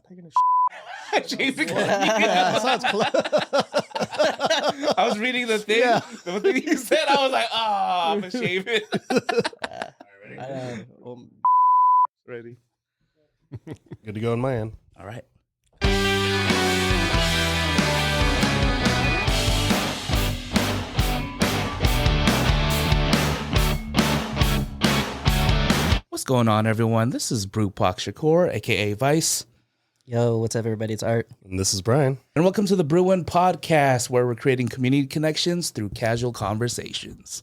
taking a Shaving. Yeah, sounds close. I was reading the thing. Yeah. The thing you said, I was like, I'm a shaving. Ready. Good to go on my end. All right. What's going on, everyone? This is Brew Shakur, aka Vice. Yo, what's up, everybody? It's Art. And this is Brian. And welcome to the Brewing podcast, where we're creating community connections through casual conversations.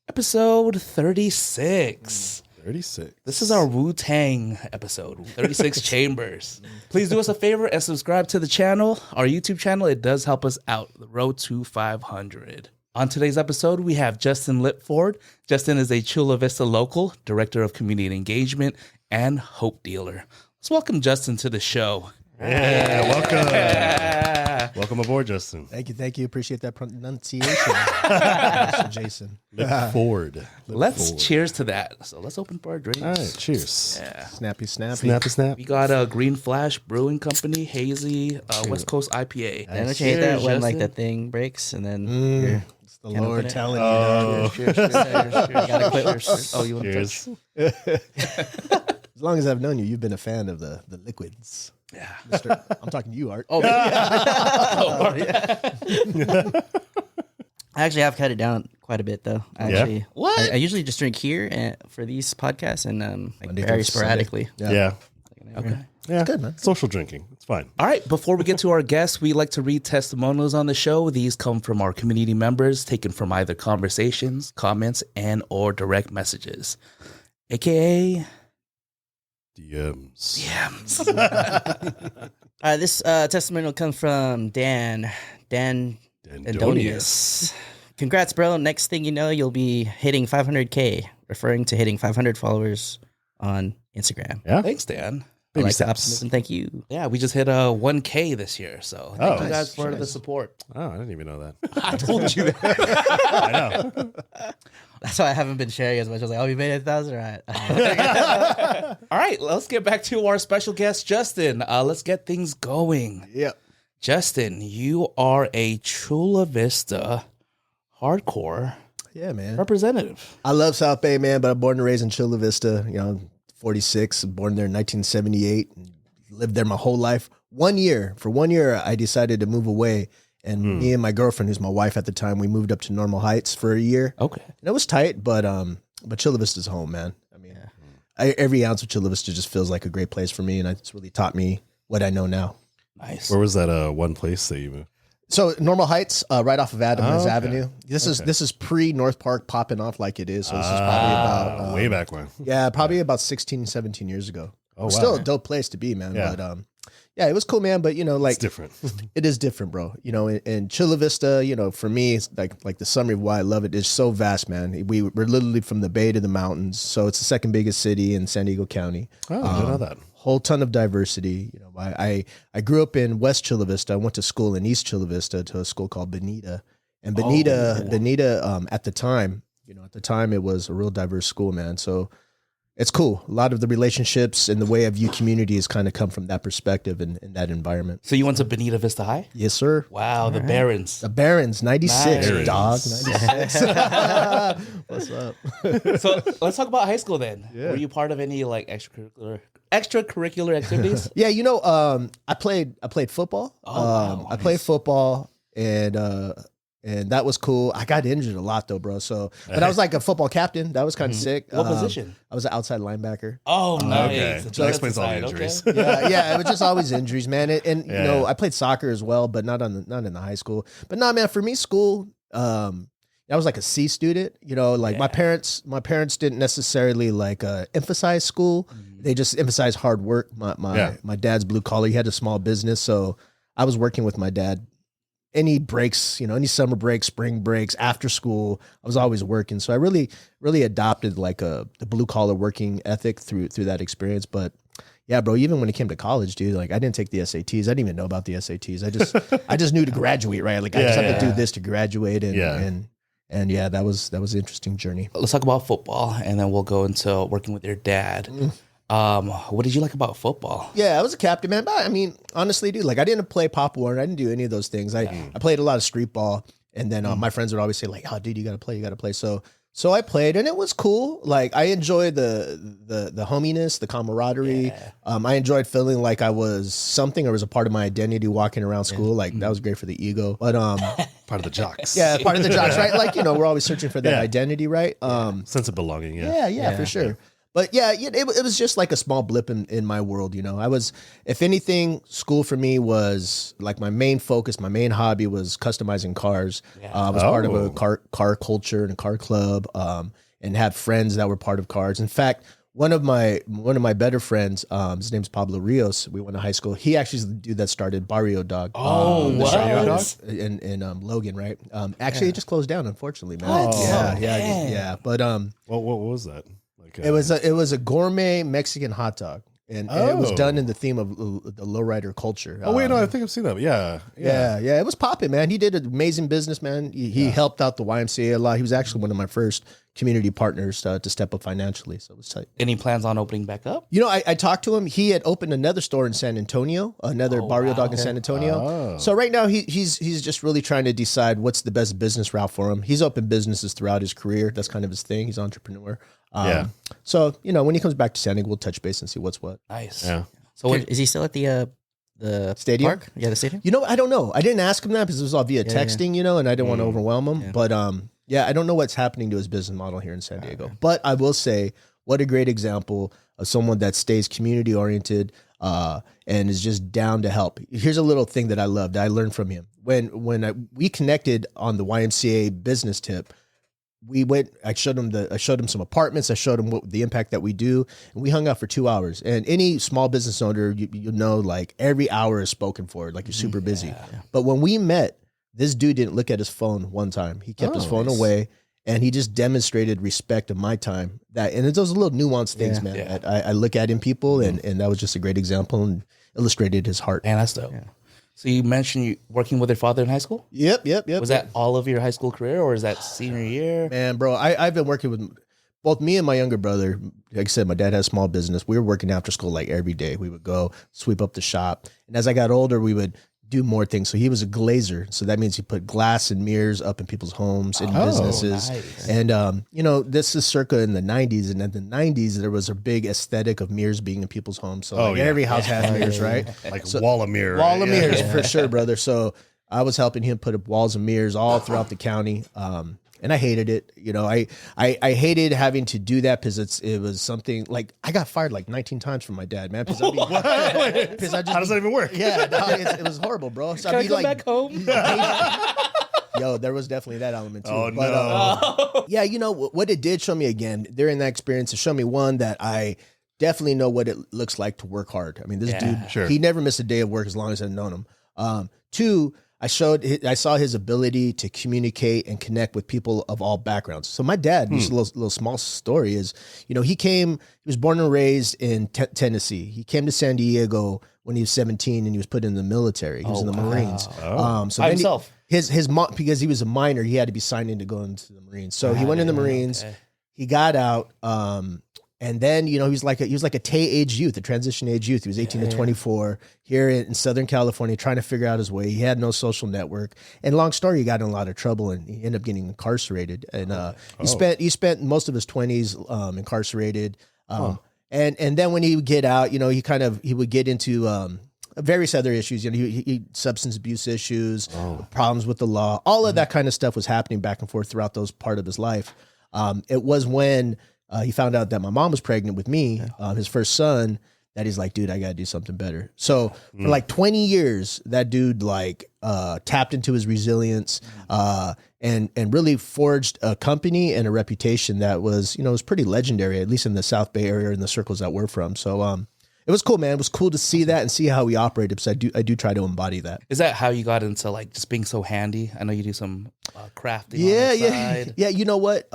Episode 36. 36. This is our Wu-Tang episode, 36 Chambers. Please do us a favor and subscribe to the channel, our YouTube channel. It does help us out, the road to 500. On today's episode, we have Justin Lipford. Justin is a Chula Vista local, director of community engagement, and hope dealer. Let's welcome Justin to the show. Yeah, welcome. Welcome aboard, Justin. Thank you. Appreciate that pronunciation, Mr. Jason. Lipford. Let's cheers to that. So let's open for our drinks. All right, cheers. Yeah. Snappy. Snap. We got a Green Flash Brewing Company, hazy West Coast IPA. And don't you hate that when like Justin. the thing breaks and then you're It's the Can't Lord open it. telling Oh. Cheers. gotta quit. Oh, you want to Cheers. you. As long as I've known you, you've been a fan of the liquids. Yeah. I'm talking to you, Art. Oh, yeah. I actually have cut it down quite a bit though. I Yeah? actually, What? I usually just drink here for these podcasts and like Monday very through sporadically. Sunday. Yeah. Okay. Yeah. Good, man. Social drinking. It's fine. All right. Before we get to our guests, we like to read testimonials on the show. These come from our community members, taken from either conversations, comments, and or direct messages, aka DMs. DMs. This testimonial comes from Dan Andonius. Congrats, bro. Next thing you know, you'll be hitting 500K, referring to hitting 500 followers on Instagram. Yeah. Thanks, Dan. I Baby like the steps. optimism. Thank you. Yeah, we just hit 1K this year, so thank you nice. guys for the Nice. support. Oh, I didn't even know that. I told you that. I know. That's why I haven't been sharing as much. I was like, oh, we made 1,000? All right. All right, let's get back to our special guest, Justin. Let's get things going. Yep. Justin, you are a Chula Vista hardcore Yeah, man. representative. I love South Bay, man, but I'm born and raised in Chula Vista. You know, 46, born there in 1978. Lived there my whole life. For 1 year, I decided to move away. And me and my girlfriend, who's my wife at the time, we moved up to Normal Heights for a year. Okay. And it was tight, but Chula Vista's home, man. I mean, every ounce of Chula Vista just feels like a great place for me, and it's really taught me what I know now. Nice. Where was that one place that you moved? So Normal Heights, right off of Adams okay. Avenue. This is pre North Park popping off like it is. So this is probably about way back when. Yeah, probably about 16, 17 years ago. Oh, wow. Still a dope place to be, man. Yeah. But yeah, it was cool, man. But you know, like It's different. it is different, bro. You know, in Chula Vista, you know, for me, it's like the summary of why I love it is so vast, man. We're literally from the bay to the mountains, so it's the second biggest city in San Diego County. Oh, I didn't know that. Whole ton of diversity. You know, I grew up in West Chula Vista. I went to school in East Chula Vista to a school called Bonita, and Bonita at the time, it was a real diverse school, man. So it's cool. A lot of the relationships and the way I view community has kind of come from that perspective and that environment. So you went to Bonita Vista High? Yes, sir. Wow, the Barons. The Barons, 96, Nice. dog, 96. What's up? So let's talk about high school then. Yeah. Were you part of any like extracurricular activities? Yeah, you know, I played football. wow. I played football and that was cool. I got injured a lot though, bro. So, but I was like a football captain. That was kind of sick. What position? I was an outside linebacker. Oh, nice. Okay. So That explains all the injuries. Yeah, it was just always injuries, man. And you know, Yeah. I played soccer as well, but not in the high school. But nah, man, for me, school, I was like a C student. You know, like my parents didn't necessarily like emphasize school. They just emphasized hard work. My dad's blue collar. He had a small business, so I was working with my dad. Any breaks, you know, any summer breaks, spring breaks, after school, I was always working. So I really, really adopted like the blue collar working ethic through that experience. But yeah, bro, even when it came to college, dude, like I didn't take the SATs. I didn't even know about the SATs. I just knew to graduate, right? Like I just have to do this to graduate. And that was an interesting journey. Let's talk about football, and then we'll go into working with your dad. What did you like about football? Yeah, I was a captain, man. But I mean, honestly, dude, like I didn't play Pop Warner. I didn't do any of those things. I played a lot of street ball, and then my friends would always say like, "Oh, dude, you got to play." So I played, and it was cool. Like I enjoyed the hominess, the camaraderie. Yeah. I enjoyed feeling like I was something or was a part of my identity walking around school. Like that was great for the ego. But Part of the jocks. yeah, part of the jocks, right? Like we're always searching for that identity, right? Sense of belonging. Yeah, for sure. But yeah, it was just like a small blip in my world, I was, if anything, school for me was like my main focus, my main hobby was customizing cars. I was part of a car culture and a car club, and had friends that were part of cars. In fact, one of my better friends, his name's Pablo Rios. We went to high school. He actually is the dude that started Barrio Dog. Oh, what? In Logan, right? Actually, it just closed down, unfortunately, man. What? Yeah. But What was that? Like it was a gourmet Mexican hot dog, and it was done in the theme of the lowrider culture. Oh wait, no, I think I've seen that. Yeah. It was popping, man. He did an amazing business, man. He helped out the YMCA a lot. He was actually one of my first community partners to step up financially. So it was tight. Any plans on opening back up? I talked to him. He had opened another store in San Antonio, another Barrio Dog in San Antonio. So right now he's just really trying to decide what's the best business route for him. He's opened businesses throughout his career. That's kind of his thing. He's an entrepreneur. So when he comes back to San Diego, we'll touch base and see what's what. Nice. Yeah. So Is he still at the stadium? park? Yeah, the stadium. I don't know. I didn't ask him that because it was all via texting, and I didn't want to overwhelm him. But I don't know what's happening to his business model here in San Diego. But I will say, what a great example of someone that stays community oriented and is just down to help. Here's a little thing that I loved. I learned from him when we connected on the YMCA business tip. We went. I showed him some apartments. I showed him what the impact that we do, and we hung out for 2 hours. And any small business owner, you know, like every hour is spoken for. Like you're super busy. But when we met, this dude didn't look at his phone one time. He kept his phone away, and he just demonstrated respect of my time. And it's those little nuanced things, man. That I look at in people, and that was just a great example and illustrated his heart. Man, that's dope. Yeah. So you mentioned you working with your father in high school? Yep. Was that all of your high school career, or is that senior year? Man, bro, I've been working with both me and my younger brother. Like I said, my dad has a small business. We were working after school like every day. We would go sweep up the shop. And as I got older, we would do more things. So he was a glazer. So that means he put glass and mirrors up in people's homes and businesses. Nice. And, this is circa in the 90s. And in the 90s, there was a big aesthetic of mirrors being in people's homes. So every house had mirrors, right? Like wall of mirror. Wall of mirrors, for sure, brother. So I was helping him put up walls of mirrors all throughout the county. And I hated it. I hated having to do that because it was something like I got fired like 19 times from my dad, man. How does that even work? Yeah, it was horrible, bro. So Can I come back home? Yo, there was definitely that element too. Oh, but, no. What it did show me again during that experience, it showed me one that I definitely know what it looks like to work hard. I mean, this dude, he never missed a day of work as long as I've known him. Two, I saw his ability to communicate and connect with people of all backgrounds. So my dad, just a little small story is, he was born and raised in Tennessee. He came to San Diego when he was 17 and he was put in the military. He was in the Marines. So by himself. His mom, because he was a minor, he had to be signed in to go into the Marines. So he went in the Marines. Okay. He got out. And then, he was like a age youth, a transition age youth. He was 18 to 24 here in Southern California, trying to figure out his way. He had no social network. And long story, he got in a lot of trouble and he ended up getting incarcerated. And he spent most of his 20s incarcerated. And then when he would get out, he would get into various other issues. He substance abuse issues, problems with the law. All of that kind of stuff was happening back and forth throughout those part of his life. It was when he found out that my mom was pregnant with me, his first son, that he's like, dude, I got to do something better. So for like 20 years, that dude tapped into his resilience and really forged a company and a reputation that was, was pretty legendary, at least in the South Bay area and the circles that we're from. So it was cool, man. It was cool to see that and see how he operated because I do try to embody that. Is that how you got into just being so handy? I know you do some crafting on the side. Yeah, you know what?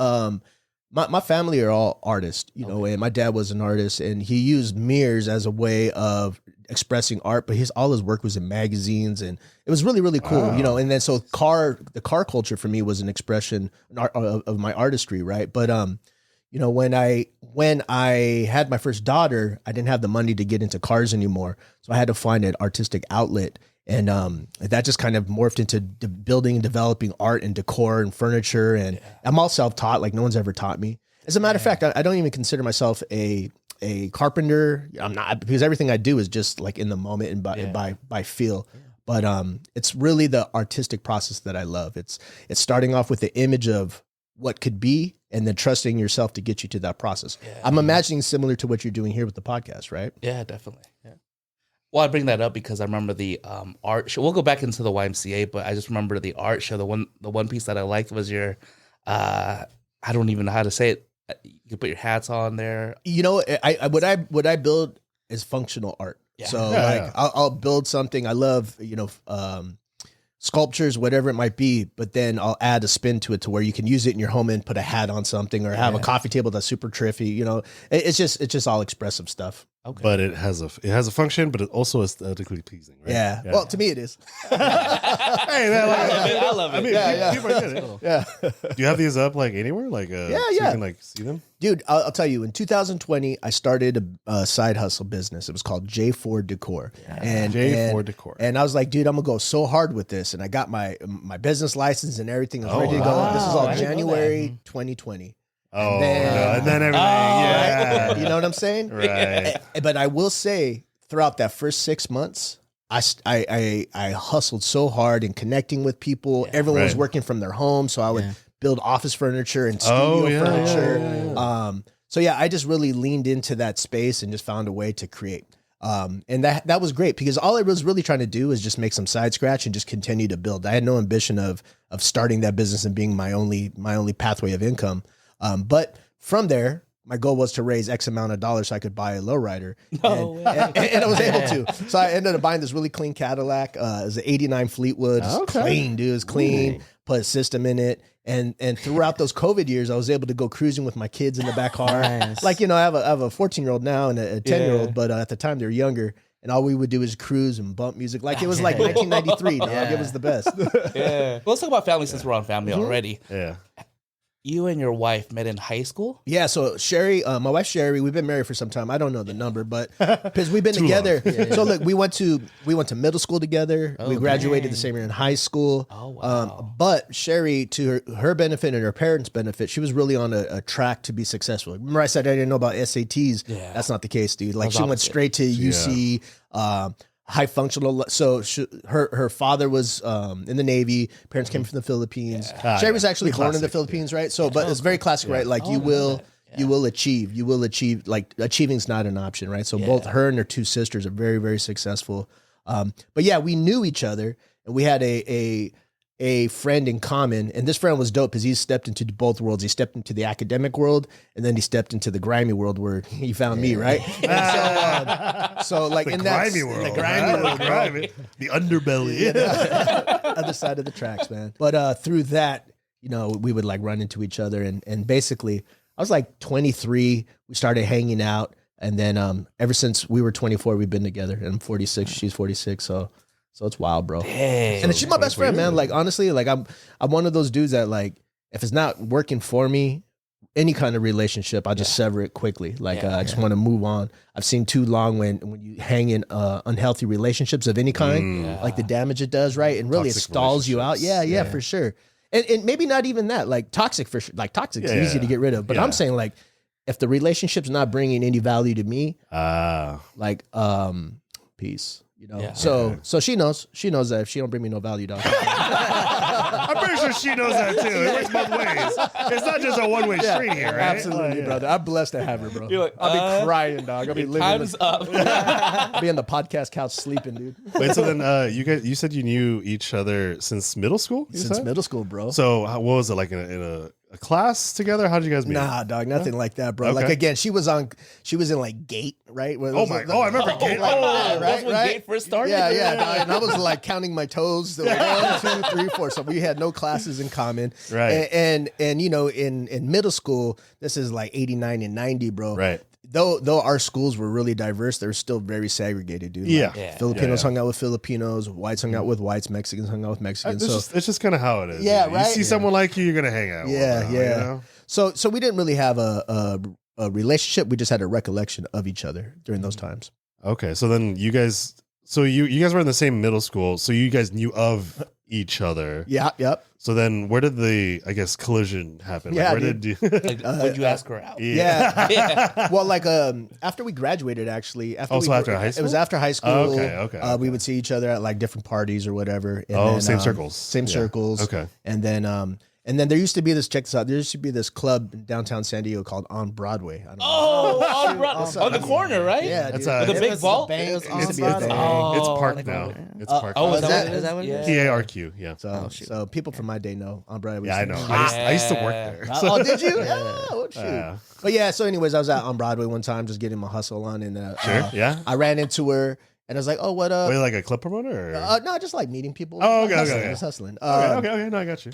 My family are all artists, and my dad was an artist, and he used mirrors as a way of expressing art. But all his work was in magazines, and it was really, really cool, And then so the car culture for me was an expression of my artistry, right? But you know, when I had my first daughter, I didn't have the money to get into cars anymore. So I had to find an artistic outlet. And that just kind of morphed into building and developing art and decor and furniture. And I'm all self-taught. Like no one's ever taught me. As a matter of fact, I don't even consider myself a carpenter. I'm not, because everything I do is just like in the moment and by feel. But it's really the artistic process that I love. It's starting off with the image of what could be and then trusting yourself to get you to that process. Yeah. I'm imagining similar to what you're doing here with the podcast, right? Yeah, definitely. Yeah. Well, I bring that up because I remember the art show. We'll go back into the YMCA, but I just remember the art show. The one piece that I liked was your, I don't even know how to say it. You can put your hats on there. You know, what I build is functional art. Yeah. So I'll build something. I love, you know, sculptures, whatever it might be, but then I'll add a spin to it to where you can use it in your home and put a hat on something or have a coffee table that's super triffy. You know, it's just all expressive stuff. Okay. But it has a function, but it also aesthetically pleasing, right? Yeah. Well, to me it is. Hey man, I love it. I mean, people get it. Yeah. Do you have these up like anywhere? Like so you can like see them? Dude, I'll tell you, in 2020, I started a side hustle business. It was called Ford Décor. Yeah. Ford Décor. And I was like, dude, I'm gonna go so hard with this. And I got my business license and everything. I was ready to go. This is all January 2020. And then everything. Yeah. You know what I'm saying? Right. But I will say, throughout that first 6 months, I hustled so hard in connecting with people. Yeah. Everyone was working from their home, so I would build office furniture and studio furniture. So I just really leaned into that space and just found a way to create. And that was great because all I was really trying to do is just make some side scratch and just continue to build. I had no ambition of starting that business and being my only pathway of income. But from there, my goal was to raise X amount of dollars so I could buy a lowrider. And I was able to. So I ended up buying this really clean Cadillac. It was an 89 Fleetwood. It's clean, dude. It's clean. Put a system in it. And throughout those COVID years, I was able to go cruising with my kids in the back car. Nice. Like, you know, I have a 14-year-old now and a 10-year-old, but at the time they were younger. And all we would do is cruise and bump music. Like it was like 1993, dog. It was the best. Well, let's talk about family since we're on family already. Yeah. You and your wife met in high school? Yeah, so Sherry, my wife Sherry, we've been married for some time. I don't know the number, but because we've been together. So look, we went to middle school together. We graduated the same year in high school. Oh, wow. But Sherry, to her benefit and her parents' benefit, she was really on a track to be successful. Remember I said I didn't know about SATs? Yeah. That's not the case, dude. Like she went straight to UC, high functional. So her father was in the Navy. Parents came from the Philippines. Yeah. Sherry was actually born in the Philippines, right? So, but it's very classic, right? Like you will achieve. Like achieving's not an option, right? So both her and her two sisters are very, very successful. But yeah, we knew each other, and we had a friend in common, and this friend was dope because he stepped into both worlds. He stepped into the academic world, and then he stepped into the grimy world where he found me, right? So like the in grimy world, the grimy world, the underbelly, other side of the tracks, man. But through that, you know, we would like run into each other, and basically, I was like 23. We started hanging out, and then ever since we were 24, we've been together. And I'm 46, she's 46, so it's wild, bro. Dang. And she's my best friend, man. Like honestly, like I'm one of those dudes that like if it's not working for me, any kind of relationship, I just sever it quickly. Like I just want to move on. I've seen too long when you hang in unhealthy relationships of any kind, like the damage it does, right? And really Toxic it stalls you out. Yeah, for sure. And maybe not even that. Like toxic for sure. Like toxic is easy to get rid of. But I'm saying like if the relationship's not bringing any value to me, like peace. You know, so she knows that if she don't bring me no value, dog. I'm pretty sure she knows that too. It works both ways. It's not just a one-way street here, right? Absolutely, brother. I'm blessed to have her, bro. Like, I'll be crying, dog. I'll be living. Time's up. I'll be on the podcast couch sleeping, dude. Wait, so then you said you knew each other since middle school? Since middle school, bro. So what was it like in a class together? How did you guys meet? Nah, dog, nothing like that, bro. Okay. Like again, she was in like Gate, right? I remember Gate. Right. Gate first started. Yeah, dog. And I was like counting my toes. So 1, 2, 3, 4. So we had no classes in common. Right. And you know, in middle school, this is like 89 and 90, bro. Right. Though our schools were really diverse, they were still very segregated, dude. Yeah. Like, Filipinos hung out with Filipinos, whites hung out with whites, Mexicans hung out with Mexicans. It's just kind of how it is. Yeah, you know? right. You see someone like you, you're gonna hang out. Yeah, with them, you know? So we didn't really have a relationship. We just had a recollection of each other during those times. Okay, so then you guys were in the same middle school, so you guys knew of each other. Yeah, yep. So then where did the, I guess, collision happen? Yeah, like, where dude. did you... Would you ask her out? Yeah. Well, like after we graduated, actually. After high school? It was after high school. Oh, okay. We would see each other at like different parties or whatever. And then, same circles. Same circles. Okay. And then there used to be this, check this out, there used to be this club in downtown San Diego called On Broadway. I don't know. On the corner, right? Yeah, That's dude. With a big vault? It It was used to be a on thing. It's Oh, parked like now. over- It's parked. Oh, is is that- that is that what it is? PARQ, yeah. So people from my day know On Broadway. Yeah, I know. I used to work there. Oh, did you? Yeah. Oh, shoot. Yeah. But yeah, so anyways, I was out on Broadway one time just getting my hustle on. And Sure, yeah. I ran into her and I was like, oh, what up? Were you like a club promoter? Or? No, just like meeting people. Oh, okay, Hustling, okay. Just hustling. Okay. No, I got you.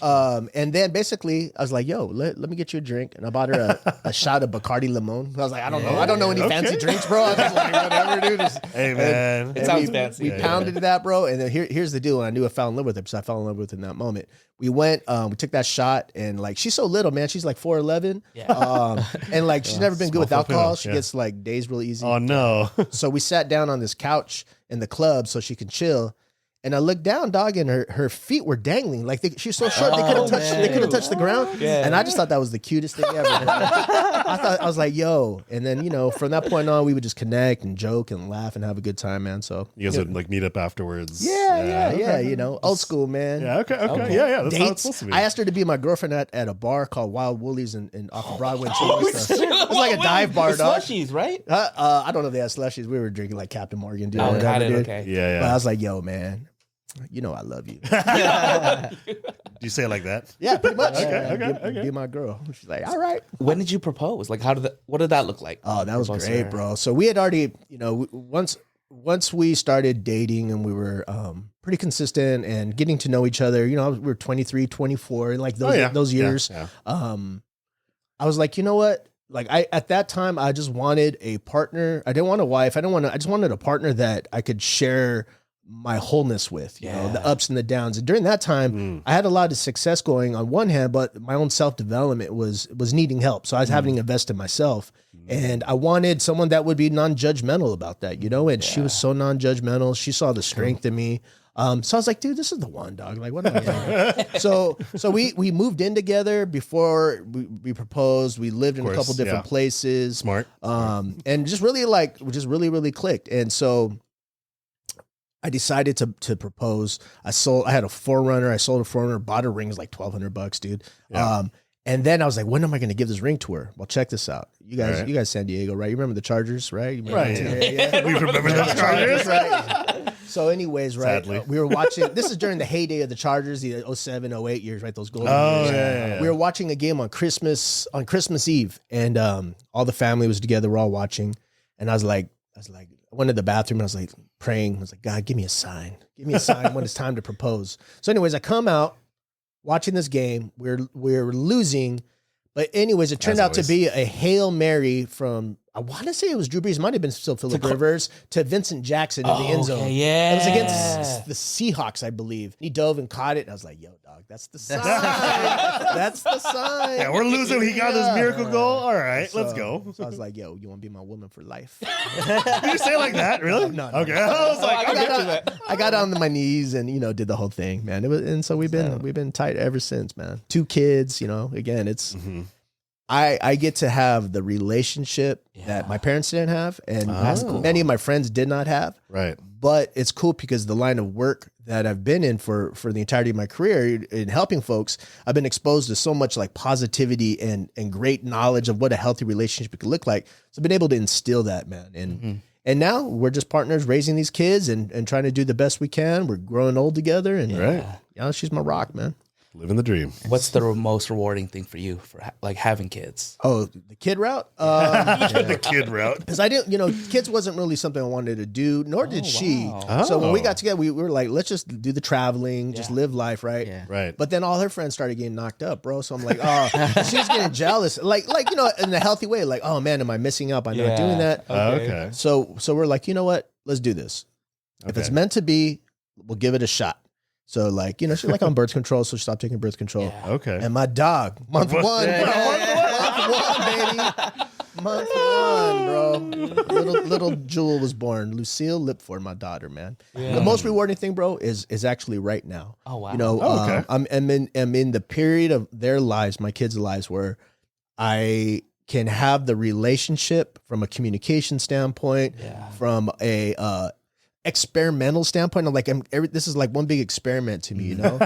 And then basically I was like, yo, let me get you a drink. And I bought her a shot of Bacardi Limon. I was like, I don't know any fancy drinks, bro. I was just like, whatever, dude. Hey, man. And sounds we, fancy. We pounded that, bro. And then here's the deal. And I knew I fell in love with her because I fell in love with her in that moment. We went, we took that shot, and like she's so little, man. She's like 4'11". Yeah. And like she's never been good with Small alcohol. Filipino, She yeah. gets like dazed real easy. Oh, no. So we sat down on this couch in the club so she can chill. And I looked down, dog, and her feet were dangling. Like she's so short, they couldn't touch the ground. Yeah. And I just thought that was the cutest thing ever. I was like, yo. And then, from that point on, we would just connect and joke and laugh and have a good time, man. So You guys would like meet up afterwards. yeah, Okay. old school, man. Yeah, okay. Yeah, that's how it's Dates. supposed to be. I asked her to be my girlfriend at a bar called Wild Woolies in off of Broadway. And Chula Vista. It was like a dive bar, dog. Slushies, right? I don't know if they had slushies. We were drinking like Captain Morgan, dude. Oh, whatever, got it. dude. Okay. Yeah. But I was like, yo, man, I love you. Do you say it like that? Yeah, pretty much. Okay. Be my girl. She's like, all right. When did you propose? Like, what did that look like? Oh, that was Propose to great, her? bro. So we had already, once we started dating and we were pretty consistent and getting to know each other, we were 23, 24, and like those years. Yeah. I was like, you know what? Like at that time, I just wanted a partner. I didn't want a wife. I just wanted a partner that I could share my wholeness with, the ups and the downs. And during that time, I had a lot of success going on one hand, but my own self-development was needing help. So I was having to invest in myself. And I wanted someone that would be non-judgmental about that, and she was so non-judgmental. She saw the strength in me. So I was like, dude, this is the one, dog. Like, what am I doing? So we moved in together before we proposed. We lived in a couple different places. Smart. And just really clicked. And so I decided to propose. I had a Forerunner. I sold a Forerunner, bought a ring. It was like $1,200, dude. Yeah. And then I was like, when am I going to give this ring to her? Well, check this out. You guys, San Diego, right? You remember the Chargers, right? Right. Yeah. We remember the Chargers. Right. So anyways, right, Sadly. we were watching, this is during the heyday of the Chargers, the 07, 08 years, right? Those golden Oh, years. yeah. We were watching a game on Christmas Eve, and all the family was together. We're all watching. And I was like, I went to the bathroom and I was like praying. I was like, God, give me a sign. Give me a sign when it's time to propose. So anyways, I come out watching this game. We're losing. But anyways, it turned out to be a Hail Mary from, I want to say it was Drew Brees, might have been still Phillip Rivers, to Vincent Jackson in the end zone. Yeah. It was against the Seahawks, I believe. He dove and caught it. And I was like, yo, dog, that's the sign. That's the sign. Yeah, we're losing. He got his miracle goal. All right, let's go. So I was like, yo, you want to be my woman for life? Did you say it like that? Really? No. Okay. I was like, I got on my knees and did the whole thing, man. And so we've been tight ever since, man. 2 kids, again, it's I get to have the relationship that my parents didn't have, and many of my friends did not have. Right. But it's cool because the line of work that I've been in for the entirety of my career in helping folks, I've been exposed to so much like positivity and great knowledge of what a healthy relationship could look like. So I've been able to instill that, man. And now we're just partners raising these kids and trying to do the best we can. We're growing old together, and she's my rock, man. Living the dream. What's the most rewarding thing for you for having kids? Oh, the kid route? The kid route. Because I didn't, kids wasn't really something I wanted to do, nor did she. So when we got together, we were like, let's just do the traveling, just live life, right? Yeah. Right. But then all her friends started getting knocked up, bro. So I'm like, oh, she's getting jealous. Like in a healthy way. Like, oh man, am I missing out by not doing that? Okay. So we're like, you know what? Let's do this. If it's meant to be, we'll give it a shot. So she's like on birth control, so she stopped taking birth control. Okay. And my dog, month one, Month one, bro. Little Jewel was born. Lucille Lipford, my daughter, man. The most rewarding thing, bro, is actually right now. Oh wow. You know, I'm in the period of their lives, my kids' lives, where I can have the relationship from a communication standpoint, from a experimental standpoint. I'm like, this is like one big experiment to me, you know.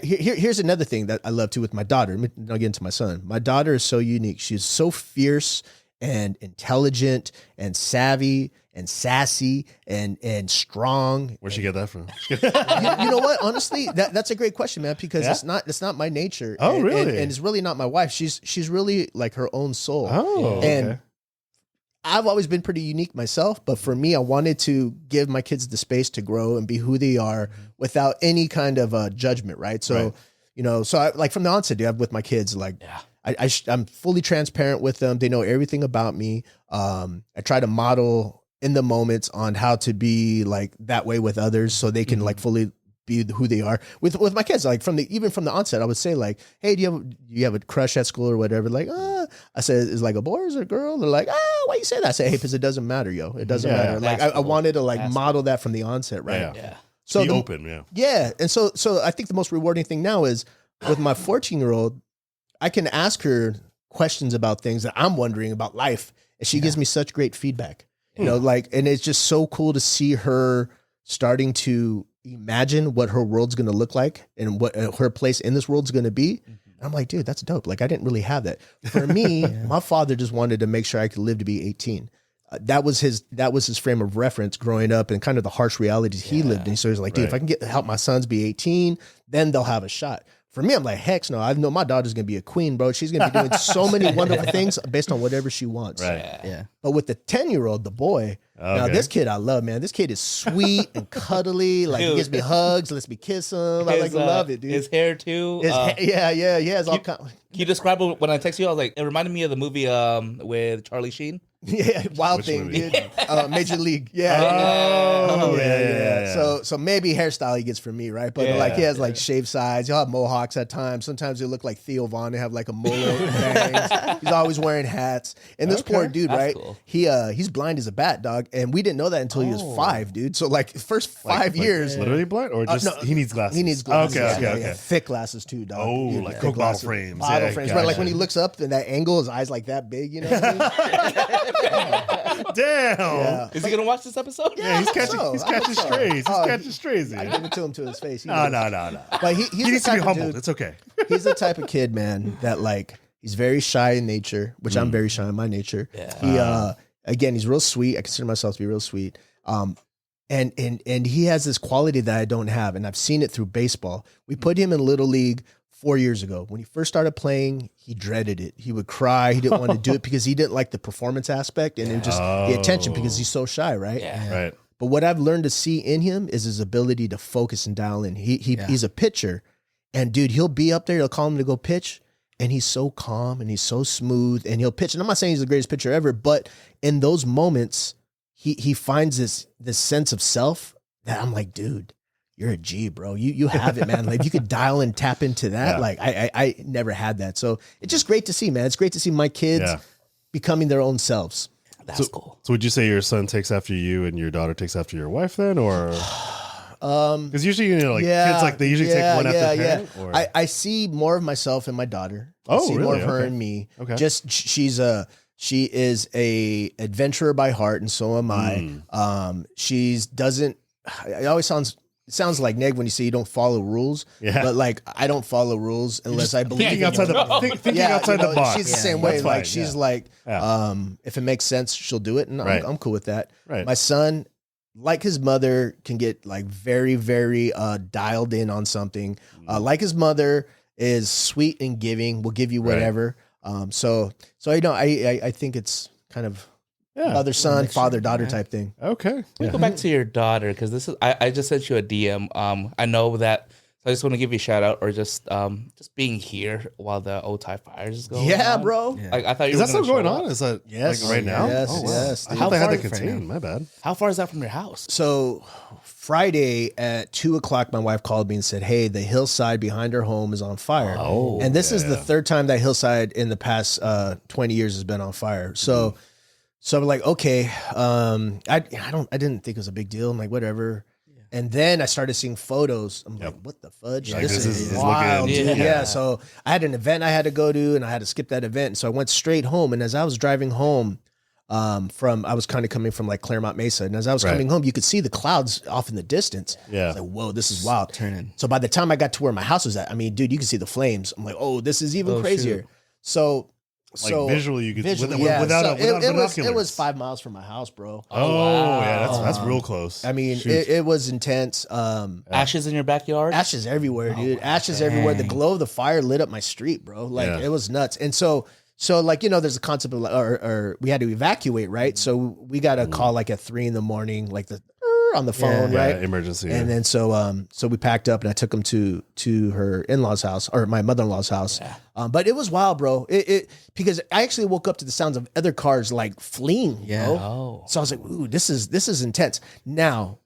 Here's another thing that I love too with my daughter. I'll get into my son. My daughter is so unique. She's so fierce and intelligent and savvy and sassy and strong. Where'd she get that from? you know what? Honestly, that's a great question, man, because it's not my nature. Oh, really? And it's really not my wife. She's really like her own soul. Oh, and okay. I've always been pretty unique myself, but for me, I wanted to give my kids the space to grow and be who they are without any kind of judgment, right? So, so I, like from the onset, dude, with my kids, like I'm fully transparent with them. They know everything about me. I try to model in the moments on how to be like that way with others, so they can like fully be who they are with my kids. Like even from the onset, I would say like, hey, do you have a crush at school or whatever? Like, I said, is like a boy or is it a girl? They're like, why you say that? I say, hey, because it doesn't matter, yo. It doesn't matter. Like I wanted to like model that from the onset, right? Yeah. So be open, yeah. And so I think the most rewarding thing now is with my 14-year-old, I can ask her questions about things that I'm wondering about life, and she gives me such great feedback. You know, like, and it's just so cool to see her starting to imagine what her world's going to look like and what her place in this world's going to be. And I'm like, dude, that's dope. Like, I didn't really have that. For me, my father just wanted to make sure I could live to be 18. That was his frame of reference growing up and kind of the harsh realities he lived in. So he's like, dude, if I can help my sons be 18, then they'll have a shot. For me, I'm like, heck no, I know my daughter's going to be a queen, bro. She's going to be doing so many wonderful things based on whatever she wants. Right. Yeah. But with the 10-year-old, the boy, now this kid I love, man. This kid is sweet and cuddly. Like, he gives me hugs, lets me kiss him. I love it, dude. His hair too. Yeah. It's all kind. Can you describe it when I text you? I was like, it reminded me of the movie with Charlie Sheen. Yeah, Wild Which Thing, movie? dude. Major League. Yeah. So maybe hairstyle he gets from me, right? But like he has like shaved sides. He'll have mohawks at times. Sometimes he'll look like Theo Von. They have like a mullet and bangs. He's always wearing hats. And this poor dude, That's right? cool. He's blind as a bat, dog. And we didn't know that until he was 5, dude. So like first 5 years. Literally blind, or just he needs glasses. He needs glasses. Okay. Thick glasses too, dog. Oh, Yeah, like thick Coke bottle glasses. frames. Bottle Yeah, frames. gotcha. Right, like when he looks up and that angle, his eyes like that big, you know what I mean? Damn. Yeah. Is he gonna watch this episode? Yeah, he's catching strays. He's catching strays. I give it to him to his face. No. But he's He needs the to be type of humbled. dude- It's okay. He's the type of kid, man, that like he's very shy in nature, which I'm very shy in my nature. Yeah. He again, he's real sweet. I consider myself to be real sweet. And he has this quality that I don't have, and I've seen it through baseball. We put him in Little League 4 years ago. When he first started playing, he dreaded it. He would cry. He didn't want to do it because he didn't like the performance aspect and it was just the attention because he's so shy, right? Yeah. Right. But what I've learned to see in him is his ability to focus and dial in. He's a pitcher, and dude, he'll be up there. He'll call him to go pitch, and he's so calm and he's so smooth, and he'll pitch. And I'm not saying he's the greatest pitcher ever, but in those moments, he finds this sense of self that I'm like, dude, you're a G, bro. You have it, man. Like, if you could dial and tap into that, like I never had that. So it's just great to see, man. It's great to see my kids becoming their own selves. That's cool. So would you say your son takes after you and your daughter takes after your wife then, or? Because usually, kids like they usually take one after the parent. Or? I see more of myself in my daughter. I Oh, see really? more of her Okay. and me. Okay. Just she is a adventurer by heart, and so am I. It always sounds like neg when you say you don't follow rules. Yeah. But like I don't follow rules unless I believe Thinking in outside them. thinking outside the box. She's the same way. Like she's like, if it makes sense, she'll do it, and I'm cool with that. Right. My son, like his mother, can get like very, very dialed in on something. Like his mother is sweet and giving, will give you whatever. So I think it's kind of mother son, father daughter type thing. Okay. Let me go back to your daughter, because this is I just sent you a DM. I know that So I just want to give you a shout out, or just being here while the Old Thai Fires is going on. Yeah, bro. Like, I thought you Is were that still gonna going show on? up. Is that Yes. like right now? Yes, Oh, wow. yes, I dude. thought they had the How far- contain. My bad. How far is that from your house? So Friday at 2:00, my wife called me and said, "Hey, the hillside behind our home is on fire." Oh, and this is the yeah. third time that hillside in the past 20 years has been on fire. So, so I'm like, okay, I didn't think it was a big deal. I'm like, whatever. And then I started seeing photos. I'm like, what the fudge? Like, this is looking- wild, dude. Yeah. Yeah. So I had an event I had to go to, and I had to skip that event. So I went straight home. And as I was driving home, I was kind of coming from like Claremont Mesa, and as I was Right. coming home, you could see the clouds off in the distance. Yeah. I was like, whoa, this is wild. Turning. So by the time I got to where my house was at, I mean, dude, you could see the flames. I'm like, oh, this is even crazier. shoot. So, Like visually, you could visually, without, yeah. without, So without it binoculars. was 5 miles from my house, bro. Oh, yeah, that's real close. I mean, Shoot. it was intense. Ashes in your backyard? Ashes everywhere, dude. Ashes everywhere. The glow of the fire lit up my street, bro. Like Yeah. it was nuts. And so like, you know, there's a concept of or we had to evacuate, right? So we got a call like at 3 a.m, like the on the phone, yeah, right? emergency. And then so we packed up and I took him to her in-laws house, or my mother-in-law's house. But it was wild, bro. It because I actually woke up to the sounds of other cars like fleeing. Yeah. Bro. Oh. So I was like, ooh, this is intense. Now,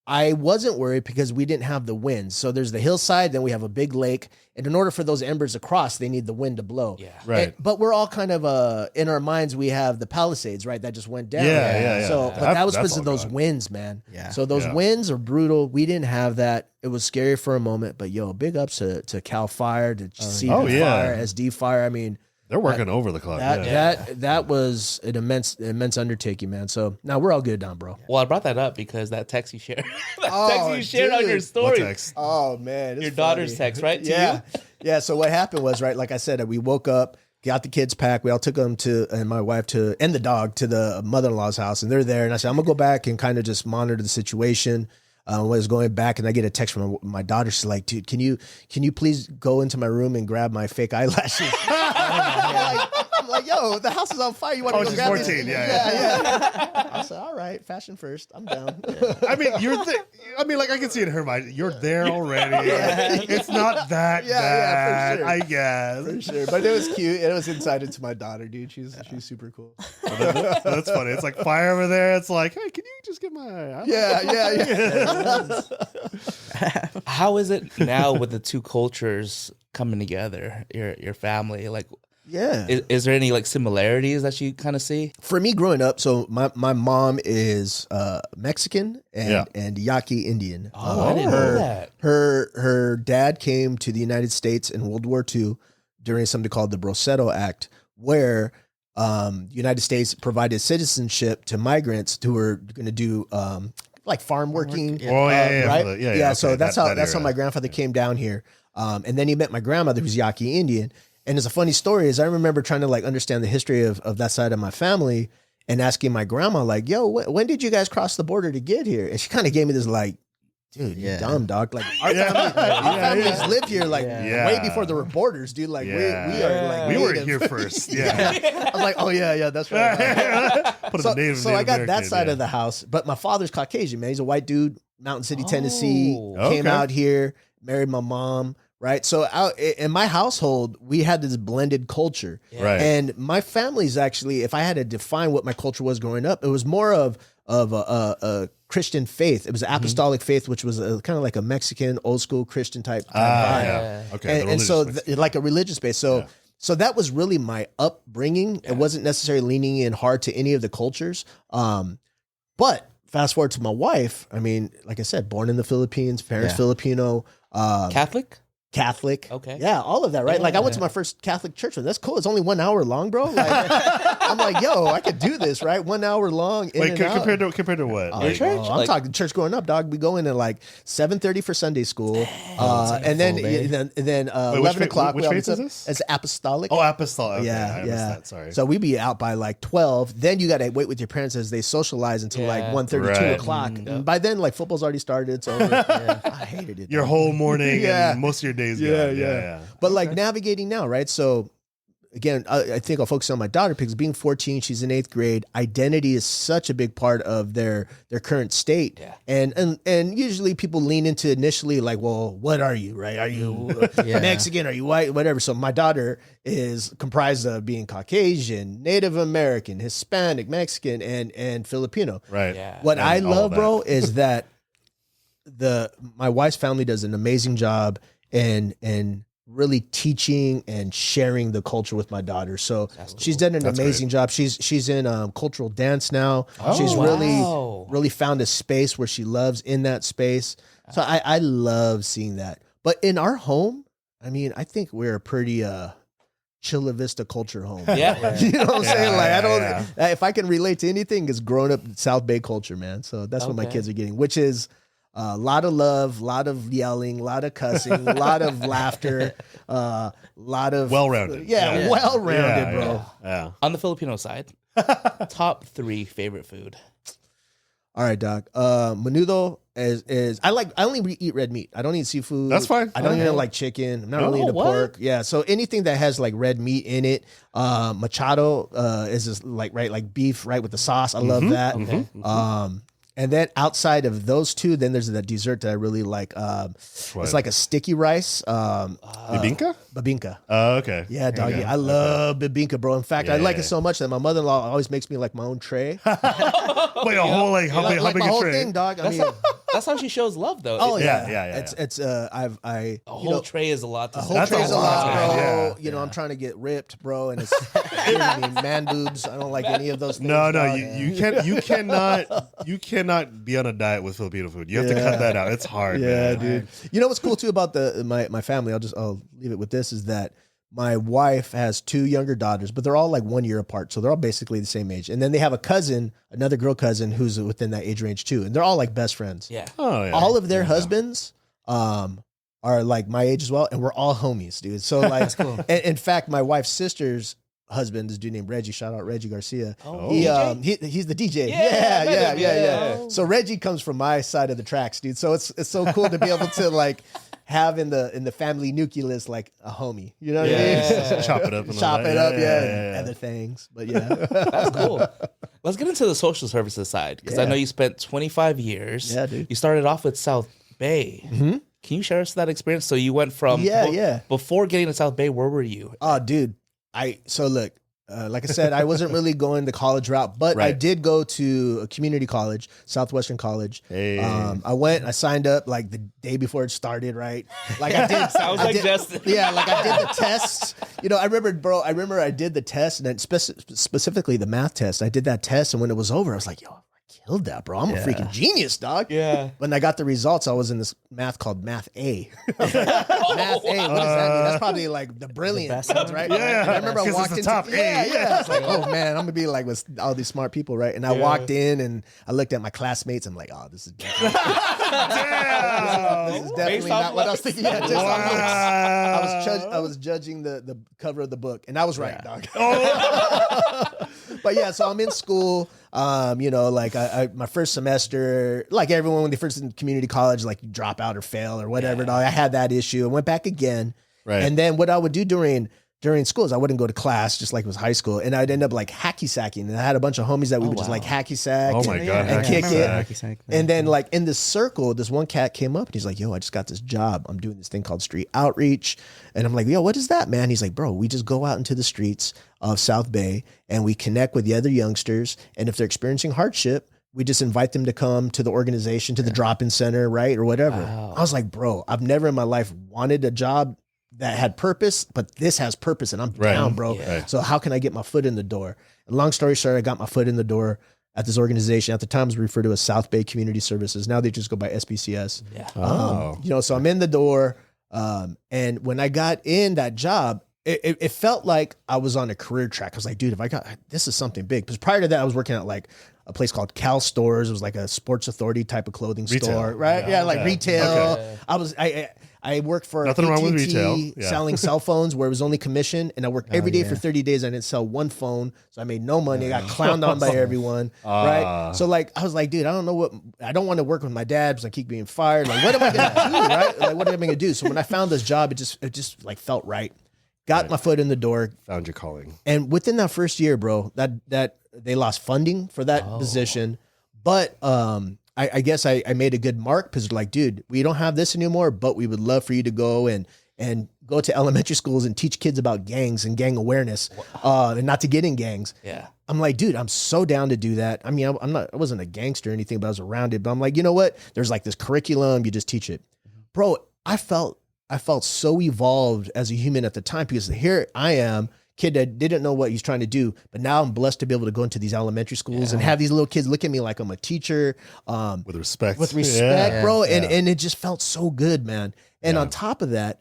I wasn't worried because we didn't have the wind. So there's the hillside, then we have a big lake. And in order for those embers to cross, they need the wind to blow. Yeah. Right. But we're all kind of in our minds, we have the Palisades, right? That just went down. Yeah. So, but that was That's because of all those gone. winds, man. Yeah. So those Yeah. winds are brutal. We didn't have that. It was scary for a moment, but yo, big ups to Cal Fire, to see Oh, yeah. Fire, SD Fire. I mean, They're working over the clock. that was an immense undertaking, man. So now we're all good now, bro. Well, I brought that up because that text you shared, Oh, text you shared on dude. your What story, text? Oh man, it's your daughter's funny. text, right? To Yeah, you? yeah. So what happened was, right, like I said, we woke up, got the kids packed. We all took them and my wife and the dog to the mother-in-law's house, and they're there. And I said, I'm gonna go back and kind of just monitor the situation. Was going back, and I get a text from my daughter. She's like, "Dude, can you please go into my room and grab my fake eyelashes?" I'm like, "Yo, the house is on fire. You want to go she's grab 14, it?" yeah. I said, "All right, fashion first. I'm down." I mean, like I can see in her mind, you're there already. It's not that Yeah, bad, for sure. I guess. For sure, but it was cute. It was inside to my daughter, dude. She's super cool. That's funny. It's like fire over there. It's like, hey, can you just get my? Yeah. How is it now with the two cultures coming together? Your family, like, Yeah. is there any like similarities that you kind of see? For me growing up, so my mom is Mexican and Yaqui Indian. I didn't know that. Her dad came to the United States in World War II during something called the Brosetto Act, where the United States provided citizenship to migrants who were going to do like farm working. Oh, yeah, right? okay, So that's how that my era. grandfather came down here, and then he met my grandmother, who's Yaqui Indian. And it's a funny story is I remember trying to like understand the history of that side of my family and asking my grandma like, yo, when did you guys cross the border to get here? And she kind of gave me this like, dude, you dumb dog. Like our families live here like way before there were borders, dude. Like we are like we were native. here first. Yeah. I was like, oh yeah, that's right. Put So, the native, so I got that American, side yeah. of the house, but my father's Caucasian, man. He's a white dude, Mountain City, Tennessee. Oh. Came Okay. out here, married my mom. Right. So in my household, we had this blended culture. Right. And my family's actually, if I had to define what my culture was growing up, it was more of a Christian faith. It was an apostolic faith, which was kind of like a Mexican old school Christian type vibe. Yeah. Okay. And so like a religious base. So that was really my upbringing. It wasn't necessarily leaning in hard to any of the cultures. But fast forward to my wife. I mean, like I said, born in the Philippines, parents Filipino, Catholic. Okay. Yeah, all of that, right? Like I went to my first Catholic church. That's cool. It's only 1 hour long, bro. Like, I'm like, yo, I could do this, right? 1 hour long. Wait, compared to what? Your church? I'm Like- talking church growing up, dog. We go in at like 7:30 for Sunday school, like a and then full day. and then Wait, 11 o'clock. Which we faith always- is this? It's apostolic. Oh, apostolic. Okay, Yeah, I missed yeah. that. Sorry. So we be out by like 12. Then you got to wait with your parents as they socialize until like 1:30, 2 Right. o'clock. And by then, like football's already started. It's over. I hated it. Your dog. whole morning Yeah. and most of your days. Yeah, gone. yeah. But like navigating now, right? So again, I think I'll focus on my daughter because being 14, she's in 8th grade. Identity is such a big part of their current state. Yeah. And usually people lean into initially like, well, what are you, right? Are you Mexican? Are you white? Whatever. So my daughter is comprised of being Caucasian, Native American, Hispanic, Mexican, and Filipino. Right. Yeah. What And I all love, that. bro, is that my wife's family does an amazing job in really teaching and sharing the culture with my daughter. So she's done an amazing job. She's in cultural dance now. She's really found a space where she loves in that space. So I love seeing that. But in our home, I mean, I think we're a pretty Chula Vista culture home. Yeah. You know what I'm saying? Like, I don't, if I can relate to anything, it's growing up South Bay culture, man. So that's what my kids are getting, which is a lot of love, a lot of yelling, a lot of cussing, a lot of laughter, a lot of Well-rounded. Well-rounded, bro. Yeah. On the Filipino side, top 3 favorite food. All right, Doc. Menudo is I only eat red meat. I don't eat seafood. That's fine. I don't even like chicken. I'm not really into pork. Yeah. So anything that has like red meat in it, machado is just like beef, right, with the sauce. I love that. And then outside of those two, then there's that dessert that I really like. It's like a sticky rice. Bibinka? Babinka. Oh, okay. Yeah, doggy. Okay. I love bibinka, bro. In fact, I like it so much that my mother-in-law always makes me like my own tray. Wait, a whole like how big my a whole tray? thing, dog. I mean, That's how she shows love, though. oh yeah, Yeah. It's a whole tray is a lot to whole That's tray's a a lot, lot, bro. yeah. You know, I'm trying to get ripped, bro, and it's I mean, man boobs. I don't like any of those things. No, dog. you cannot be on a diet with Filipino food. You have to cut that out. It's hard, Yeah, man. dude. You know what's cool too about my family? I'll leave it with this is that my wife has 2 younger daughters, but they're all like 1 year apart, so they're all basically the same age. And then they have a cousin, another girl cousin, who's within that age range too, and they're all like best friends. Yeah. Oh, yeah. All of their husbands are like my age as well, and we're all homies, dude. So like, in fact, my wife's sister's husband is a dude named Reggie. Shout out Reggie Garcia. Oh, He's the DJ. Yeah. So Reggie comes from my side of the tracks, dude. So it's so cool to be able to like have in the family nucleus like a homie. You know what I mean? Chop it up. And Chop all it that. up, and other things. But yeah. That's cool. Let's get into the social services side because I know you spent 25 years. Yeah, dude. You started off with South Bay. Mm-hmm. Can you share us that experience? So you went from before getting to South Bay, where were you? Oh, dude. So look, like I said, I wasn't really going the college route, but I Right. did go to a community college, Southwestern College. Hey. I signed up like the day before it started, right? Like I did. Sounds I like did- Justin. Yeah, like I did the tests. You know, I remember I did the test, and then specifically the math test. I did that test, and when it was over, I was like, yo, I killed that, bro. I'm a freaking genius, dog. Yeah. When I got the results, I was in this math called Math A. Math A, what does that mean? That's probably like the brilliant ones, right? Yeah, And I remember I 'cause it's walked the into top A. Yeah. It's like, oh man, I'm gonna be like with all these smart people, right? And I walked in and I looked at my classmates. I'm like, oh, this is definitely, this is definitely Based off not what I was thinking. Yeah, just off looks. Wow. I was judging the cover of the book, and I was right, dog. Oh. But yeah, so I'm in school. You know, like I my first semester, like everyone when they first in community college, like you drop out or fail or whatever. Dog. I had that issue. I went back again. Right. And then what I would do during school is I wouldn't go to class just like it was high school, and I'd end up like hacky sacking. And I had a bunch of homies that we would just like hacky sack. Oh my God, and hacky kick sack. it. And then like in the circle, this one cat came up and he's like, "Yo, I just got this job. I'm doing this thing called street outreach." And I'm like, "Yo, what is that, man?" He's like, "Bro, we just go out into the streets of South Bay and we connect with the other youngsters. And if they're experiencing hardship, we just invite them to come to the organization, to the drop-in center, right? Or whatever." Wow. I was like, "Bro, I've never in my life wanted a job that had purpose, but this has purpose and I'm down, bro. Right. So how can I get my foot in the door?" And long story short, I got my foot in the door at this organization. At the time, it was referred to as South Bay Community Services. Now they just go by SBCS. Yeah. You know, so I'm in the door. And when I got in that job, it felt like I was on a career track. I was like, dude, this is something big. Because prior to that, I was working at like a place called Cal Stores. It was like a Sports Authority type of clothing store, right? Yeah, like retail. Okay. I worked for Nothing wrong with AT&T retail. Yeah. selling cell phones where it was only commission, and I worked every day for 30 days. I didn't sell one phone, so I made no money. I got clowned on by everyone, right? So like, I was like, dude, I don't want to work with my dad because I keep being fired. Like, what am I gonna do, right? Like, what am I gonna do? So when I found this job, it just like felt right. got my foot in the door, found your calling. and within that first year, bro, that they lost funding for that position, but I guess I made a good mark because like, dude, we don't have this anymore, but we would love for you to go and go to elementary schools and teach kids about gangs and gang awareness, and not to get in gangs. Yeah. I'm like, dude, I'm so down to do that. I mean, I wasn't a gangster or anything, but I was around it. But I'm like, you know what? There's like this curriculum, you just teach it. Bro, I felt so evolved as a human at the time because here I am, kid that didn't know what he's trying to do, but now I'm blessed to be able to go into these elementary schools and have these little kids look at me like I'm a teacher. With respect. Bro. And it just felt so good, man. And on top of that,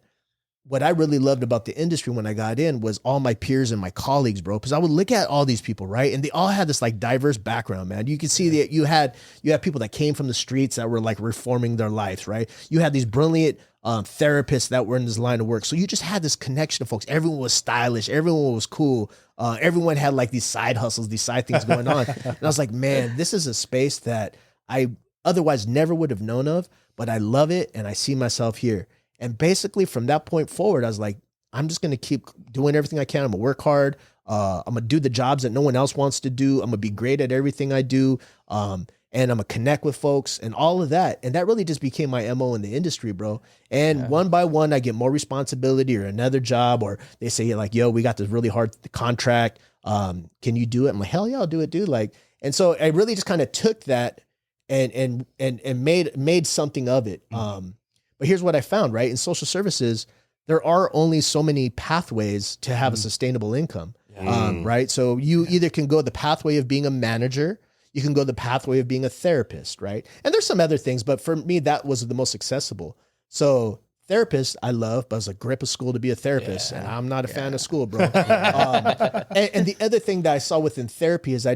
what I really loved about the industry when I got in was all my peers and my colleagues, bro. Because I would look at all these people, right? And they all had this like diverse background, man. You could see that you had people that came from the streets that were like reforming their lives, right? You had these brilliant therapists that were in this line of work. So you just had this connection of folks. Everyone was stylish. Everyone was cool. Everyone had like these side hustles, these side things going on. And I was like, man, this is a space that I otherwise never would have known of, but I love it and I see myself here. And basically from that point forward, I was like, I'm just going to keep doing everything I can. I'm going to work hard. I'm going to do the jobs that no one else wants to do. I'm going to be great at everything I do. And I'm going to connect with folks and all of that. And that really just became my MO in the industry, bro. And one by one, I get more responsibility or another job, or they say like, yo, we got this really hard contract. Can you do it? I'm like, hell yeah, I'll do it, dude. Like, and so I really just kind of took that and made something of it. But here's what I found, right? In social services, there are only so many pathways to have a sustainable income, right? So you either can go the pathway of being a manager, you can go the pathway of being a therapist, right? And there's some other things, but for me, that was the most accessible. So therapist, I love, but I was like, grip a school to be a therapist, and I'm not a fan of school, bro. And the other thing that I saw within therapy is I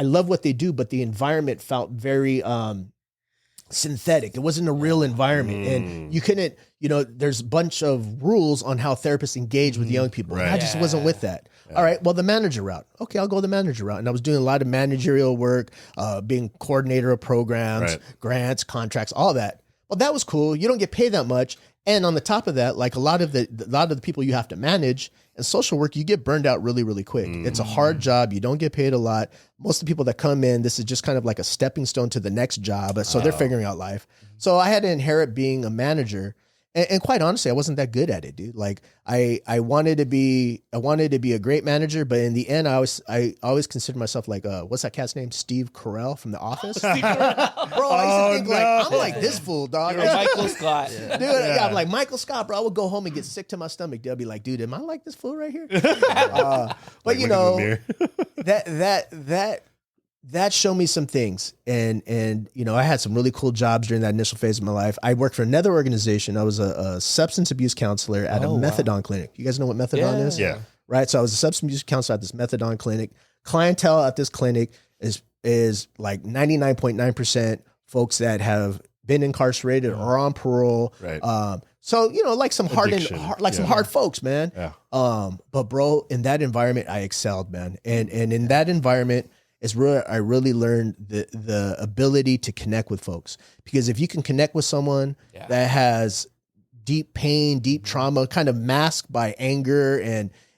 love what they do, but the environment felt very synthetic. It wasn't a real environment. And you couldn't, there's a bunch of rules on how therapists engage with young people. Right. I just wasn't with that. All right, well, the manager route. Okay, I'll go the manager route. And I was doing a lot of managerial work, being coordinator of programs, grants, contracts, all that. Well, that was cool. You don't get paid that much. And on the top of that, like a lot of the people you have to manage in social work, you get burned out really, really quick. It's a hard job. You don't get paid a lot. Most of the people that come in, this is just kind of like a stepping stone to the next job. So they're figuring out life. So I had to inherit being a manager. And quite honestly, I wasn't that good at it, dude. Like I wanted to be a great manager, but in the end, I always considered myself like what's that cat's name? Steve Carell from The Office. Steve Carell. Bro, I used to think like I'm like this fool, dog. You're Michael Scott. Dude, I'm like Michael Scott, bro. I would go home and get sick to my stomach. They'll be like, dude, am I like this fool right here? But like, that showed me some things. And I had some really cool jobs during that initial phase of my life. I worked for another organization. I was a substance abuse counselor at a methadone clinic. You guys know what methadone is? Yeah. Right. So I was a substance abuse counselor at this methadone clinic. Clientele at this clinic is like 99.9% folks that have been incarcerated or on parole. Right. So, like some some hard folks, man. Yeah. But bro, in that environment, I excelled, man. And in that environment, I really learned the ability to connect with folks, because if you can connect with someone that has deep pain, deep trauma, kind of masked by anger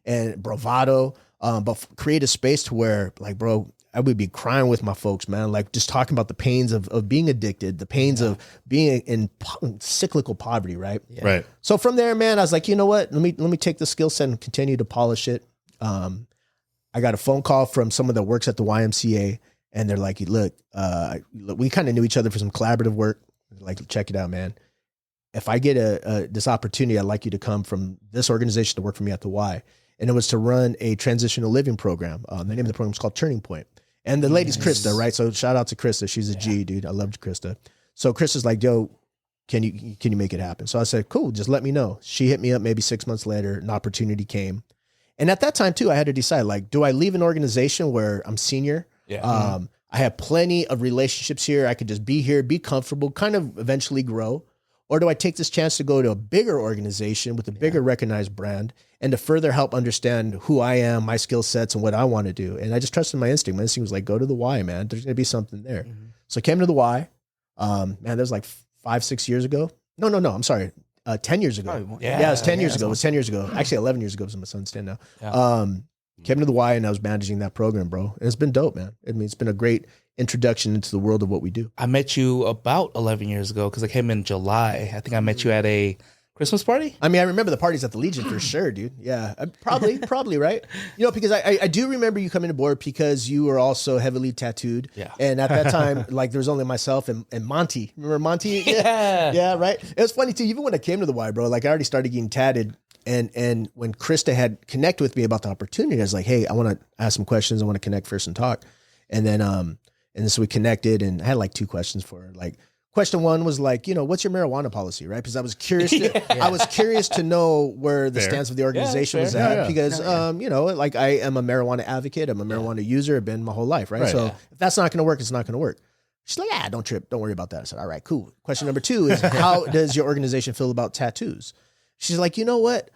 and bravado, but create a space to where, like, bro, I would be crying with my folks, man. Like just talking about the pains of being addicted, the pains of being in cyclical poverty, right? Yeah. Right. So from there, man, I was like, you know what? Let me take the skill set and continue to polish it. I got a phone call from someone that works at the YMCA, and they're like, look, we kind of knew each other for some collaborative work. Like, check it out, man. If I get this opportunity, I'd like you to come from this organization to work for me at the Y. And it was to run a transitional living program. The name of the program is called Turning Point. And the lady's Krista, right? So shout out to Krista. She's a G, dude. I loved Krista. So Krista's like, yo, can you make it happen? So I said, cool, just let me know. She hit me up maybe 6 months later. An opportunity came. And at that time too, I had to decide, like, do I leave an organization where I'm senior? Yeah. I have plenty of relationships here. I could just be here, be comfortable, kind of eventually grow. Or do I take this chance to go to a bigger organization with a bigger recognized brand and to further help understand who I am, my skill sets, and what I want to do? And I just trusted my instinct. My instinct was like, go to the Y, man. There's going to be something there. Mm-hmm. So I came to the Y. Man, that was like 5-6 years ago. No, I'm sorry. 10 years ago. Yeah, it was 10 years ago. It was 10 years ago. Actually, 11 years ago because my son's 10 now. Yeah. Came to the Y and I was managing that program, bro. And it's been dope, man. I mean, it's been a great introduction into the world of what we do. I met you about 11 years ago because I came in July. I think I met you at a Christmas party. I mean, I remember the parties at the Legion for sure, dude. Yeah, probably, right? You know, because I do remember you coming aboard because you were also heavily tattooed. Yeah. And at that time, like, there was only myself and Monty. Remember Monty? Yeah. Yeah, right? It was funny, too. Even when I came to the Y, bro, like, I already started getting tatted. And when Krista had connected with me about the opportunity, I was like, hey, I want to ask some questions. I want to connect first and talk. And then so we connected and I had like 2 questions for her. Like, question 1 was like, you know, what's your marijuana policy, right? Because I was curious. I was curious to know where the stance of the organization was at because, you know, like I am a marijuana advocate. I'm a marijuana user. I've been my whole life, right? So if that's not going to work, it's not going to work. She's like, don't trip. Don't worry about that. I said, all right, cool. Question number 2 is how does your organization feel about tattoos? She's like, you know what?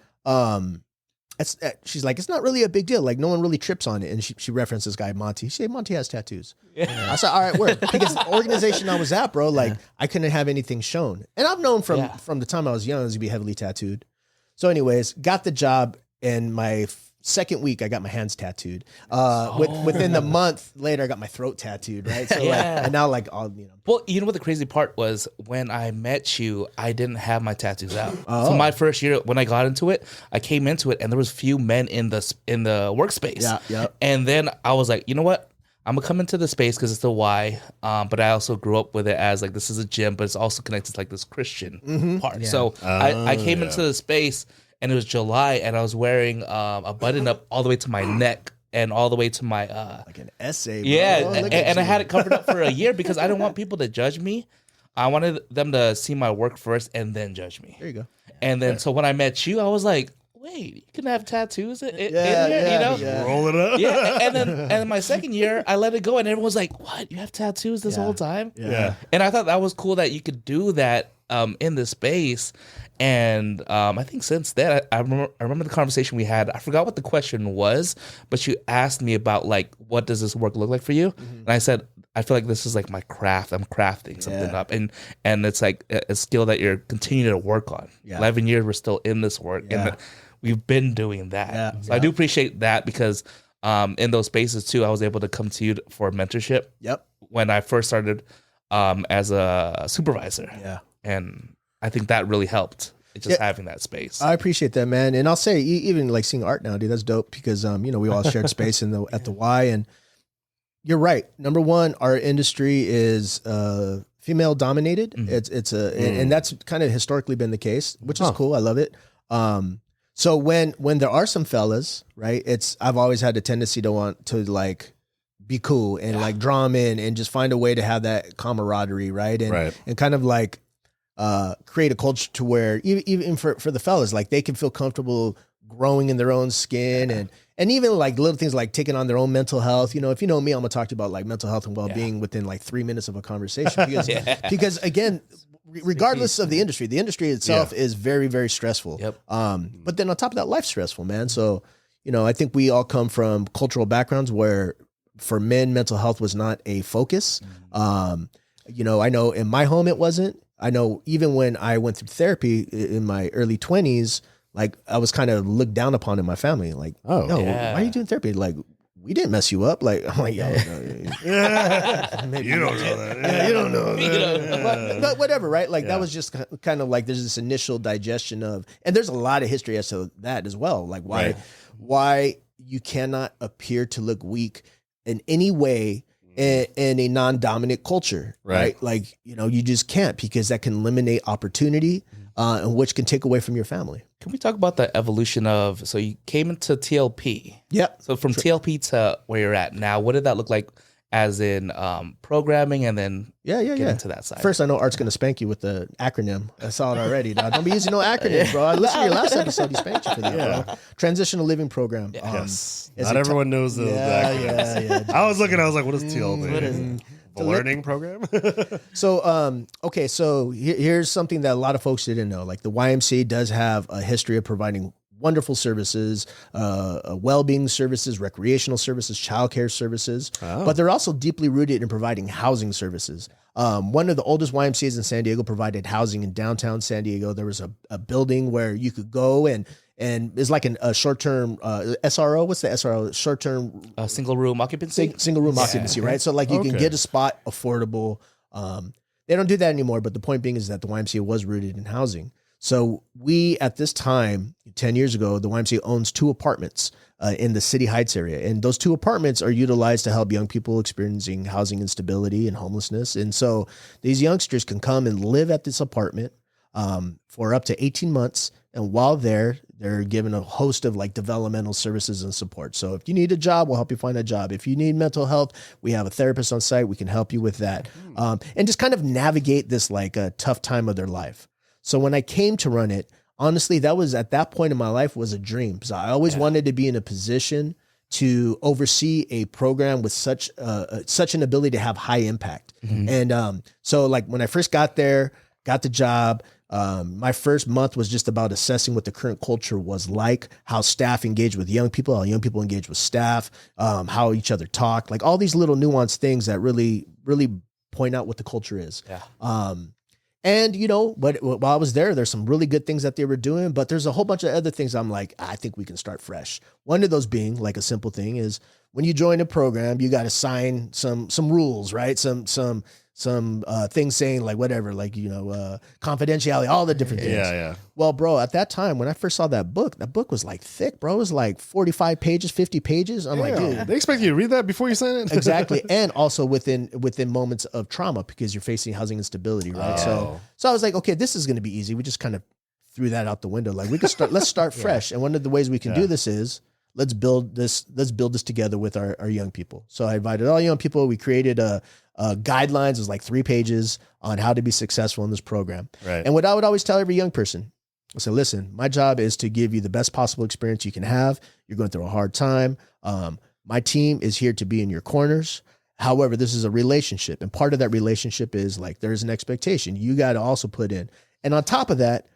She's like, it's not really a big deal. Like, no one really trips on it. And she referenced this guy, Monty. She said, Monty has tattoos. I said, all right, work. Because the organization I was at, bro, like, I couldn't have anything shown. And I've known from the time I was young, I was going to be heavily tattooed. So anyways, got the job. And my second week, I got my hands tattooed. Within the month later, I got my throat tattooed, right? So like, and now like all, you know. Well, you know what the crazy part was? When I met you, I didn't have my tattoos out. So my first year, when I got into it, I came into it, and there was few men in the workspace. Yeah. And then I was like, you know what? I'm gonna come into the space because it's the Y. But I also grew up with it as like this is a gym, but it's also connected to like this Christian part. Yeah. So I came into the space. And it was July, and I was wearing a button up all the way to my neck and all the way to my like an essay. Bro. Yeah, and I had it covered up for a year because I didn't want people to judge me. I wanted them to see my work first and then judge me. There you go. And then so when I met you, I was like, wait, you can have tattoos in here, you know? Yeah. Roll it up. Yeah, and then my second year, I let it go, and everyone was like, what? You have tattoos this whole time? Yeah. And I thought that was cool that you could do that in the space. And I think since then, I remember the conversation we had. I forgot what the question was, but you asked me about, like, what does this work look like for you? And I said, I feel like this is like my craft. I'm crafting something up. And it's like a skill that you're continuing to work on. 11 years, we're still in this work. And we've been doing that. So I do appreciate that because in those spaces, too, I was able to come to you for mentorship. When I first started as a supervisor. And I think that really helped. Just having that space. I appreciate that, man. And I'll say, even like seeing art now, dude, that's dope because, you know, we all shared space at the Y. And you're right. Number one, our industry is female dominated. And that's kind of historically been the case, which is cool. I love it. So when there are some fellas, right, I've always had a tendency to want to like be cool and like draw them in and just find a way to have that camaraderie, right? And kind of like, create a culture to where even for the fellas, like they can feel comfortable growing in their own skin and even like little things like taking on their own mental health. You know, if you know me, I'm gonna talk to you about like mental health and well-being within like 3 minutes of a conversation because again, regardless of the industry itself is very, very stressful. But then on top of that, life's stressful, man. So, you know, I think we all come from cultural backgrounds where for men, mental health was not a focus. You know, I know in my home it wasn't. I know even when I went through therapy in my early 20s, like I was kind of looked down upon in my family. Like, why are you doing therapy? Like, we didn't mess you up. Like, I'm like, you don't know that. You don't know that. But whatever, right? Like that was just kind of like there's this initial digestion of, and there's a lot of history as to that as well. Like why you cannot appear to look weak in any way in a non-dominant culture, right? Like, you know, you just can't because that can eliminate opportunity, and which can take away from your family. Can we talk about the evolution of, so you came into TLP. So from TLP to where you're at now, what did that look like as in programming and then get into that side? First, I know Art's going to spank you with the acronym. I saw it already. Now, don't be using no acronyms, bro. I listened to your last episode. He spanked you for that, bro. Transitional Living Program. Not everyone knows the acronyms. I was like, what is TLP? The learning program? So, okay, so here's something that a lot of folks didn't know. Like the YMCA does have a history of providing wonderful services, well-being services, recreational services, childcare services, but they're also deeply rooted in providing housing services. One of the oldest YMCAs in San Diego provided housing in downtown San Diego. There was a building where you could go and it's like a short-term SRO. What's the SRO? Short-term single room occupancy. Single room occupancy, right? So like you can get a spot affordable. They don't do that anymore, but the point being is that the YMCA was rooted in housing. So we, at this time, 10 years ago, the YMCA owns 2 apartments in the City Heights area. And those 2 apartments are utilized to help young people experiencing housing instability and homelessness. And so these youngsters can come and live at this apartment for up to 18 months. And while they're given a host of like developmental services and support. So if you need a job, we'll help you find a job. If you need mental health, we have a therapist on site. We can help you with that. And just kind of navigate this like a tough time of their life. So when I came to run it, honestly, that was at that point in my life was a dream. So I always wanted to be in a position to oversee a program with such an ability to have high impact. And so like when I first got there, got the job, my first month was just about assessing what the current culture was like, how staff engage with young people, how young people engage with staff, how each other talk, like all these little nuanced things that really, really point out what the culture is. And, you know, but while I was there, there's some really good things that they were doing, but there's a whole bunch of other things I'm like, I think we can start fresh. One of those being like a simple thing is when you join a program, you got to sign some rules, right? Some things saying like whatever, like, you know, confidentiality, all the different things. Yeah. Well, bro, at that time, when I first saw that book was like thick, bro. It was like 45 pages, 50 pages. I'm like, dude. They expect you to read that before you sign it? Exactly. And also within moments of trauma because you're facing housing instability, right? So I was like, okay, this is going to be easy. We just kind of threw that out the window. Like we could start, let's start fresh. And one of the ways we can do this is let's build this together with our young people. So I invited all young people. We created guidelines. It was like 3 pages on how to be successful in this program. Right. And what I would always tell every young person, I said, listen, my job is to give you the best possible experience you can have. You're going through a hard time. My team is here to be in your corners. However, this is a relationship. And part of that relationship is like, there's an expectation you got to also put in. And on top of that,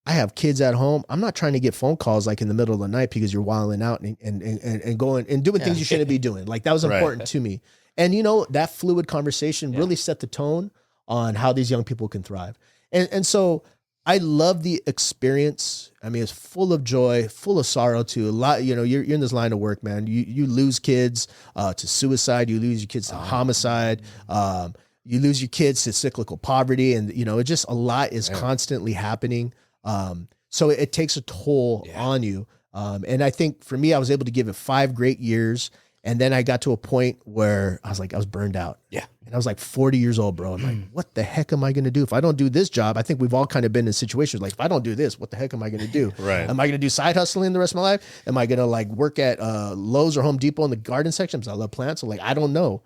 I have kids at home. I'm not trying to get phone calls like in the middle of the night because you're wilding out and going and doing things you shouldn't be doing. Like that was important to me. And you know, that fluid conversation really set the tone on how these young people can thrive. And so I love the experience. I mean, it's full of joy, full of sorrow too. A lot, you know, you're in this line of work, man. You lose kids to suicide. You lose your kids to homicide. You lose your kids to cyclical poverty. And, you know, it just a lot is constantly happening. So it takes a toll on you. And I think for me, I was able to give it 5 great years. And then I got to a point where I was burned out. Yeah. And I was like 40 years old, bro. I'm like, what the heck am I going to do? If I don't do this job, I think we've all kind of been in situations like, if I don't do this, what the heck am I going to do? Right. Am I going to do side hustling the rest of my life? Am I going to like work at Lowe's or Home Depot in the garden section? Because I love plants. So like, I don't know.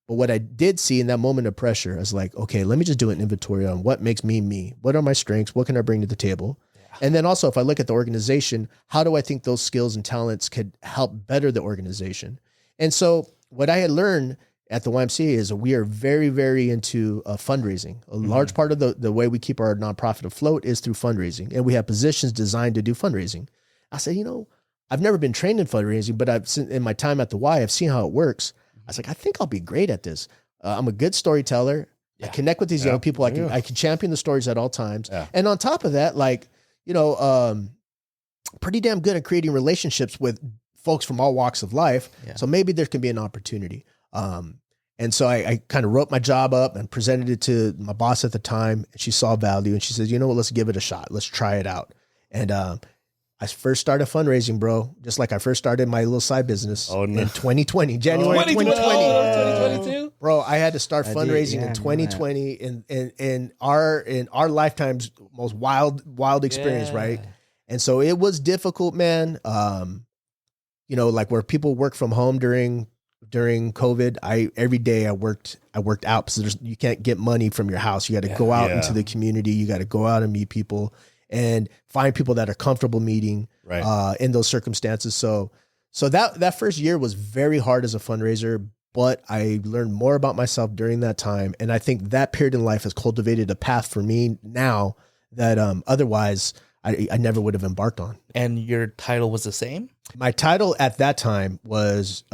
But what I did see in that moment of pressure, I was like, okay, let me just do an inventory on what makes me me. What are my strengths? What can I bring to the table? Yeah. And then also, if I look at the organization, how do I think those skills and talents could help better the organization? And so what I had learned at the YMCA is we are very, very into fundraising. A large part of the way we keep our nonprofit afloat is through fundraising. And we have positions designed to do fundraising. I said, you know, I've never been trained in fundraising, but in my time at the Y, I've seen how it works. I was like, I think I'll be great at this. I'm a good storyteller. I connect with these young people. I can champion the stories at all times. Yeah. And on top of that, like, you know, pretty damn good at creating relationships with folks from all walks of life. Yeah. So maybe there can be an opportunity. And so I kind of wrote my job up and presented it to my boss at the time. And she saw value and she said, you know what, let's give it a shot. Let's try it out. And I first started fundraising, bro, just like I first started my little side business in 2020, January 2020. Bro, I had to start fundraising in 2020 in our lifetime's most wild experience, right? And so it was difficult, man. You know, like where people work from home during COVID, every day I worked out because you can't get money from your house. You got to go out into the community. You got to go out and meet people and find people that are comfortable meeting in those circumstances. So that first year was very hard as a fundraiser, but I learned more about myself during that time. And I think that period in life has cultivated a path for me now that otherwise I never would have embarked on. And your title was the same? My title at that time was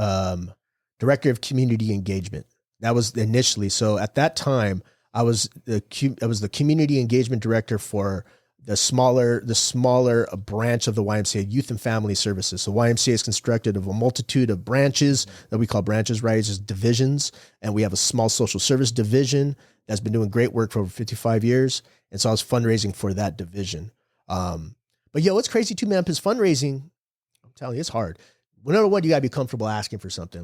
Director of Community Engagement. That was initially. So at that time, I was the Community Engagement Director for the smaller branch of the YMCA, Youth and Family Services. So YMCA is constructed of a multitude of branches that we call branches, right? It's just divisions. And we have a small social service division that's been doing great work for over 55 years. And so I was fundraising for that division. But it's crazy too, man, because fundraising, I'm telling you, it's hard. Whenever you gotta be comfortable asking for something,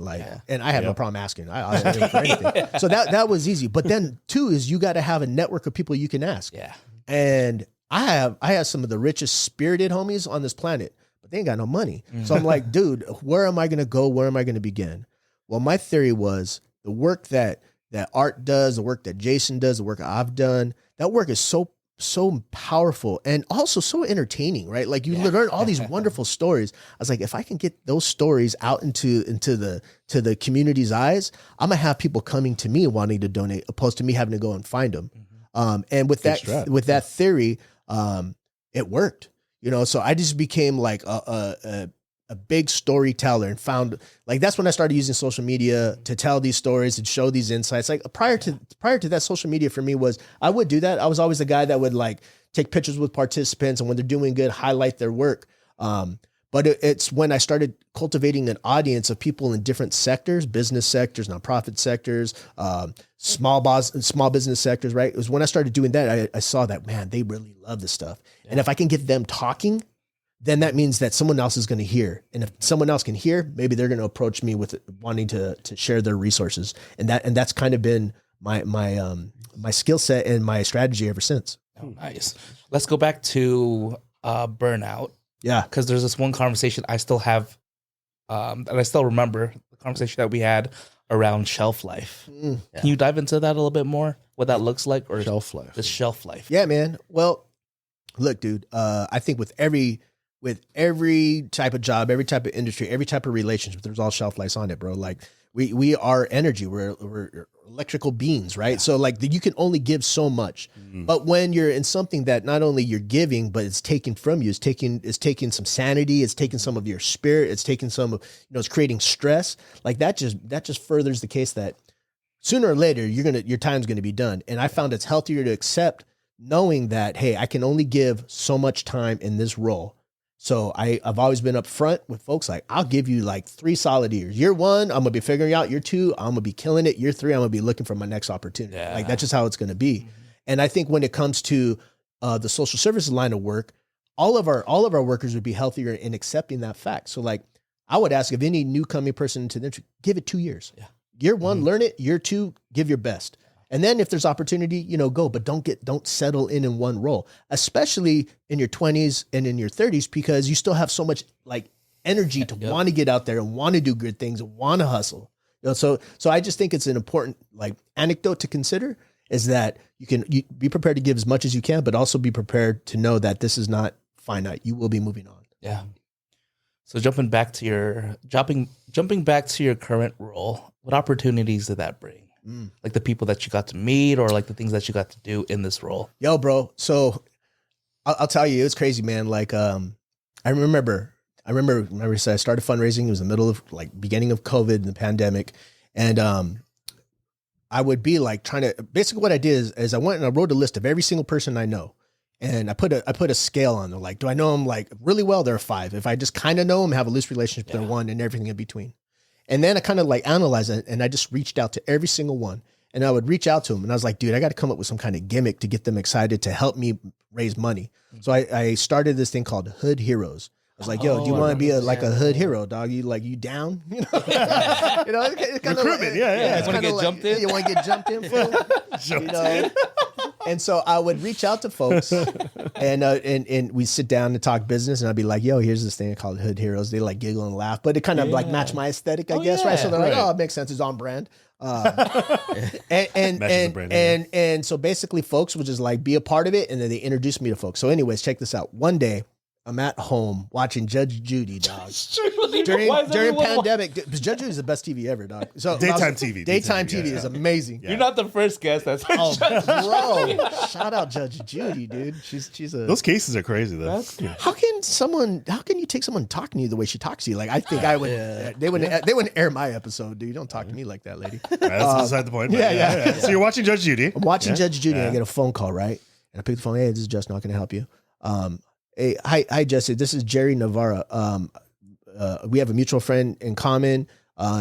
and I have no problem asking. I for anything. So that was easy. But then two is you got to have a network of people you can ask. Yeah. And I have some of the richest spirited homies on this planet, but they ain't got no money. So I'm like, dude, where am I gonna go? Where am I gonna begin? Well, my theory was the work that Art does, the work that Jason does, the work I've done. That work is so powerful and also so entertaining, right? Like you learn all these wonderful stories. I was like, if I can get those stories out into the community's eyes, I'm gonna have people coming to me wanting to donate, opposed to me having to go and find them. And with that theory, it worked. So I just became like a big storyteller and found like that's when I started using social media to tell these stories and show these insights. Like prior to that, social media for me was I would do that. I was always the guy that would like take pictures with participants and when they're doing good, highlight their work. But it's when I started cultivating an audience of people in different sectors, business sectors, nonprofit sectors, small business sectors, right? It was when I started doing that, I saw that, man, they really love this stuff. Yeah. And if I can get them talking, then that means that someone else is going to hear. And if someone else can hear, maybe they're going to approach me with wanting to share their resources. And that's kind of been my skill set and my strategy ever since. Oh, nice. Let's go back to burnout. Yeah. Because there's this one conversation I still have, and I still remember the conversation that we had around shelf life. Yeah. Can you dive into that a little bit more? What that looks like? Or shelf life. The shelf life. Yeah, man. Well, look, dude, I think with every type of job, every type of industry, every type of relationship, there's all shelf lives on it, bro. Like we are energy. We're electrical beings, right? Yeah. So like you can only give so much, but when you're in something that not only you're giving, but it's taken from you, it's taking some sanity, it's taking some of your spirit, it's taking some of, it's creating stress. Like that just furthers the case that sooner or later your time's going to be done. And I found it's healthier to accept knowing that, hey, I can only give so much time in this role. So I've always been upfront with folks. Like, I'll give you like 3 solid years. Year 1, I'm going to be figuring out. Year 2, I'm going to be killing it. Year 3, I'm going to be looking for my next opportunity. Yeah. Like, that's just how it's going to be. Mm-hmm. And I think when it comes to the social services line of work, all of our workers would be healthier in accepting that fact. So like, I would ask if any new coming person into the industry, give it 2 years. Yeah. Year 1, learn it. Year 2, give your best. And then if there's opportunity, go, but don't settle in one role, especially in your 20s and in your 30s, because you still have so much like energy to want to get out there and want to do good things and want to hustle. So I just think it's an important like anecdote to consider is that you be prepared to give as much as you can, but also be prepared to know that this is not finite. You will be moving on. Yeah. So jumping back to your current role, what opportunities did that bring? Like the people that you got to meet or like the things that you got to do in this role? Yo, bro. So I'll tell you, it was crazy, man. Like, I remember I started fundraising. It was the middle of like beginning of COVID and the pandemic. And, I would be like basically what I did is I went and I wrote a list of every single person I know. And I put a scale on them. Like, do I know them like really well? They're a 5. If I just kind of know them, have a loose relationship, they're 1, and everything in between. And then I kind of like analyzed it, and I just reached out to every single one. And I would reach out to them, and I was like, dude, I got to come up with some kind of gimmick to get them excited to help me raise money. So I started this thing called Hood Heroes. I was like, yo, do you want to be a hood hero, dog? You down? It's kind of recruitment, yeah. You want to get jumped in? You want to get jumped in, fool? And so I would reach out to folks, and we sit down and talk business, and I'd be like, yo, here's this thing called Hood Heroes. They like giggle and laugh, but it kind of like match my aesthetic, I guess, right? So they're like, oh, it makes sense. It's on brand. And so basically folks would just like be a part of it, and then they introduced me to folks. So anyways, check this out. One day I'm at home watching Judge Judy, dog. During pandemic, Judge Judy is the best TV ever, dog. So Daytime TV. Daytime TV is amazing. You're not the first guest that's bro. Shout out Judge Judy, dude. She's a. Those cases are crazy though. How can you take someone talking to you the way she talks to you? Like I think I would. They wouldn't air my episode, dude. Don't talk to me like that, lady. That's beside the point. Yeah. So you're watching Judge Judy. I'm watching Judge Judy. And I get a phone call, right? And I pick the phone. Hey, this is Justin. How can I help you? Hey, hi, Jesse. This is Jerry Navarra. We have a mutual friend in common.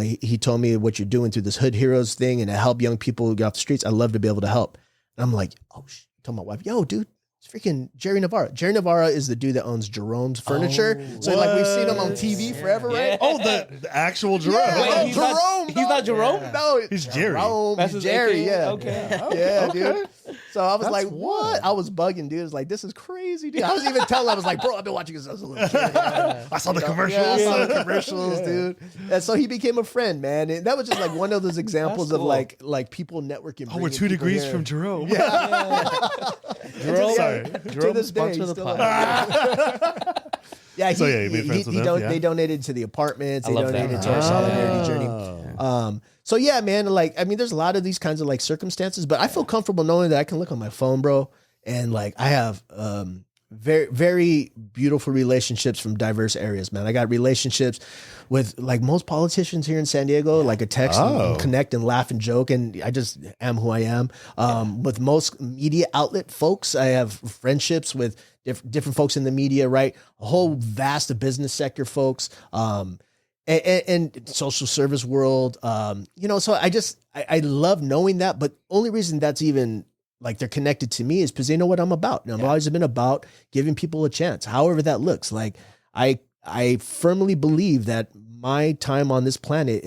He told me what you're doing through this Hood Heroes thing and to help young people get off the streets. I'd love to be able to help. And I'm like, oh, shit. I told my wife, yo, dude, it's freaking Jerry Navarra. Jerry Navarra is the dude that owns Jerome's Furniture. So like we've seen him on TV forever, right? Oh, the actual Jerome. Yeah, Wait, Jerome. He's not Jerome? No, he's Jerry. That's Jerry, yeah. Okay. Yeah, dude. So I was like, what? I was bugging, dude. I was like, this is crazy, dude. I was even telling, I was like, bro, I've been watching this as a little kid. I saw the commercials. Yeah, I saw the commercials, dude. And so he became a friend, man. And that was just like one of those examples of like people networking. Oh, we're 2 degrees from Jerome. Yeah. Jerome, Sorry. To this day, sponsor the still pod. Yeah, So, you made friends with them, they donated to the apartments. They love that. donated to our solidarity journey. So yeah, man, like, I mean, there's a lot of these kinds of like circumstances, but I feel comfortable knowing that I can look on my phone, bro. And like, I have, very, very beautiful relationships from diverse areas, man. I got relationships with like most politicians here in San Diego, like a text and connect and laugh and joke. And I just am who I am. With most media outlet folks, I have friendships with different folks in the media, right? A whole vast business sector folks. And social service world, so I love knowing that, but only reason that's even like they're connected to me is because they know what I'm about. And I've always been about giving people a chance, however that looks. Like I firmly believe that my time on this planet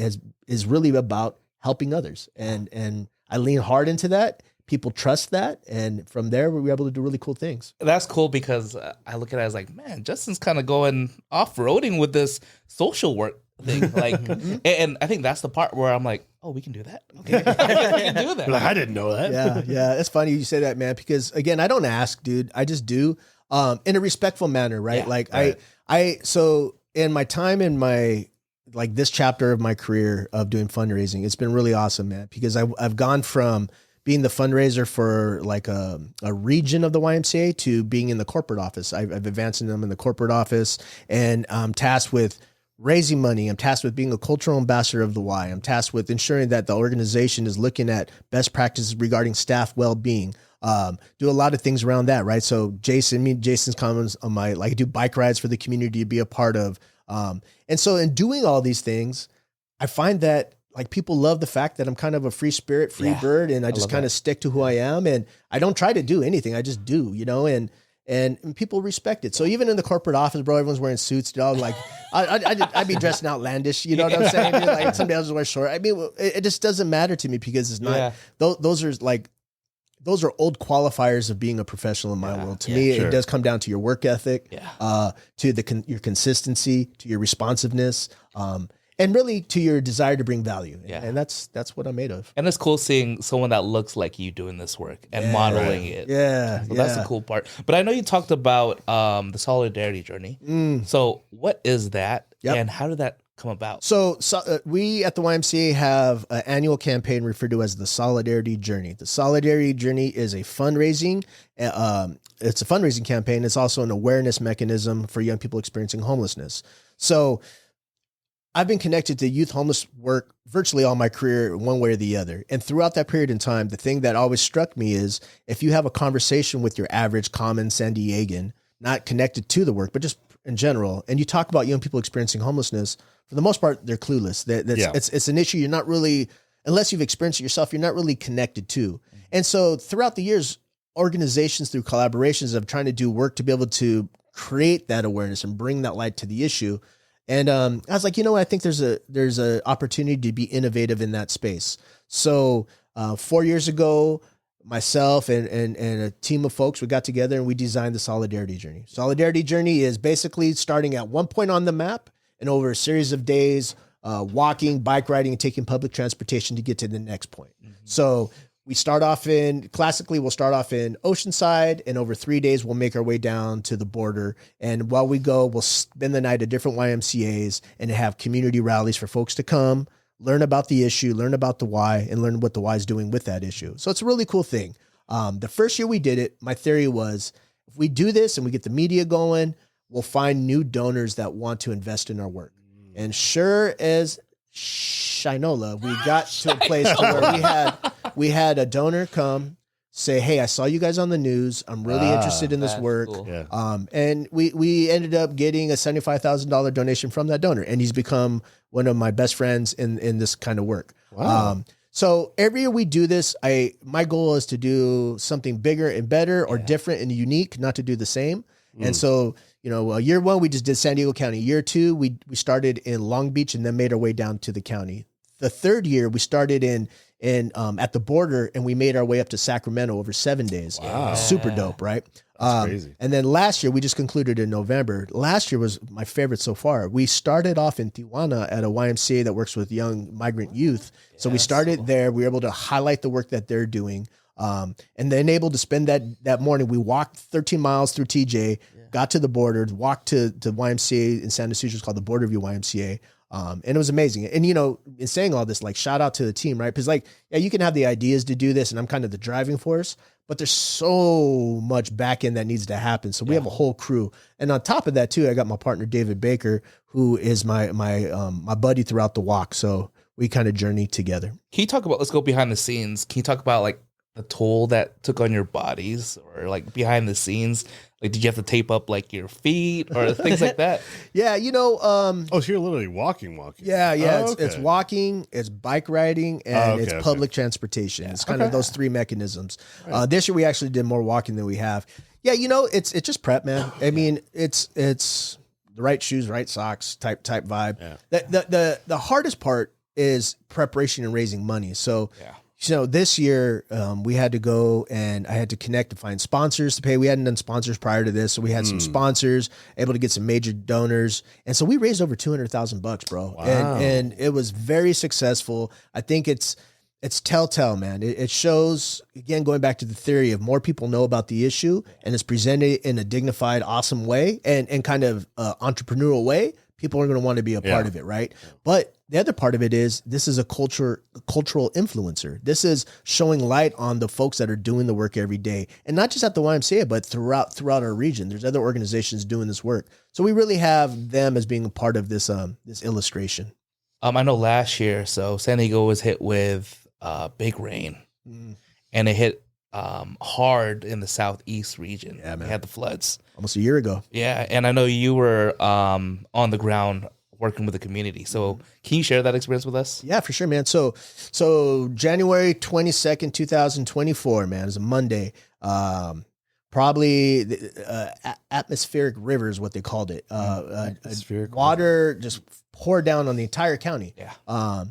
is really about helping others. And I lean hard into that. People trust that. And from there, we were able to do really cool things. That's cool because I look at it as like, man, Justin's kind of going off-roading with this social work thing. Like, and I think that's the part where I'm like, oh, we can do that. Okay. we can do that. Like, I didn't know that. Yeah. It's funny you say that, man, because again, I don't ask, dude. I just do in a respectful manner, right? Yeah, like so in my time in my, like this chapter of my career of doing fundraising, it's been really awesome, man, because I've gone from being the fundraiser for like a region of the YMCA to being in the corporate office. I've advanced them in the corporate office, and I'm tasked with raising money. I'm tasked with being a cultural ambassador of the Y. I'm tasked with ensuring that the organization is looking at best practices regarding staff well-being. Do a lot of things around that, right? So Jason's comments on my, like, I do bike rides for the community to be a part of. And so in doing all these things, I find that like people love the fact that I'm kind of a free spirit, free bird, and I just kind of stick to who I am, and I don't try to do anything. I just do, and people respect it. So even in the corporate office, bro, everyone's wearing suits, dog. Like I'd be dressed outlandish, you know what I'm saying? Dude? Like somebody else wear short. I mean, it just doesn't matter to me because it's not. Those are old qualifiers of being a professional in my world. To me, it does come down to your work ethic, to your consistency, to your responsiveness, and really to your desire to bring value. And that's what I'm made of. And it's cool seeing someone that looks like you doing this work and modeling it. Yeah. So that's the cool part. But I know you talked about the solidarity journey. So what is that? And how did that come about? So we at the YMCA have an annual campaign referred to as the Solidarity Journey. The Solidarity Journey is a fundraising. It's a fundraising campaign. It's also an awareness mechanism for young people experiencing homelessness. So I've been connected to youth homeless work virtually all my career, one way or the other. And throughout that period in time, the thing that always struck me is if you have a conversation with your average common San Diegan, not connected to the work, but just in general, and you talk about young people experiencing homelessness, for the most part, they're clueless. It's an issue you're not really, unless you've experienced it yourself, you're not really connected to. And so throughout the years, organizations through collaborations of trying to do work to be able to create that awareness and bring that light to the issue. And I was like, I think there's a opportunity to be innovative in that space. So 4 years ago, myself and a team of folks, we got together and we designed the Solidarity Journey. Solidarity Journey is basically starting at one point on the map and over a series of days, walking, bike riding, and taking public transportation to get to the next point. So we'll start off in Oceanside, and over 3 days, we'll make our way down to the border. And while we go, we'll spend the night at different YMCAs and have community rallies for folks to come, learn about the issue, learn about the why, and learn what the why is doing with that issue. So it's a really cool thing. The first year we did it, my theory was, if we do this and we get the media going, we'll find new donors that want to invest in our work. And sure as Shinola, we got to a place where we had a donor come say, hey, I saw you guys on the news. I'm really interested in this work. Cool. Yeah. And we ended up getting a $75,000 donation from that donor. And he's become one of my best friends in this kind of work. Wow. So every year we do this, my goal is to do something bigger and better or different and unique, not to do the same. And so, year one, we just did San Diego County. Year two, we started in Long Beach and then made our way down to the county. The third year, we started in at the border, and we made our way up to Sacramento over 7 days. Wow. Super dope, right? That's crazy. And then last year, we just concluded in November. Last year was my favorite so far. We started off in Tijuana at a YMCA that works with young migrant youth. So we started there. We were able to highlight the work that they're doing. And then able to spend that morning. We walked 13 miles through TJ, got to the border, walked to YMCA in Santa Cruz, called the Border View YMCA. And it was amazing. And, in saying all this, like, shout out to the team, right? Because, you can have the ideas to do this, and I'm kind of the driving force, but there's so much back end that needs to happen. So we have a whole crew. And on top of that, too, I got my partner, David Baker, who is my buddy throughout the walk. So we kind of journey together. Can you talk about, let's go behind the scenes. Can you talk about, the toll that took on your bodies, or behind the scenes? Did you have to tape up your feet or things like that? Yeah, so you're literally walking. Yeah. Oh, It's walking, it's bike riding, and it's public transportation. It's kind of those three mechanisms. Right. This year we actually did more walking than we have. Yeah, it's just prep, man. I mean, it's the right shoes, right socks type vibe. Yeah. The hardest part is preparation and raising money. So this year we had to go, and I had to connect to find sponsors to pay. We hadn't done sponsors prior to this. So we had some sponsors, able to get some major donors. And so we raised over $200,000, bro. Wow. And it was very successful. I think it's telltale, man. It shows, again, going back to the theory of more people know about the issue and it's presented in a dignified, awesome way and kind of entrepreneurial way. People are going to want to be a part of it, right? But the other part of it is this is a cultural influencer. This is showing light on the folks that are doing the work every day, and not just at the YMCA, but throughout our region. There's other organizations doing this work, so we really have them as being a part of this this illustration. I know last year, so San Diego was hit with big rain, and it hit hard in the southeast region. Yeah, man. We had the floods almost a year ago. Yeah, and I know you were on the ground working with the community. So can you share that experience with us? Yeah, for sure, man. So January 22nd, 2024, man, is a Monday. Probably atmospheric river is what they called it. Atmospheric water just poured down on the entire county. Yeah.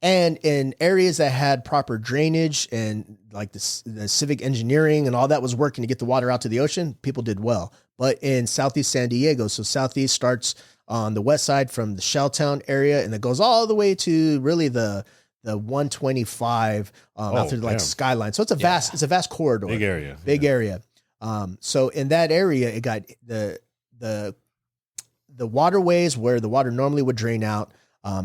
And in areas that had proper drainage and the civic engineering and all that was working to get the water out to the ocean, people did well. But in Southeast San Diego, so Southeast starts on the west side from the Shelltown area, and it goes all the way to really the 125 out through Skyline. So it's a vast corridor, big area. So in that area, it got the waterways where the water normally would drain out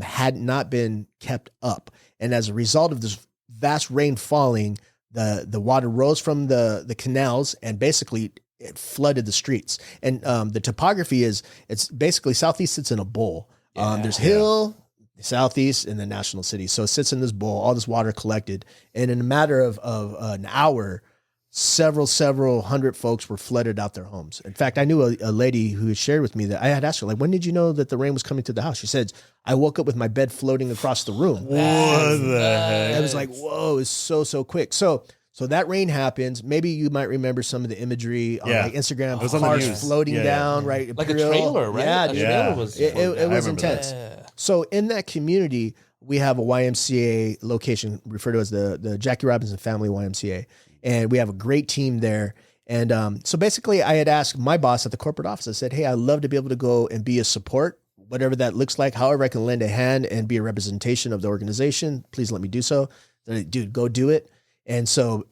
had not been kept up, and as a result of this vast rain falling, the water rose from the canals and basically it flooded the streets. And the topography it's basically Southeast sits in a bowl. There's hill, Southeast, and then National City. So it sits in this bowl, all this water collected. And in a matter of an hour, several hundred folks were flooded out their homes. In fact, I knew a lady who had shared with me that I had asked her, when did you know that the rain was coming to the house? She said, I woke up with my bed floating across the room. What the heck? I was like, whoa, it's so quick. So that rain happens. Maybe you might remember some of the imagery on Instagram. Cars floating down, right? Like a trailer, right? Yeah, trailer was it was intense. Yeah. So in that community, we have a YMCA location referred to as the Jackie Robinson Family YMCA. And we have a great team there. And so basically I had asked my boss at the corporate office, I said, hey, I'd love to be able to go and be a support, whatever that looks like, however I can lend a hand and be a representation of the organization. Please let me do so. Dude, go do it. And so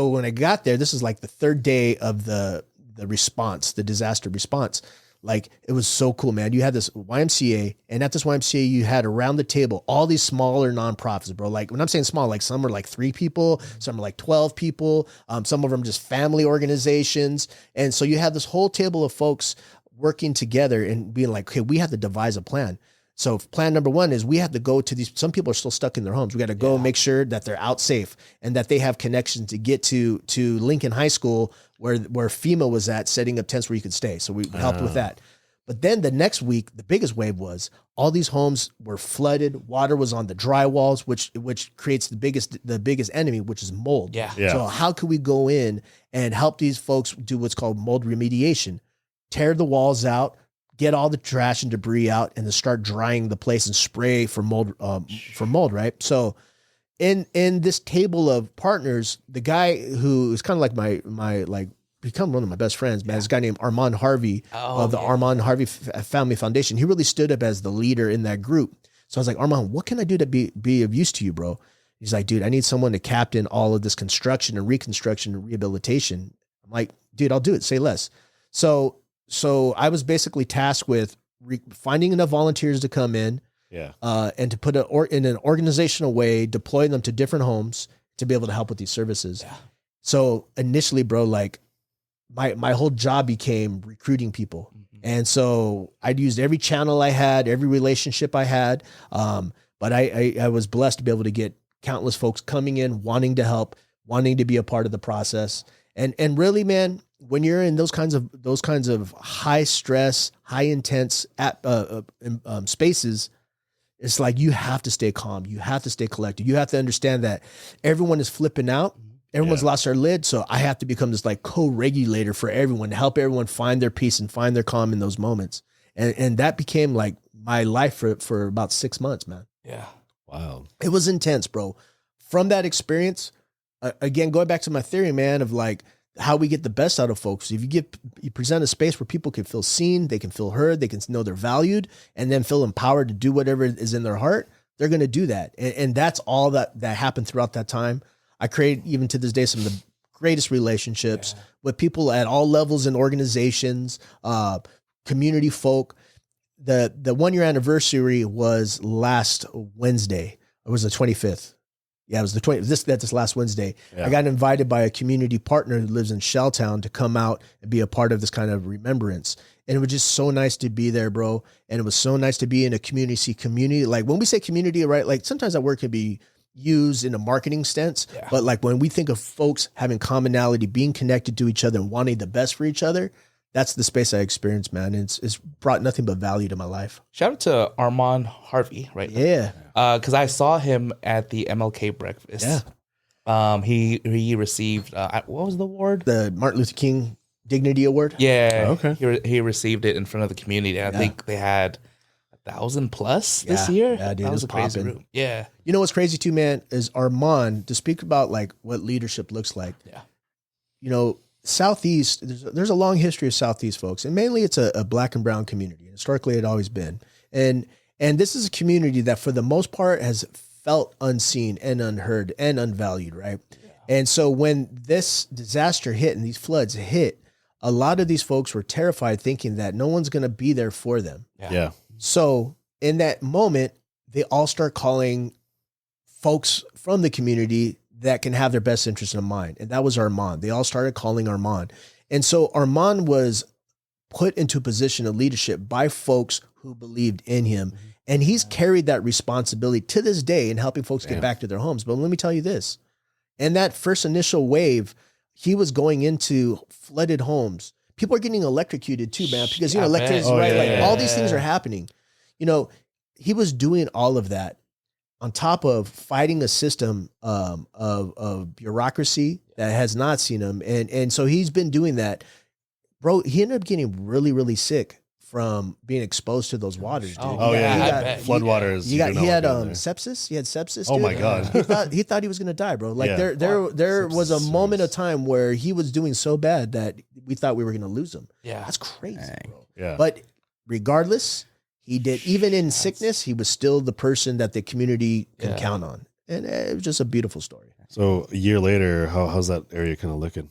when I got there, this is like the third day of the response, the disaster response. Like, it was so cool, man. You had this YMCA, and at this YMCA, you had around the table all these smaller nonprofits, bro. Like, when I'm saying small, like some are like 3 people, some are like 12 people, some of them just family organizations. And so you had this whole table of folks working together and being like, okay, we have to devise a plan. So plan number 1 is we have to go to these, some people are still stuck in their homes. We got to go and make sure that they're out safe and that they have connections to get to Lincoln High School where FEMA was at, setting up tents where you could stay. So we helped with that. But then the next week, the biggest wave was all these homes were flooded. Water was on the drywalls, which creates the biggest enemy, which is mold. Yeah. So how could we go in and help these folks do what's called mold remediation? Tear the walls out, get all the trash and debris out, and then start drying the place and spray for mold, right? So in this table of partners, the guy who is kind of like my like become one of my best friends, man, this guy named Armand Harvey of the Armand Harvey Family Foundation. He really stood up as the leader in that group. So I was like, Armand, what can I do to be of use to you, bro? He's like, dude, I need someone to captain all of this construction and reconstruction and rehabilitation. I'm like, dude, I'll do it. Say less. So I was basically tasked with finding enough volunteers to come in, and to put in an organizational way, deploy them to different homes to be able to help with these services. Yeah. So initially, bro, like my whole job became recruiting people. Mm-hmm. And so I'd used every channel I had, every relationship I had. But I was blessed to be able to get countless folks coming in, wanting to help, wanting to be a part of the process. And really, man, when you're in those kinds of high stress, high intense spaces, it's like you have to stay calm. You have to stay collected. You have to understand that everyone is flipping out. Everyone's lost their lid. So I have to become this like co-regulator for everyone to help everyone find their peace and find their calm in those moments. And that became like my life for about 6 months, man. Yeah. Wow. It was intense, bro. From that experience, again, going back to my theory, man, of like how we get the best out of folks. If you present a space where people can feel seen, they can feel heard, they can know they're valued, and then feel empowered to do whatever is in their heart, they're going to do that. And that's all that happened throughout that time. I created, even to this day, some of the greatest relationships with people at all levels in organizations, community folk. The 1 year anniversary was last Wednesday. It was the 25th. Yeah, it was the 20th. This last Wednesday. Yeah. I got invited by a community partner who lives in Shelltown to come out and be a part of this kind of remembrance. And it was just so nice to be there, bro. And it was so nice to be in a community, see community. Like when we say community, right? Like sometimes that word can be used in a marketing sense, but like when we think of folks having commonality, being connected to each other and wanting the best for each other, that's the space I experienced, man. And it's brought nothing but value to my life. Shout out to Armand Harvey, right? Yeah. Because I saw him at the MLK breakfast. Yeah. He received, what was the award? The Martin Luther King Dignity Award. Yeah. Oh, okay. He received it in front of the community. I think they had 1,000 plus this year. Yeah, dude, it was crazy popping. Yeah. You know what's crazy too, man, is Armand, to speak about like what leadership looks like. Yeah. You know, Southeast, there's a long history of Southeast folks, and mainly it's a Black and brown community. Historically, it always been. And this is a community that for the most part has felt unseen and unheard and unvalued, right? Yeah. And so when this disaster hit and these floods hit, a lot of these folks were terrified, thinking that no one's going to be there for them. Yeah. So in that moment, they all start calling folks from the community that can have their best interest in mind. And that was Armand. They all started calling Armand. And so Armand was put into a position of leadership by folks who believed in him. Mm-hmm. And he's carried that responsibility to this day in helping folks get back to their homes. But let me tell you this. In that first initial wave, he was going into flooded homes. People are getting electrocuted too, man, because, you know, electricity, right? All these things are happening. You know, he was doing all of that on top of fighting a system of bureaucracy that has not seen him. And so he's been doing that. Bro, he ended up getting really, really sick from being exposed to those waters, dude. Floodwaters. He had sepsis. He had sepsis. Oh, dude. My God. He thought he was going to die, bro. Like there was a moment of time where he was doing so bad that we thought we were going to lose him. Yeah. That's crazy, bro. Yeah. But regardless, he did, even in sickness, he was still the person that the community can count on. And it was just a beautiful story. So a year later, how's that area kind of looking?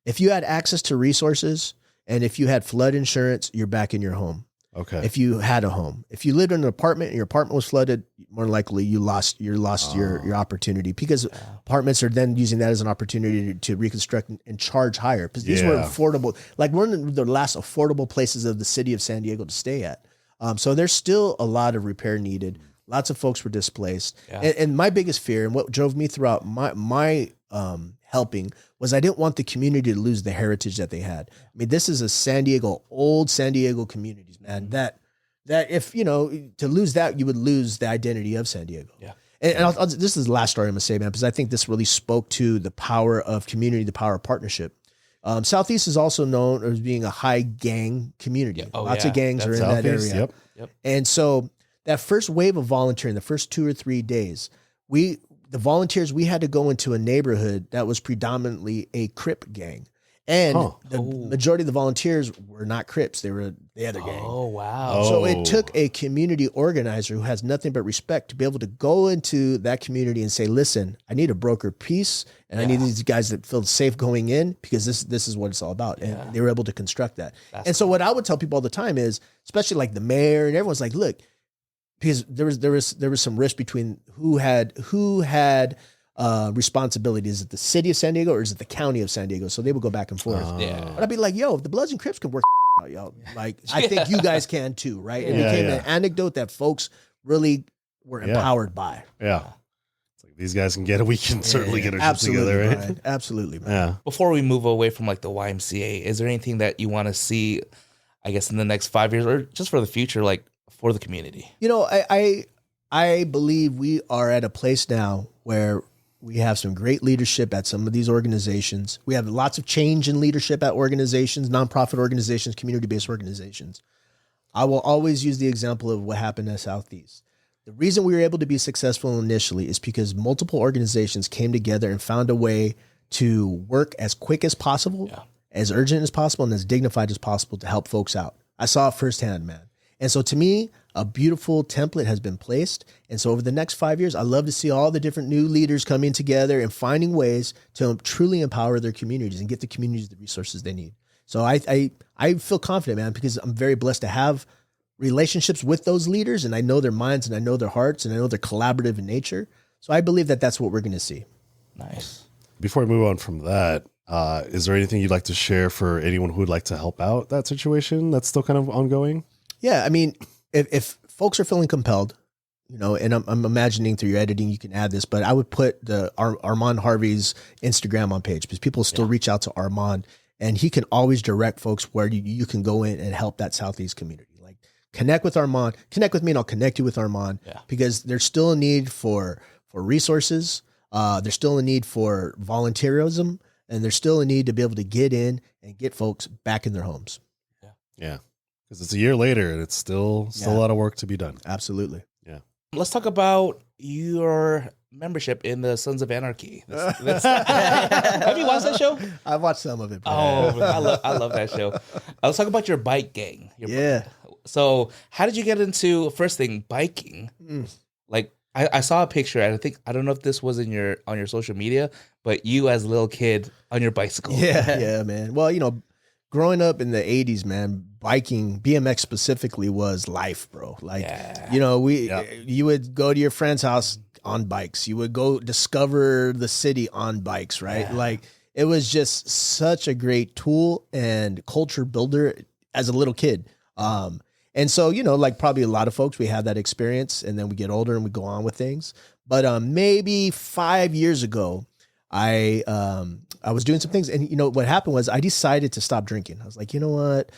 If you had access to resources and if you had flood insurance, you're back in your home. Okay. If you had a home, if you lived in an apartment and your apartment was flooded, more likely you lost your opportunity, because apartments are then using that as an opportunity to reconstruct and charge higher, because these were affordable. Like, we're in the last affordable places of the city of San Diego to stay at. So there's still a lot of repair needed. Lots of folks were displaced. Yeah. And my biggest fear, and what drove me throughout my helping, was I didn't want the community to lose the heritage that they had. I mean, this is old San Diego communities, man, that if, to lose that, you would lose the identity of San Diego. Yeah. And this is the last story I'm going to say, man, because I think this really spoke to the power of community, the power of partnership. Southeast is also known as being a high gang community. Lots of gangs are in that area. Yep. And so that first wave of volunteering, the first 2 or 3 days, the volunteers, we had to go into a neighborhood that was predominantly a Crip gang. And the majority of the volunteers were not Crips. They were the other gang. Oh, wow. So it took a community organizer who has nothing but respect to be able to go into that community and say, listen, I need a broker piece, and I need these guys that feel safe going in, because this is what it's all about. And they were able to construct that. So what I would tell people all the time is, especially like the mayor and everyone's like, look, because there was some risk between who had responsibility. Is it the city of San Diego or is it the county of San Diego? So they would go back and forth. But I'd be like, yo, if the Bloods and Crips can work out, yo, like, I think you guys can too, right? It became an anecdote that folks really were empowered by. Yeah. It's like, these guys can get it. We can certainly get our shit together, right? Brian. Absolutely, man. Yeah. Before we move away from like the YMCA, is there anything that you want to see, I guess, in the next 5 years or just for the future, like for the community? I believe we are at a place now where we have some great leadership at some of these organizations. We have lots of change in leadership at organizations, nonprofit organizations, community-based organizations. I will always use the example of what happened at Southeast. The reason we were able to be successful initially is because multiple organizations came together and found a way to work as quick as possible, as urgent as possible, and as dignified as possible to help folks out. I saw it firsthand, man. And so to me, a beautiful template has been placed. And so over the next 5 years, I love to see all the different new leaders coming together and finding ways to truly empower their communities and get the communities the resources they need. So I feel confident, man, because I'm very blessed to have relationships with those leaders, and I know their minds and I know their hearts and I know they're collaborative in nature. So I believe that that's what we're going to see. Nice. Before we move on from that, is there anything you'd like to share for anyone who would like to help out that situation that's still kind of ongoing? Yeah, I mean, if folks are feeling compelled, and I'm imagining through your editing you can add this, but I would put the Armand Harvey's Instagram on page, because people still reach out to Armand, and he can always direct folks where you can go in and help that Southeast community. Like, connect with Armand, connect with me, and I'll connect you with Armand, because there's still a need for resources. There's still a need for volunteerism, and there's still a need to be able to get in and get folks back in their homes. Yeah. Because it's a year later and it's still a lot of work to be done. Absolutely. Yeah. Let's talk about your membership in the Sons of Anarchy. Have you watched that show? I've watched some of it. Oh, I love that show. Let's talk about your bike gang. So how did you get into, first thing, biking? Like, I saw a picture, and I don't know if this was on your social media, but you as a little kid on your bicycle. Yeah, man. Well, growing up in the 80s, man, biking, BMX specifically, was life, bro. Like, you would go to your friend's house on bikes. You would go discover the city on bikes, right? Yeah. Like, it was just such a great tool and culture builder as a little kid. And so, like probably a lot of folks, we have that experience, and then we get older and we go on with things. But maybe 5 years ago, I was doing some things, and what happened was I decided to stop drinking. I was like, you know what?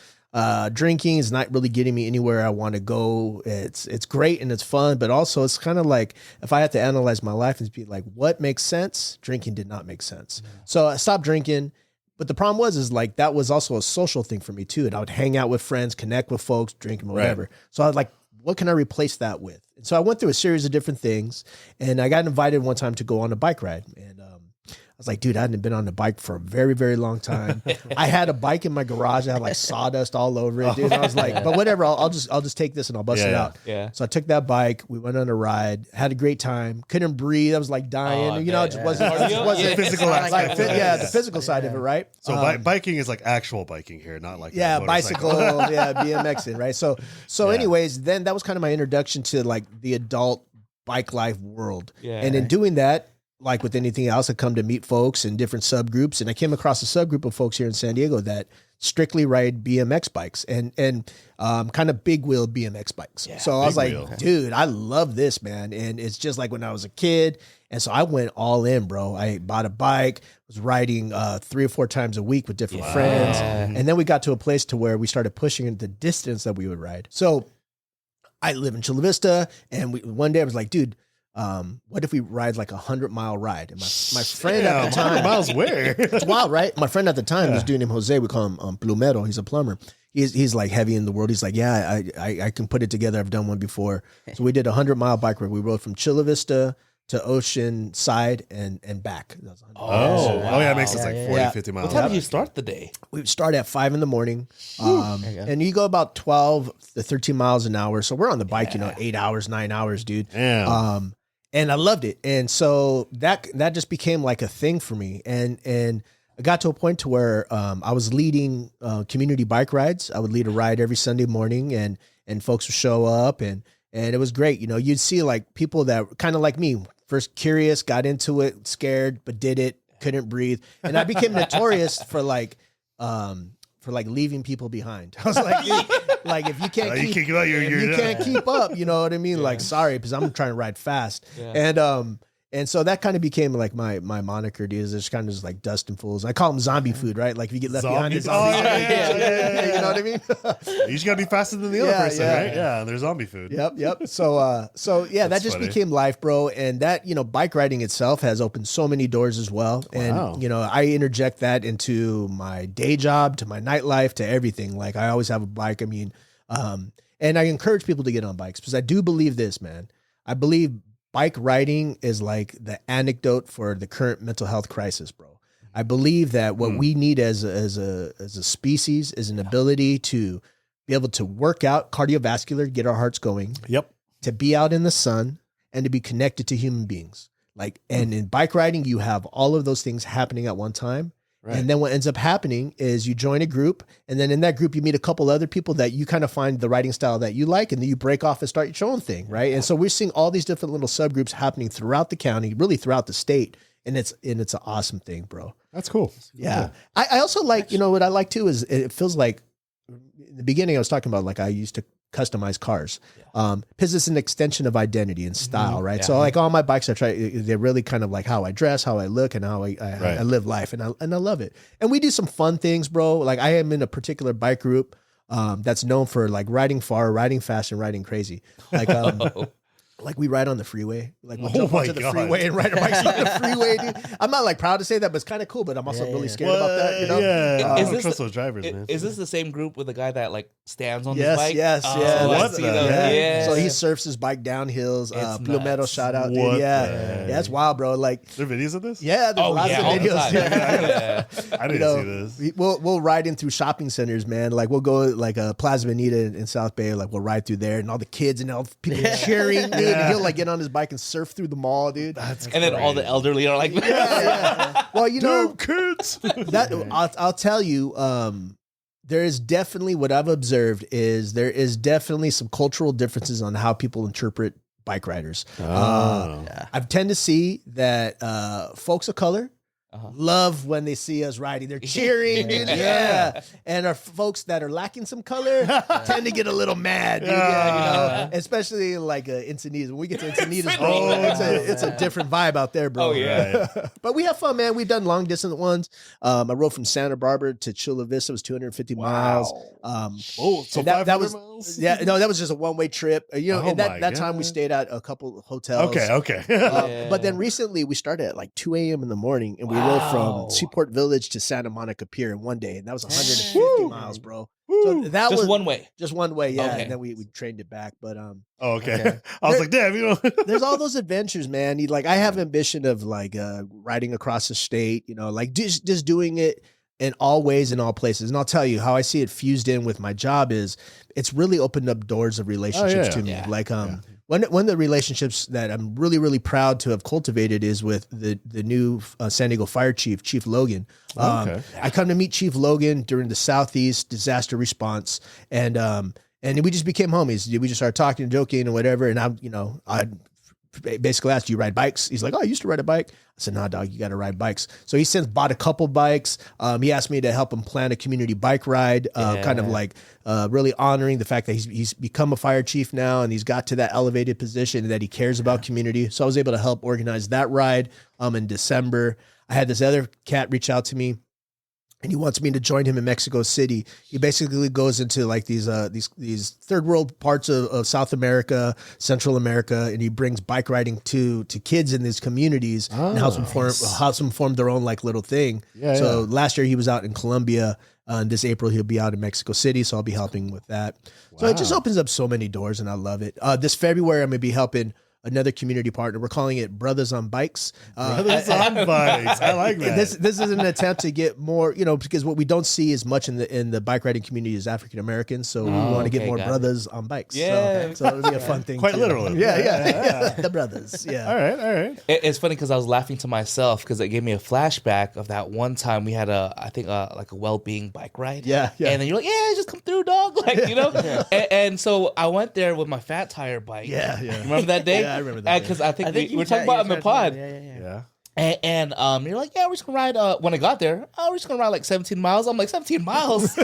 Drinking is not really getting me anywhere I want to go. It's great and it's fun, but also it's kind of like, if I had to analyze my life and be like, what makes sense? Drinking did not make sense. Yeah. So I stopped drinking. But the problem is like, that was also a social thing for me too. And I would hang out with friends, connect with folks, drink and whatever. Right. So I was like, what can I replace that with? And so I went through a series of different things, and I got invited one time to go on a bike ride. And was like, dude, I hadn't been on a bike for a very, very long time. I had a bike in my garage. I had like sawdust all over it, dude. And I was like, but whatever, I'll just take this and I'll bust it out. Yeah. So I took that bike. We went on a ride, had a great time. Couldn't breathe. I was like dying. It just wasn't physical aspect. The physical side of it, right? So biking is like actual biking here, not like bicycle, BMXing, right? So anyways, then that was kind of my introduction to like the adult bike life world. Yeah. And in doing that, like with anything else, I come to meet folks in different subgroups, and I came across a subgroup of folks here in San Diego that strictly ride BMX bikes and kind of big wheel BMX bikes. Yeah, so I was like, dude, I love this, man. And it's just like when I was a kid. And so I went all in, bro. I bought a bike, was riding 3 or 4 times a week with different friends. And then we got to a place to where we started pushing the distance that we would ride. So I live in Chula Vista, and one day I was like, dude, what if we ride like 100-mile ride? And my friend at the time, 100 miles where? It's wild, right? My friend at the time, this dude named Jose, we call him Plumero. He's a plumber. He's like heavy in the world. He's like, yeah, I can put it together. I've done one before. So we did a 100-mile bike ride. We rode from Chula Vista to Oceanside and back. That was wow. It makes sense, like 40, 50 miles. What time did you start the day? We start at 5 a.m. And you go about 12 to 13 miles an hour. So we're on the bike, 8 hours, 9 hours, dude. Damn. And I loved it. And so that just became like a thing for me. And I got to a point to where I was leading community bike rides. I would lead a ride every Sunday morning, and folks would show up, and it was great. You'd see like people that were kind of like me, first curious, got into it, scared, but did it, couldn't breathe. And I became notorious for leaving people behind. I was like, if you can't keep up, you know what I mean? Like, sorry, because I'm trying to ride fast. Yeah. And so that kind of became like my moniker, dude. It's kind of just like Dustin Fools. I call them zombie food, right? Like if you get left behind, it's zombie food. Yeah. You know what I mean? You just gotta be faster than the other person, right? Yeah, there's zombie food. Yep. So that just became life, bro. And that, bike riding itself has opened so many doors as well. Wow. And I interject that into my day job, to my nightlife, to everything. Like I always have a bike. I mean, and I encourage people to get on bikes because I do believe this, man. I believe bike riding is like the antidote for the current mental health crisis, bro. I believe that what we need as a species is an ability to be able to work out cardiovascular, get our hearts going. Yep. To be out in the sun and to be connected to human beings. And in bike riding, you have all of those things happening at one time. Right. And then what ends up happening is you join a group, and then in that group, you meet a couple other people that you kind of find the riding style that you like, and then you break off and start your own thing, right? And so we're seeing all these different little subgroups happening throughout the county, really throughout the state, and it's an awesome thing, bro. That's cool. Yeah. I also like, what I like too is it feels like in the beginning I was talking about like I used to customize cars because it's an extension of identity and style, right? So like all my bikes, they're really kind of like how I dress, how I look, and how I live life, and I love it. And we do some fun things, bro. Like I am in a particular bike group that's known for like riding far, riding fast, and riding crazy. Like like we ride on the freeway. Like we'll jump onto the freeway and ride our bikes on the freeway, dude. I'm not like proud to say that, but it's kind of cool. But I'm also really scared about that. Yeah, I don't trust those drivers, man. Is this the same group with the guy that like stands on the bike? Yes. Yeah. So he surfs his bike down hills. Plumero, shout out, dude. Yeah, it's wild, bro. Like there are videos of this? Yeah, there's lots of videos. I didn't see this. We'll ride in through shopping centers, man. Like we'll go like Plaza Bonita in South Bay. Like we'll ride through there, and all the kids and all the people cheering. Dude, and he'll like get on his bike and surf through the mall, dude. Then all the elderly are like, Well, damn kids. I'll tell you, there is definitely what I've observed is there is definitely some cultural differences on how people interpret bike riders. I tend to see that folks of color love when they see us riding. They're cheering, dude. Yeah. And our folks that are lacking some color tend to get a little mad, dude. Especially like Encinitas. When we get to Encinitas, bro, it's a different vibe out there, bro. Oh, yeah. But we have fun, man. We've done long distance ones. I rode from Santa Barbara to Chula Vista. It was 250 miles. So that was miles? That was just a one-way trip. And that time we stayed at a couple hotels. Okay. But then recently we started at like 2 a.m. in the morning, and we rode from Seaport Village to Santa Monica Pier in one day, and that was 150 miles, bro. So that Just was one way. Just one way, yeah. Okay. And then we trained it back. But Oh, okay. Okay. I was like, damn, you know. there's all those adventures, man. I have ambition of like riding across the state, like just doing it in all ways, in all places. And I'll tell you how I see it fused in with my job is it's really opened up doors of relationships to me. Yeah. Like one of the relationships that I'm really, really proud to have cultivated is with the new San Diego Fire Chief Logan. Okay. I come to meet Chief Logan during the Southeast disaster response, and we just became homies. We just started talking and joking and whatever. And I basically asked, "Do you ride bikes?" He's like, "Oh, I used to ride a bike." I said, "Nah, dog, you got to ride bikes." So he since bought a couple bikes. He asked me to help him plan a community bike ride, kind of like really honoring the fact that he's become a fire chief now, and he's got to that elevated position and that he cares about community. So I was able to help organize that ride in December. I had this other cat reach out to me, and he wants me to join him in Mexico City. He basically goes into like these third world parts of South America, Central America, and he brings bike riding to kids in these communities and helps them form their own like little thing. So last year he was out in Colombia. This April he'll be out in Mexico City, so I'll be helping with that. Wow. So it just opens up so many doors, and I love it. This February I'm gonna be helping another community partner. We're calling it Brothers on Bikes. Brothers on Bikes. I like that. This is an attempt to get more, because what we don't see as much in the bike riding community is African Americans. So we want to get more brothers on bikes. Yeah. So it'll be a fun thing. Quite literally. Yeah. The brothers. Yeah. All right. It's funny because I was laughing to myself because it gave me a flashback of that one time we had like a well-being bike ride. Yeah. And then you're like, yeah, just come through, dog. And so I went there with my fat tire bike. Yeah. Remember that day? Yeah, I remember that. Because I think we were talking about it in the pod. Yeah. And you're like, yeah, we're just gonna ride. When I got there, we're just gonna ride like 17 miles. I'm like, 17 miles.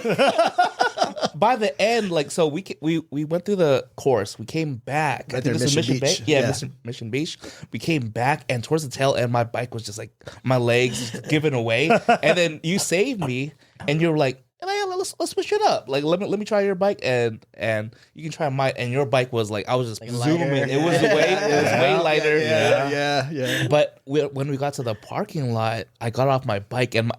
By the end, like, so we went through the course. We came back. Right there, Mission Beach. Yeah, Mission Beach. We came back, and towards the tail end, my bike was just like my legs giving away. And then you saved me, and you were like, hey, let's switch it up. Like, let me try your bike, and you can try mine. And your bike was like, I was just zooming. It was way lighter. Yeah. But when we got to the parking lot, I got off my bike, and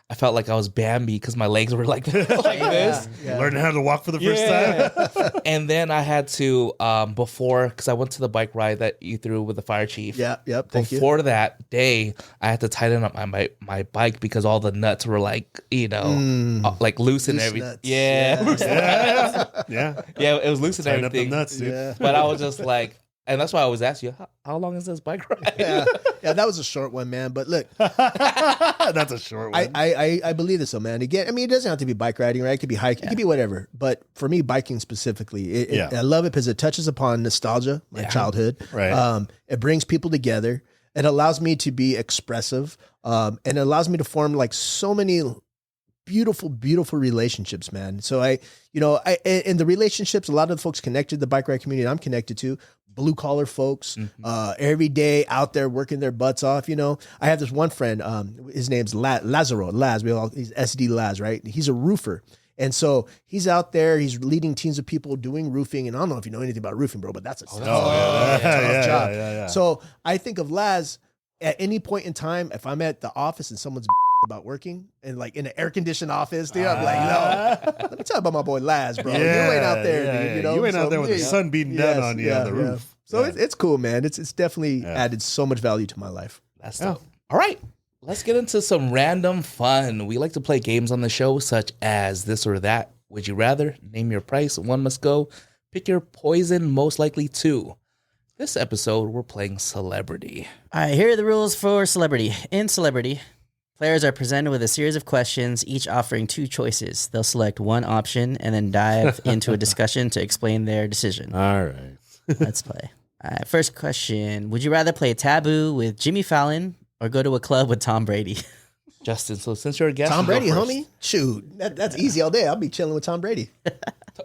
I felt like I was Bambi because my legs were like this. Yeah. Learning how to walk for the first time. And then I had to because I went to the bike ride that you threw with the fire chief. Yep. Thank you. Before that day, I had to tighten up my bike because all the nuts were like like loose and everything. Nuts. Yeah, it was loose and Tighten everything. up the nuts, dude. Yeah. But I was just like. And that's why I always ask you, how long is this bike ride? Yeah, that was a short one, man. But look, that's a short one. I believe this, though, man. Again, I mean, it doesn't have to be bike riding, right? It could be hiking, it could be whatever. But for me, biking specifically, I love it because it touches upon nostalgia, my childhood. Right. It brings people together. It allows me to be expressive, and it allows me to form like so many beautiful relationships, man. So in the relationships, a lot of the folks connected to the bike ride community I'm connected to, blue collar folks, every day out there working their butts off. I have this one friend, his name's Laz, he's SD Laz, right? He's a roofer. And so he's out there, he's leading teams of people doing roofing. And I don't know if you know anything about roofing, bro, but that's a tough job. Yeah. So I think of Laz at any point in time, if I'm at the office and someone's about working and like in an air conditioned office, dude, I'm like, no, let me tell you about my boy Laz, bro. You ain't out there, dude. You ain't out there with the sun beating down on you on the roof. So it's cool, man. It's definitely added so much value to my life. That's dope. All right. Let's get into some random fun. We like to play games on the show, such as this or that. Would you rather? Name your price. One must go. Pick your poison, most likely two. This episode, we're playing Celebrity. All right, here are the rules for Celebrity. In Celebrity, players are presented with a series of questions, each offering two choices. They'll select one option and then dive into a discussion to explain their decision. All right. Let's play. All right, first question. Would you rather play Taboo with Jimmy Fallon or go to a club with Tom Brady? Justin, so since you're a guest, Tom Brady, homie. Shoot, that's easy all day. I'll be chilling with Tom Brady.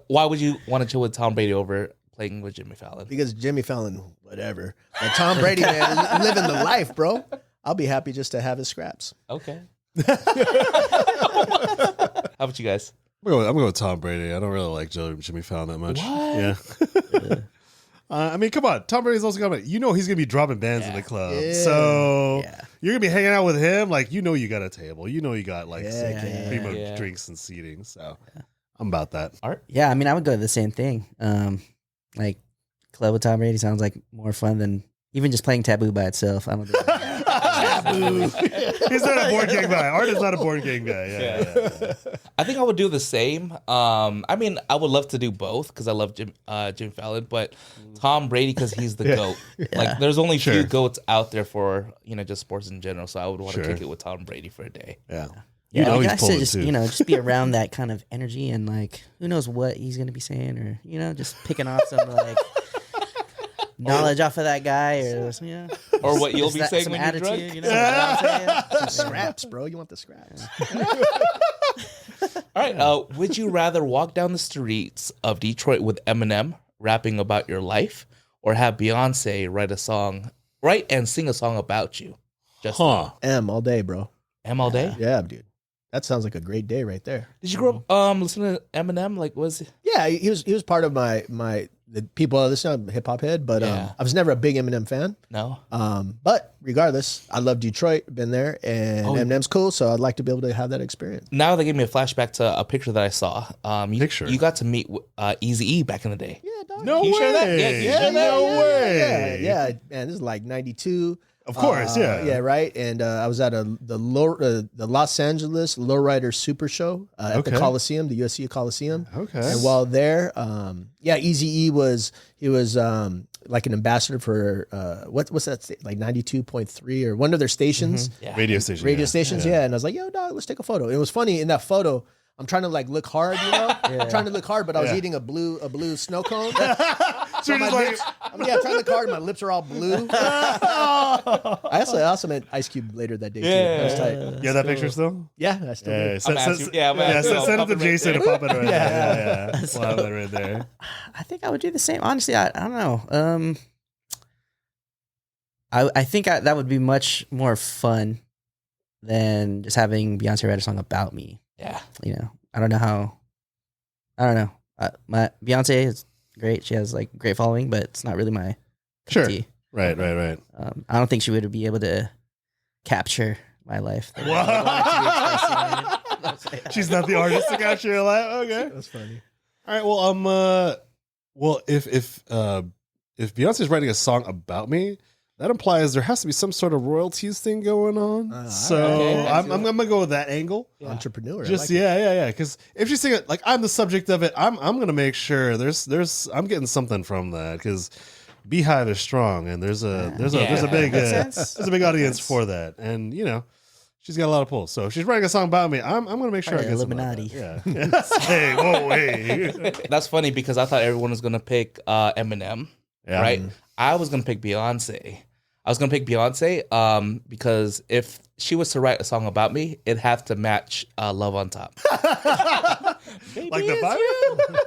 Why would you want to chill with Tom Brady over playing with Jimmy Fallon? Because Jimmy Fallon, whatever. But Tom Brady, man, is living the life, bro. I'll be happy just to have his scraps. Okay. How about you guys? I'm going with Tom Brady. I don't really like Jimmy Fallon that much. What? Yeah. I mean, come on. Tom Brady's also coming. You know he's gonna be dropping bands in the club, Yeah. so Yeah. you're gonna be hanging out with him. Like you know, you got a table. You know, you got like primo Yeah. drinks and seating. So I'm about that. Art? Yeah, I mean, I would go to the same thing. Like club with Tom Brady sounds like more fun than even just playing Taboo by itself. I don't think. Taboo. He's not a board game guy. Art is not a board game guy. Yeah. I think I would do the same. I mean, I would love to do both because I love Jim Fallon, but Tom Brady because he's the GOAT. Like, there's only few GOATs out there for just sports in general. So I would want to kick it with Tom Brady for a day. Yeah. Yeah, know like he's I said, pulling just too. just be around that kind of energy and like who knows what he's gonna be saying or just picking off some like knowledge off of that guy or Or what you'll be just saying some when you're drunk. attitude, you know what I'm saying? Scraps, bro. You want the scraps? All right. Would you rather walk down the streets of Detroit with Eminem rapping about your life, or have Beyonce write and sing a song about you? M all day, bro. M all day? Yeah, dude. That sounds like a great day right there. Did you grow up listening to Eminem? Like, Yeah, he was part of the people. This is not a hip hop head, but I was never a big Eminem fan. No. But regardless, I love Detroit. Been there, and Eminem's cool. So I'd like to be able to have that experience. Now they gave me a flashback to a picture that I saw. You got to meet Eazy-E back in the day. Yeah, dog. No Can you way. share that? Yeah, can you share that? No way. Yeah, man. This is like '92. Of course, yeah, right. And I was at the Los Angeles Lowrider Super Show at the Coliseum, the USC Coliseum. Okay. And while there, Eazy-E was like an ambassador for what's that like 92.3 or one of their stations, Radio stations. Yeah. And I was like, yo, dog, let's take a photo. It was funny in that photo. I'm trying to like look hard, I'm trying to look hard, but I was eating a blue snow cone. So my lips, trying to look hard. My lips are all blue. I also met Ice Cube later that day too. That was tight. Yeah, that picture still? Yeah, I still do. Send it to Jason and pop it right there. Yeah. We'll have that right there. I think I would do the same. Honestly, I don't know. I think that would be much more fun than just having Beyonce write a song about me. Yeah. I don't know. My Beyonce is great. She has like great following, but it's not really my cup of tea. Right. I don't think she would be able to capture my life. She's not the artist to capture your life. Okay, That's funny. all right. Well, if Beyonce's writing a song about me, that implies there has to be some sort of royalties thing going on. So I'm gonna go with that angle. Entrepreneur. Just I like it. yeah. Because if she's singing like I'm the subject of it, I'm gonna make sure I'm getting something from that because Beehive is strong and there's a big audience for that, and she's got a lot of pull. So if she's writing a song about me, I'm gonna make sure I get Illuminati. some of that. Yeah. Hey. That's funny because I thought everyone was going to pick Eminem, right? I was going to pick Beyonce. Because if she was to write a song about me, it'd have to match Love on Top. Like the vibe?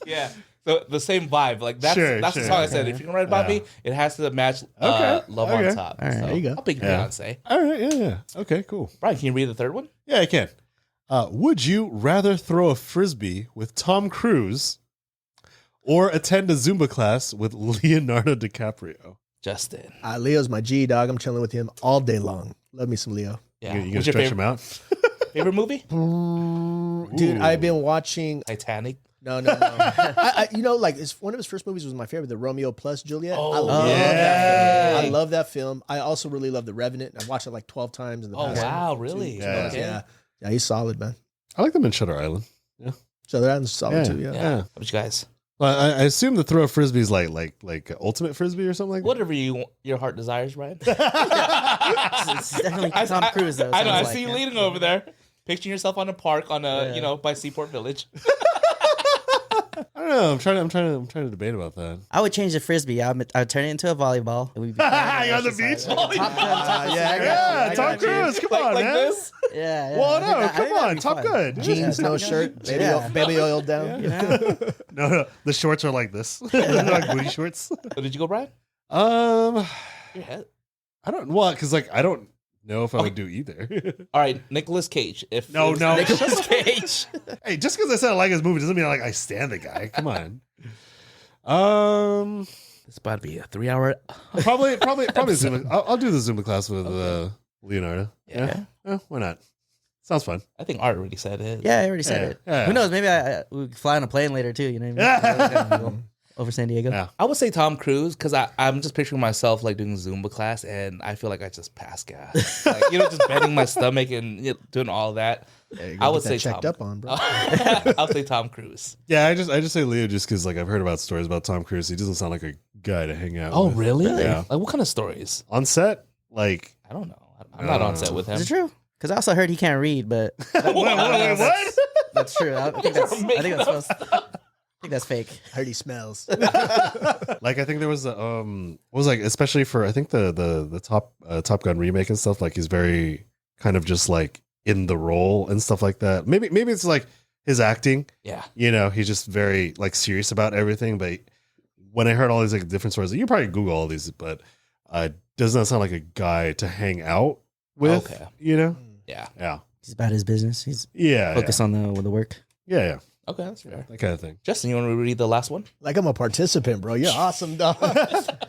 Yeah. So the same vibe. Like that's the song I said. If you're gonna write about me, it has to match Love on Top. All right, there you go. I'll pick Beyonce. All right, yeah. Okay, cool. Brian, can you read the third one? Yeah, I can. Would you rather throw a frisbee with Tom Cruise or attend a Zumba class with Leonardo DiCaprio? Justin. Leo's my G, dog. I'm chilling with him all day long. Love me some Leo. Yeah. You gonna What's your stretch him out? favorite movie? Dude, I've been watching. Titanic. No. It's one of his first movies was my favorite, the Romeo plus Juliet. I love that film. I also really love The Revenant. I've watched it like 12 times in the past. Oh wow, really? Yeah, he's solid, man. I like them in Shutter Island. Yeah. Shutter Island's solid too. Yeah. How about you guys? Well, I assume the throw of frisbee is like ultimate frisbee or something like that. Whatever your heart desires, Ryan. It's definitely Tom Cruise though. I know. I sounds see you like. leaning over there, picturing yourself on a park by Seaport Village. I don't know. I'm trying to debate about that. I would change the frisbee. I would turn it into a volleyball. It would be You on the beach? Tom Cruise. Come on, like man. this? Yeah. Well, no, I think come that'd on, be Top fun. good. Jeans, no shirt, baby oil down. No, the shorts are like this. They're like booty shorts. So did you go, Brian? Your head. I don't. Well, because I don't know if I would do either. All right, Nicolas Cage. No. Nicolas Cage. Hey, just because I said I like his movie doesn't mean I stand the guy. Come on. It's about to be a 3-hour. Probably Zumba. I'll do the Zumba class with Leonardo. Yeah. Why not? Sounds fun. I think Art already said it. Yeah, I already said it. Yeah. Who knows? Maybe we could fly on a plane later too. You know what I mean? Over San Diego. Yeah. I would say Tom Cruise because I'm just picturing myself like doing Zumba class and I feel like I just pass gas. Like, just bending my stomach and doing all that. I would say checked Tom. up on, bro. I'll say Tom Cruise. Yeah, I just say Leo just because like I've heard about stories about Tom Cruise. He doesn't sound like a guy to hang out. Oh, with. really? Yeah. Like what kind of stories? On set, like I don't know. I'm not on set with him. Is it true? Because I also heard he can't read, but what? that's true. I think that's fake. I heard he smells. Like I think there was was like especially for I think the Top Gun remake and stuff. Like he's very kind of just like in the role and stuff like that. Maybe it's like his acting. Yeah. He's just very like serious about everything. But when I heard all these like different stories, you probably Google all these, but does not sound like a guy to hang out with. Okay. Yeah. Yeah. He's about his business. He's Yeah. focused on the work. Yeah. Okay, that's fair. That kind of thing. Justin, you want to read the last one? Like I'm a participant, bro. You're awesome, dog.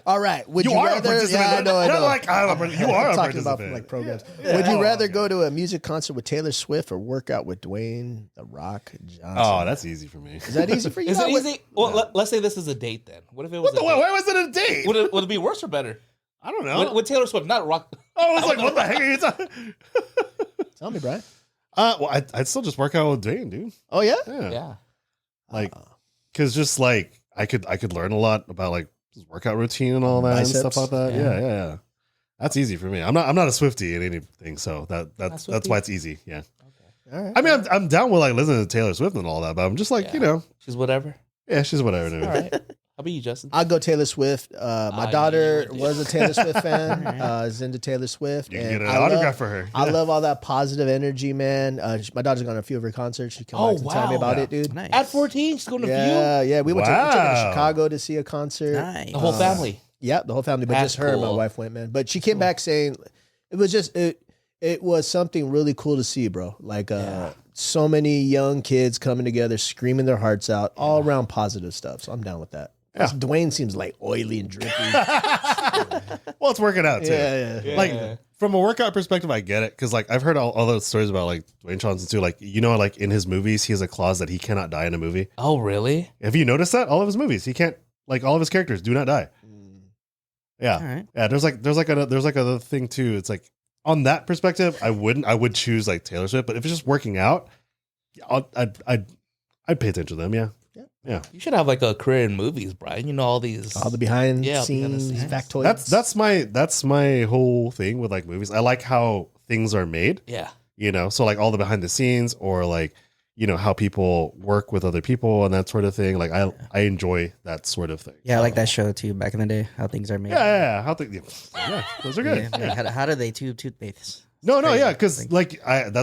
All right. Would you, are a rather? participant. Yeah, I know. Not like I'm a participant. You are I'm a talking about participant. like programs. Would you rather go to a music concert with Taylor Swift or work out with Dwayne The Rock Johnson? Oh, that's easy for me. Is that easy for you? Is it I would- easy? Well, let's say this is a date then. What if it was Why was it a date? Would it be worse or better? I don't know. With Taylor Swift, not Rock. I was like, what the heck are you talking? Tell me, Brian. Well, I'd still just work out with Dwayne, dude. Oh yeah. Yeah. Like, because just like I could learn a lot about like his workout routine and all that Biceps. and stuff like that. Yeah. That's easy for me. I'm not a Swiftie in anything, so that's why it's easy. Yeah. All right. I mean, I'm down with like listening to Taylor Swift and all that, but I'm just like She's whatever. yeah, she's whatever. Dude. All right. How about you, Justin? I'll go Taylor Swift. My I daughter knew you would. was a Taylor Swift fan. Is into Taylor Swift. You can and get an I autograph love- for her. I love all that positive energy, man. My daughter's gone to a few of her concerts. She came Oh, back to tell me wow. about Yeah. it, dude. Nice. At 14, she's going to Yeah. We went to, we took her to Wow. Chicago to see a concert. Nice. view. The whole family. Yeah, the whole family, but That's just her and my cool. wife went, man. But she came back saying it was just it was something really cool to see, bro. Like so many young kids coming together, screaming their hearts out, all around positive stuff. So I'm down with that. Plus, Dwayne seems like oily and drippy. Well, it's working out too. Yeah. Like from a workout perspective, I get it because like I've heard all those stories about like Dwayne Johnson too. Like like in his movies, he has a clause that he cannot die in a movie. Oh, really? Have you noticed that all of his movies, he can't like all of his characters do not die. Yeah, All right. yeah. There's like another thing too. It's like on that perspective, I would choose like Taylor Swift, but if it's just working out, I'd pay attention to them. Yeah. You should have like a career in movies, Brian. You know all these. All the behind Yeah, behind the scenes scenes. factoids. That's my whole thing with like movies. I like how things are made. Yeah. So like all the behind the scenes or like how people work with other people and that sort of thing. Like I enjoy that sort of thing. Yeah, I like that show too. Back in the day, how things are made. Yeah. Those are good. Yeah, like, how do they tube toothpaste? No, Crazy. yeah, because like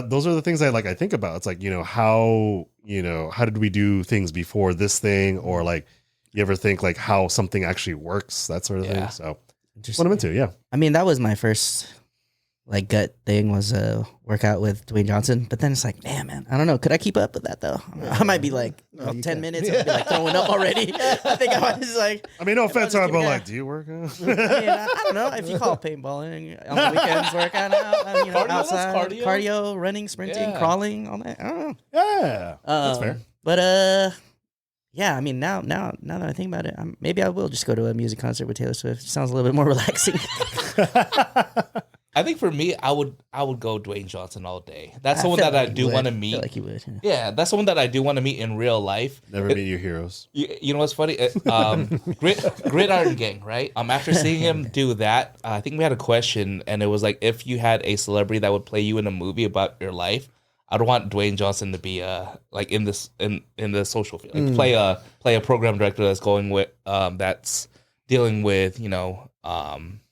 those are the things I think about. It's like how did we do things before this thing, or like you ever think like how something actually works, that sort of thing. So what I'm into, yeah. I mean, that was my first like gut thing was workout with Dwayne Johnson, but then it's like, damn, man, I don't know, could I keep up with that though? I might be like 10 minutes, I'll be like throwing up already. I think I was like, I mean, no offense, just but keep it like, do you work out? I mean, I don't know if you call paintballing on the weekends working out, Cardio, that's outside, cardio. cardio, running, sprinting, Yeah. crawling, all that. I don't know. Yeah, that's fair. But yeah, I mean, now that I think about it, maybe I will just go to a music concert with Taylor Swift. It sounds a little bit more relaxing. I think for me, I would go Dwayne Johnson all day. That's someone that I do want to I meet. feel like you would. Yeah. Yeah, that's someone that I do want to meet in real life. Never meet your heroes. You know what's funny? Gridiron Gang, right? After seeing him do that, I think we had a question, and it was like, if you had a celebrity that would play you in a movie about your life, I'd want Dwayne Johnson to be like in the social field, like play a program director that's going with that's dealing with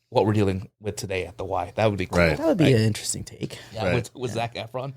what we're dealing with today at the Y. That would be cool. Right. That would be an interesting take. Yeah, Right. with Zac Efron.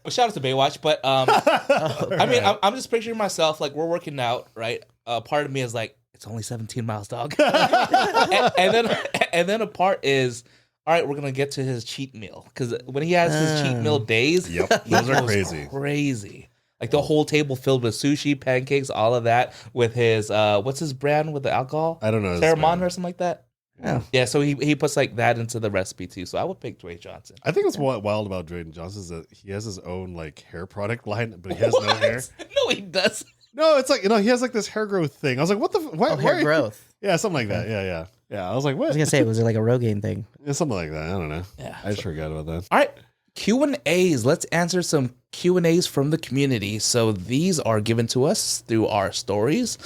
Well, shout out to Baywatch, but I mean, I'm just picturing myself like we're working out, right? Part of me is like, it's only 17 miles, dog, and then a part is, all right, we're gonna get to his cheat meal because when he has his cheat meal days, Yep, those are crazy. crazy. Like the whole table filled with sushi, pancakes, all of that with his what's his brand with the alcohol? I don't know. Terramon or something like that. Oh. Yeah, so he puts like that into the recipe too. So I would pick Dwayne Johnson. I think what's wild about Dwayne Johnson is that he has his own like hair product line, but he has no hair. No, he doesn't. No, it's like he has like this hair growth thing. I was like, what the? Why Hair growth. Yeah, something like that. Yeah. I was like, I what? was gonna say, was it like a Rogaine thing? Yeah, something like that. I don't know. Yeah. I just forgot about that. All right. Q&As. Let's answer some Q&As from the community. So these are given to us through our stories,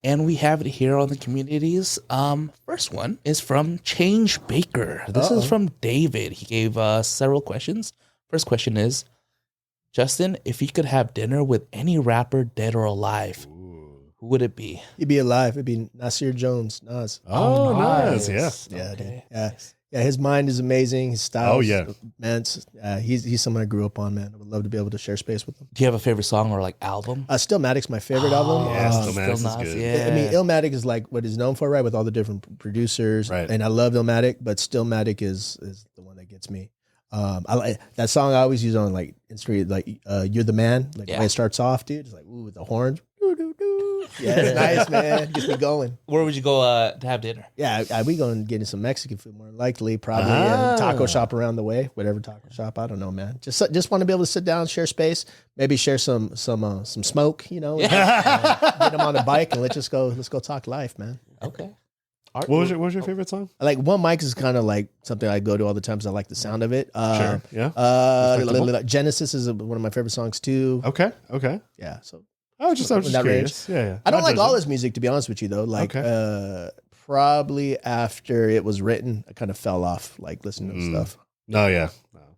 and we have it here on the communities. First one is from Change Baker. This is from David. He gave us several questions. First question is, Justin, if you could have dinner with any rapper, dead or alive, who would it be? He'd be alive. It'd be Nasir Jones, Nas. Oh, nice. Yeah. Yeah, Okay. dude. Yeah. Yeah, his mind is amazing. His style is immense. He's someone I grew up on, man. I would love to be able to share space with him. Do you have a favorite song or like album? Stillmatic's my favorite album. Yeah, Stillmatic is good. Yeah. I mean, Illmatic is like what he's known for, right? With all the different producers. Right. And I love Illmatic, but Stillmatic is the one that gets me. I like that song I always use on like Instagram, like You're the Man. Like the way it starts off, dude. It's like, ooh, with the horns. Yeah, it's nice, man. Gets me going. Where would you go to have dinner? Yeah, we going to get some Mexican food more likely, probably taco shop around the way, whatever taco shop. I don't know, man. Just want to be able to sit down, share space, maybe share some smoke, get them on a bike and let's go talk life, man. Okay. What was your favorite song? Like One Mic is kind of like something I go to all the time because I like the sound of it. Sure. Yeah. Genesis is one of my favorite songs too. Okay. Yeah, so. I was just curious. Yeah. I don't like all his music, to be honest with you, though. Like, probably after it was written, I kind of fell off, like, listening to stuff. Oh, yeah.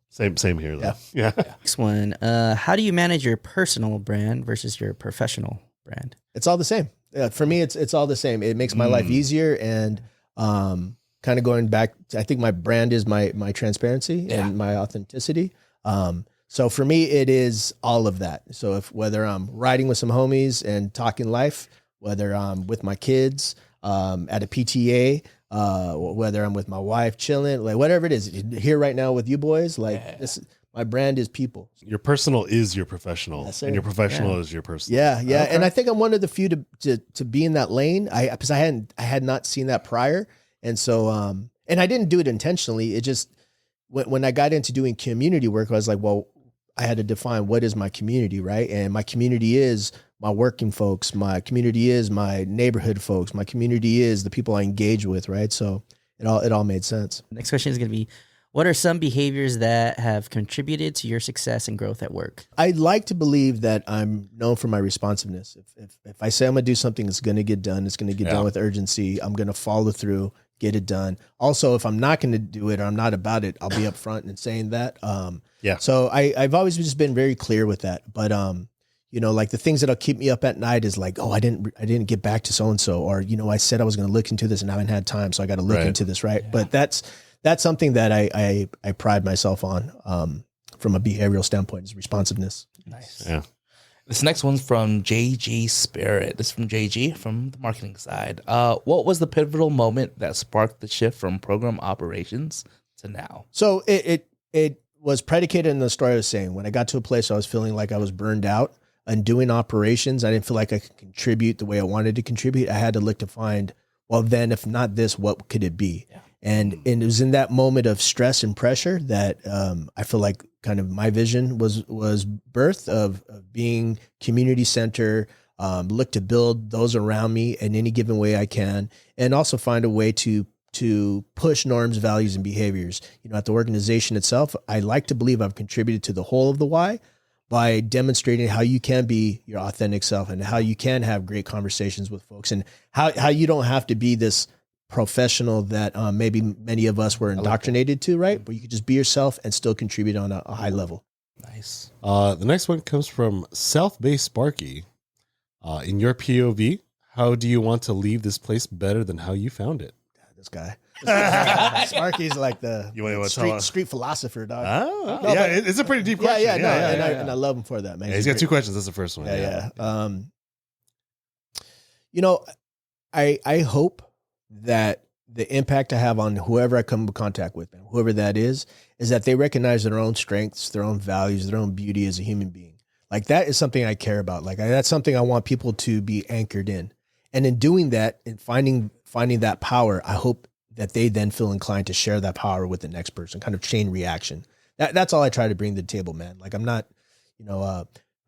Same here, though. Yeah. Next one. How do you manage your personal brand versus your professional brand? It's all the same. Yeah, for me, it's all the same. It makes my life easier, and kind of going back, I think my brand is my transparency and my authenticity. So for me, it is all of that. So whether I'm riding with some homies and talking life, whether I'm with my kids at a PTA, whether I'm with my wife chilling, like whatever it is, here right now with you boys, like my brand is people. Your personal is your professional, Yes, sir. and your professional is your personal. Yeah. Okay. And I think I'm one of the few to be in that lane. Because I had not seen that prior, and so and I didn't do it intentionally. It just when I got into doing community work, I was like, well, I had to define what is my community, right? And my community is my working folks. My community is my neighborhood folks. My community is the people I engage with, right? So it all made sense. Next question is going to be, what are some behaviors that have contributed to your success and growth at work? I like to believe that I'm known for my responsiveness. If I say I'm going to do something, it's going to get done. It's going to get done with urgency. I'm going to follow through, get it done. Also, if I'm not going to do it or I'm not about it, I'll be upfront in saying that. So I've always just been very clear with that. But like the things that'll keep me up at night is like, oh, I didn't get back to so and so, or I said I was going to look into this and I haven't had time, so I got to look into this, right? Yeah. But that's something that I pride myself on from a behavioral standpoint, is responsiveness. Nice. Yeah. This next one's from JG Spirit. This is from JG from the marketing side. What was the pivotal moment that sparked the shift from program operations to now? So it was predicated in the story I was saying. When I got to a place I was feeling like I was burned out and doing operations, I didn't feel like I could contribute the way I wanted to contribute. I had to look to find, well, then if not this, what could it be? Yeah. And it was in that moment of stress and pressure that I feel like kind of my vision was birthed of being community center, look to build those around me in any given way I can, and also find a way to push norms, values, and behaviors. At the organization itself, I like to believe I've contributed to the whole of the why by demonstrating how you can be your authentic self and how you can have great conversations with folks, and how you don't have to be this professional that maybe many of us were indoctrinated to, right? But you could just be yourself and still contribute on a high level. Nice. The next one comes from South Bay Sparky. In your POV, how do you want to leave this place better than how you found it? This guy. Sparky's like the street philosopher, dog. Oh, no, yeah, it's a pretty deep question. And I love him for that, man. Yeah, he's got two questions. That's the first one. Yeah. I hope that the impact I have on whoever I come in contact with, whoever that is that they recognize their own strengths, their own values, their own beauty as a human being. Like that is something I care about. Like that's something I want people to be anchored in. And in doing that and finding that power, I hope that they then feel inclined to share that power with the next person, kind of chain reaction. That's all I try to bring to the table, man. Like I'm not,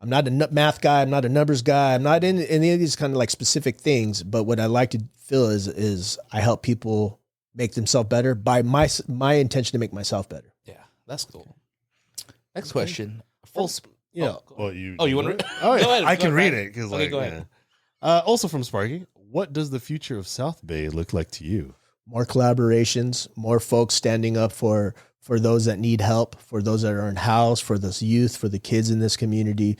I'm not a math guy. I'm not a numbers guy. I'm not in any of these kind of like specific things. But what I like to feel is I help people make themselves better by my intention to make myself better. Yeah, that's cool. Next question. Full. You want to read? Oh, yeah. Go ahead, I can read Brian. it because Okay, go ahead. Also from Sparky, what does the future of South Bay look like to you? More collaborations, more folks standing up for those that need help, for those that are unhoused, for those youth, for the kids in this community.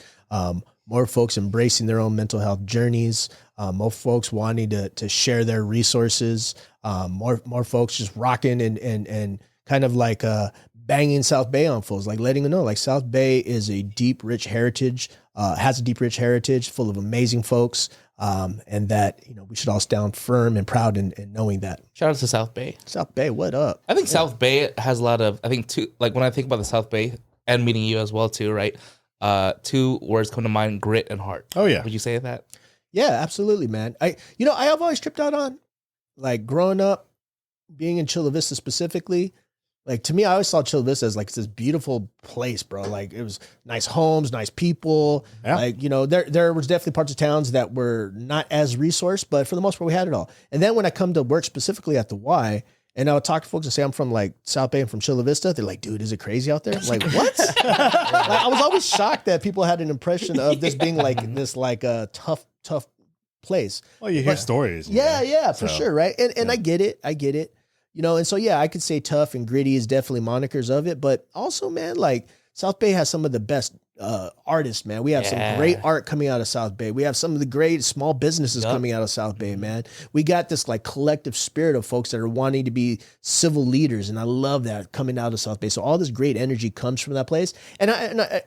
More folks embracing their own mental health journeys. More folks wanting to share their resources. More folks just rocking and kind of like banging South Bay on folks, like letting them know like South Bay is a deep, rich heritage, has a deep, rich heritage full of amazing folks. And that, we should all stand firm and proud in knowing that. Shout out to South Bay. South Bay, what up? I think South Bay has a lot of, like when I think about the South Bay and meeting you as well too, right? 2 words come to mind, grit and heart. Oh yeah. Would you say that? Yeah, absolutely, man. I have always tripped out on like growing up, being in Chula Vista specifically. Like to me, I always saw Chula Vista as like this beautiful place, bro. Like it was nice homes, nice people. Yeah. Like, there was definitely parts of towns that were not as resourced, but for the most part, we had it all. And then when I come to work specifically at the Y, and I would talk to folks and say, I'm from like South Bay and from Chula Vista. They're like, dude, is it crazy out there? I'm like, what? Like, I was always shocked that people had an impression of this being like this, like a tough place. Well, you hear stories. Yeah, for sure. Right. And I get it. And so, yeah, I could say tough and gritty is definitely monikers of it. But also, man, like South Bay has some of the best artists, man. We have some great art coming out of South Bay. We have some of the great small businesses coming out of South Bay, man. We got this like collective spirit of folks that are wanting to be civil leaders. And I love that coming out of South Bay. So all this great energy comes from that place. And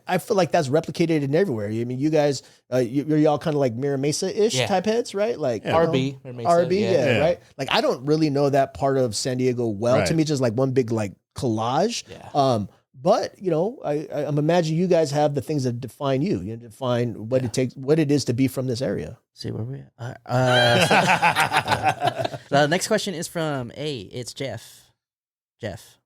I feel like that's replicated in everywhere. I mean, you guys, you're all kind of like Mira Mesa-ish type heads, right? Like RB, RB, right? Like I don't really know that part of San Diego well. Right. To me, it's just like one big like collage. Yeah. But I'm imagining you guys have the things that define you. You define what it takes, what it is to be from this area. See where we at. The next question is from it's Jeff. Jefe.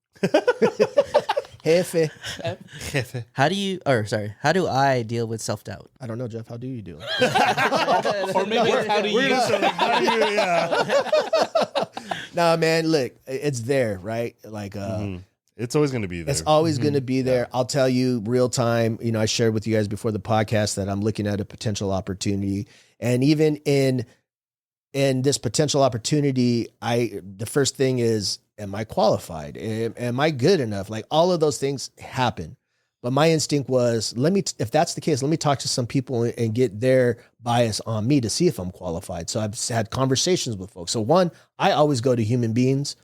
How do I deal with self-doubt? I don't know, Jeff. How do you do it? Or maybe how do you? Nah, man. Look, it's there, right? Like, it's always going to be there. It's always going to be there. Yeah. I'll tell you real time. I shared with you guys before the podcast that I'm looking at a potential opportunity, and even in this potential opportunity, the first thing is, am I qualified? Am I good enough? Like all of those things happen. But my instinct was, if that's the case, let me talk to some people and get their bias on me to see if I'm qualified. So I've had conversations with folks. So one, I always go to human beings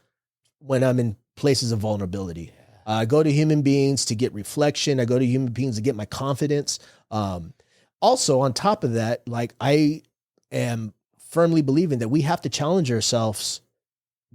when I'm in places of vulnerability. I go to human beings to get reflection. I go to human beings to get my confidence. Also, on top of that, like I am firmly believing that we have to challenge ourselves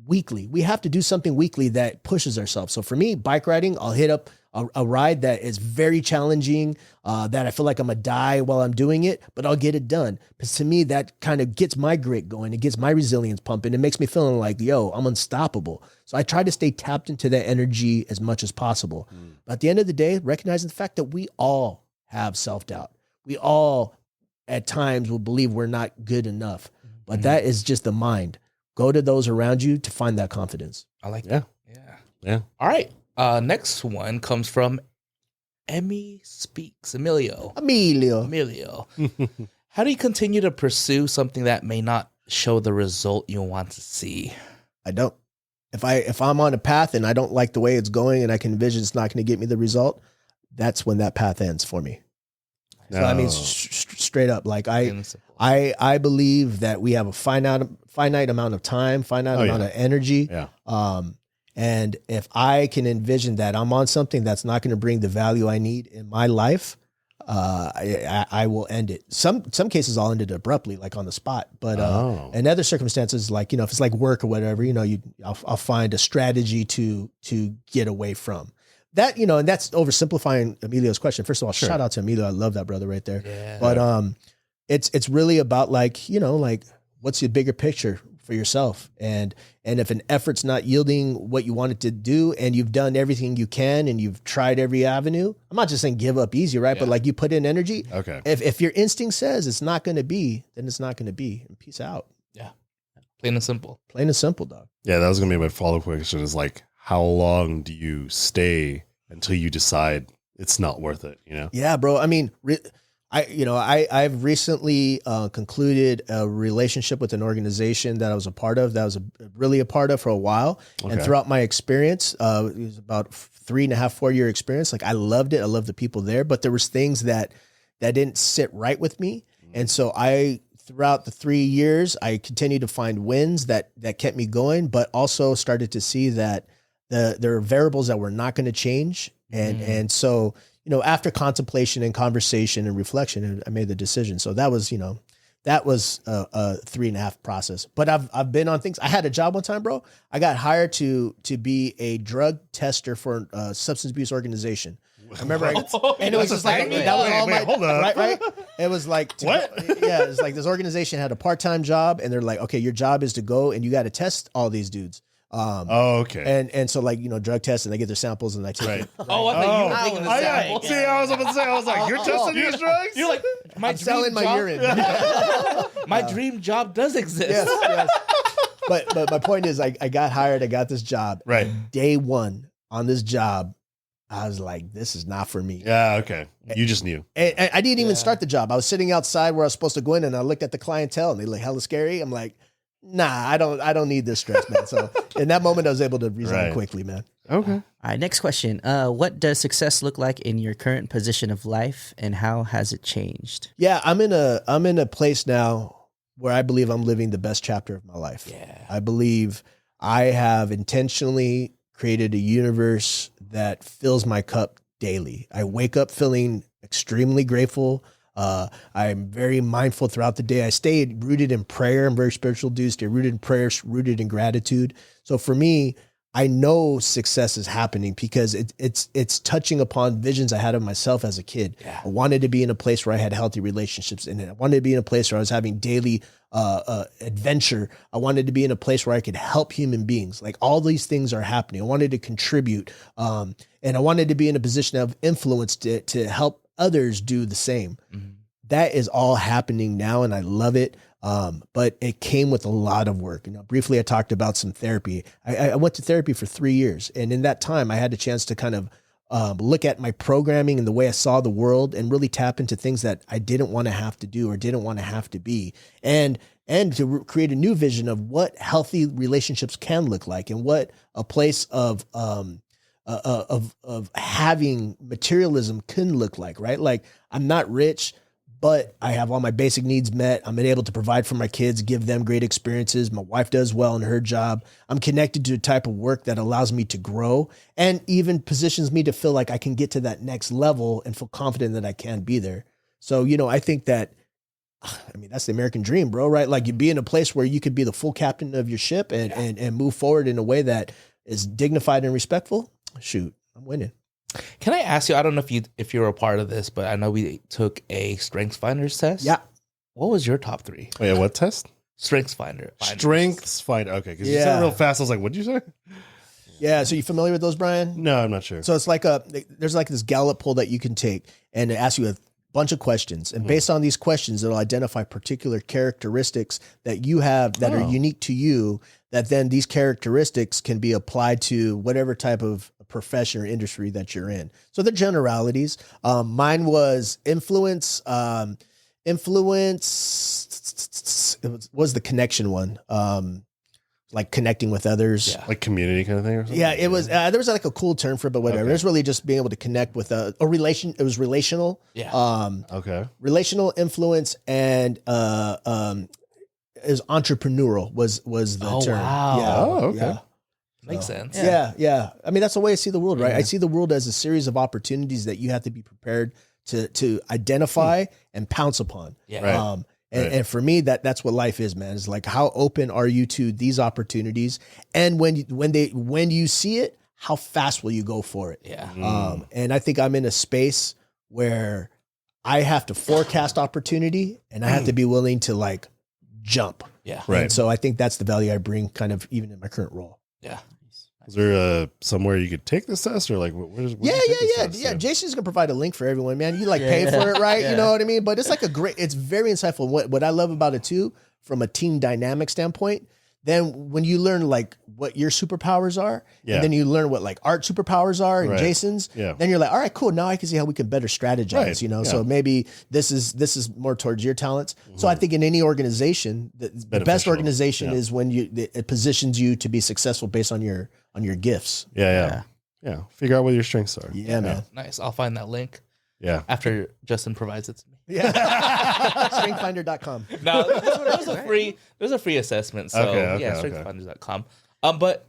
weekly. We have to do something weekly that pushes ourselves. So for me, bike riding, I'll hit up a ride that is very challenging, that I feel like I'm going to die while I'm doing it, but I'll get it done. Because to me, that kind of gets my grit going. It gets my resilience pumping. It makes me feeling like, yo, I'm unstoppable. So I try to stay tapped into that energy as much as possible. But at the end of the day, recognizing the fact that we all have self-doubt. We all at times will believe we're not good enough, but that is just the mind. Go to those around you to find that confidence. I like that. Yeah. All right. Next one comes from Emmy Speaks. Emilio. How do you continue to pursue something that may not show the result you want to see? I don't. If I'm on a path and I don't like the way it's going and I can envision it's not going to get me the result, that's when that path ends for me. No. So I mean, straight up, like I believe that we have a finite amount of time, finite amount of energy. Yeah. And if I can envision that I'm on something that's not going to bring the value I need in my life, I will end it. Some cases I'll end it abruptly, like on the spot. But in other circumstances, like if it's like work or whatever, I'll find a strategy to get away from. that, and that's oversimplifying Emilio's question. First of all, shout out to Emilio. I love that brother right there. Yeah. But it's really about like what's the bigger picture for yourself, and if an effort's not yielding what you want it to do, and you've done everything you can, and you've tried every avenue. I'm not just saying give up easy, right? But like you put in energy. Okay. If your instinct says it's not going to be, then it's not going to be. And peace out. Yeah. Plain and simple. Plain and simple, dog. Yeah, that was gonna be my follow-up question. Is like, how long do you stay until you decide it's not worth it? Yeah, bro. I mean, I've recently concluded a relationship with an organization that I was a part of, really a part of for a while. Okay. And throughout my experience, it was about 3.5, 4 year experience. Like I loved it. I loved the people there, but there was things that didn't sit right with me. And so throughout the 3 years, I continued to find wins that kept me going, but also started to see that there are variables that were not going to change. And so, after contemplation and conversation and reflection, I made the decision. So that was, that was a 3.5 process. But I've been on things. I had a job one time, bro. I got hired to be a drug tester for a substance abuse organization. I remember, and it was just like that was all my hold on. right. It was like What? Yeah, it's like this organization had a part-time job, and they're like, okay, your job is to go and you got to test all these dudes. Okay. And so like drug tests, and they get their samples, and I take it. Oh, I thought you were taking the sample. See, I was about to say, I was like, you're testing these drugs? You're like, I'm selling my urine. My dream job does exist. Yes. But my point is, I got hired. I got this job. Right. Day one on this job, I was like, this is not for me. Yeah, okay. You just knew. And I didn't even start the job. I was sitting outside where I was supposed to go in, and I looked at the clientele, and they look hella scary. I'm like, nah, I don't need this stress, man. So in that moment, I was able to resign quickly, man. Okay. All right, next question. What does success look like in your current position of life, and how has it changed? Yeah, I'm in a place now where I believe I'm living the best chapter of my life. Yeah. I believe I have intentionally created a universe that fills my cup daily. I wake up feeling extremely grateful. I'm very mindful throughout the day. I stay rooted in prayer. I'm very spiritual dude. Stay rooted in prayer, rooted in gratitude. So for me, I know success is happening because it's touching upon visions I had of myself as a kid. Yeah. I wanted to be in a place where I had healthy relationships, and I wanted to be in a place where I was having daily adventure. I wanted to be in a place where I could help human beings. Like all these things are happening. I wanted to contribute, and I wanted to be in a position of influence to help others do the same. Mm-hmm. That is all happening now, and I love it. But it came with a lot of work. Briefly, I talked about some therapy. I went to therapy for 3 years. And in that time, I had a chance to kind of look at my programming and the way I saw the world and really tap into things that I didn't want to have to do or didn't want to have to be. And to create a new vision of what healthy relationships can look like and what a place of having materialism can look like, right? Like I'm not rich, but I have all my basic needs met. I'm able to provide for my kids, give them great experiences. My wife does well in her job. I'm connected to a type of work that allows me to grow and even positions me to feel like I can get to that next level and feel confident that I can be there. So, I think that, that's the American dream, bro, right? Like you be in a place where you could be the full captain of your ship and move forward in a way that is dignified and respectful. Shoot, I'm winning. Can I ask you? I don't know if you're a part of this, but I know we took a Strengths Finders test. Yeah. What was your top 3? Wait, what test? Strengths Finder. Strengths Finder. Okay, because you said it real fast. I was like, what did you say? Yeah. So you familiar with those, Brian? No, I'm not sure. So it's like there's like this Gallup poll that you can take, and it asks you a bunch of questions. And based on these questions, it'll identify particular characteristics that you have that are unique to you, that then these characteristics can be applied to whatever type of profession or industry that you're in. So the generalities, mine was influence, it was the connection one. Like connecting with others. Like community kind of thing or something? Yeah, it was, there was like a cool term for it, but whatever. Okay. It was really just being able to connect with a relation. It was relational. Yeah. Okay. Relational influence and, is entrepreneurial was the term. Wow. Yeah. Oh, okay. Yeah. Makes sense. Yeah. I mean, that's the way I see the world, right? I see the world as a series of opportunities that you have to be prepared to identify and pounce upon. Yeah. Right. And for me, that's what life is, man. It's like, how open are you to these opportunities? And when you see it, how fast will you go for it? Yeah. And I think I'm in a space where I have to forecast opportunity and I have to be willing to like jump. Yeah. Right. And so I think that's the value I bring kind of even in my current role. Yeah. Is there somewhere you could take this test or like where's Yeah. Jason's gonna provide a link for everyone, man. You like pay for it, right? Yeah. You know what I mean? But it's like it's very insightful. What I love about it too, from a team dynamic standpoint, then when you learn like what your superpowers are, and then you learn what like Art's superpowers are and Jason's, then you're like, all right, cool. Now I can see how we can better strategize, you know? So maybe this is more towards your talents. So I think in any organization, the best organization is when it positions you to be successful based on your gifts. Yeah. Figure out what your strengths are. Yeah, man. Nice. I'll find that link. Yeah. After Justin provides it to me. Yeah. Strengthfinder.com. No, there's a free assessment. So strengthfinders.com. But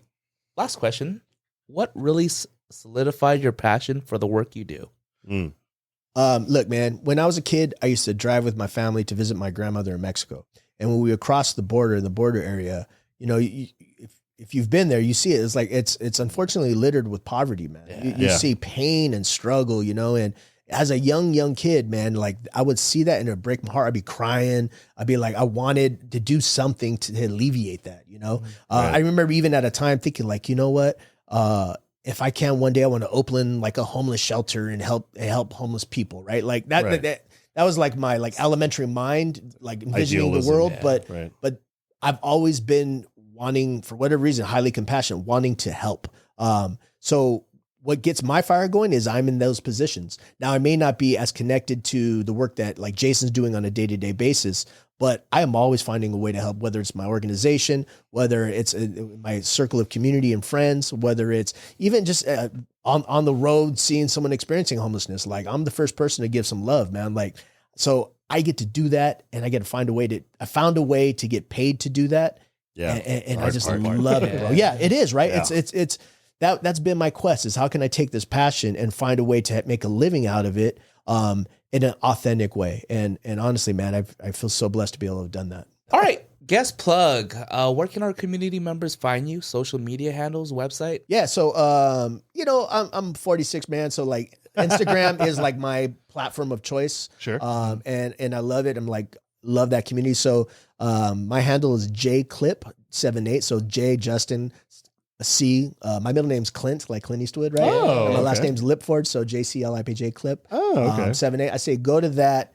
last question. What really solidified your passion for the work you do? Look, man, when I was a kid, I used to drive with my family to visit my grandmother in Mexico. And when we would cross the border area, you know, if you've been there, you see it. It's like it's unfortunately littered with poverty, man. You see pain and struggle, you know, and as a young kid, man, like I would see that and it would break my heart. I'd be crying. I'd be like, I wanted to do something to alleviate that, you know? I remember even at a time thinking like, you know what? If I can one day, I want to open like a homeless shelter and help homeless people, right? Like that was like my like elementary mind, like envisioning the world. But I've always been wanting, for whatever reason, highly compassionate, wanting to help. So what gets my fire going is I'm in those positions. Now, I may not be as connected to the work that like Jason's doing on a day-to-day basis, but I am always finding a way to help, whether it's my organization, whether it's my circle of community and friends, whether it's even just on the road, seeing someone experiencing homelessness. Like I'm the first person to give some love, man. Like, so I get to do that and I get to I found a way to get paid to do that. Yeah. And I just love it, bro. Yeah, it is, right? Yeah. It's that's been my quest, is how can I take this passion and find a way to make a living out of it in an authentic way. And honestly, man, I feel so blessed to be able to have done that. All right. Guest plug. Where can our community members find you? Social media handles, website? Yeah. So, you know, I'm 46, man. So like Instagram is like my platform of choice. Sure. And I love it. I'm like, love that community. So my handle is jclip78. So J Justin C. My middle name's Clint, like Clint Eastwood, right? Oh, and my last name's Lipford, so JCLIPJ Clip. Oh, okay. 78. I say go to that,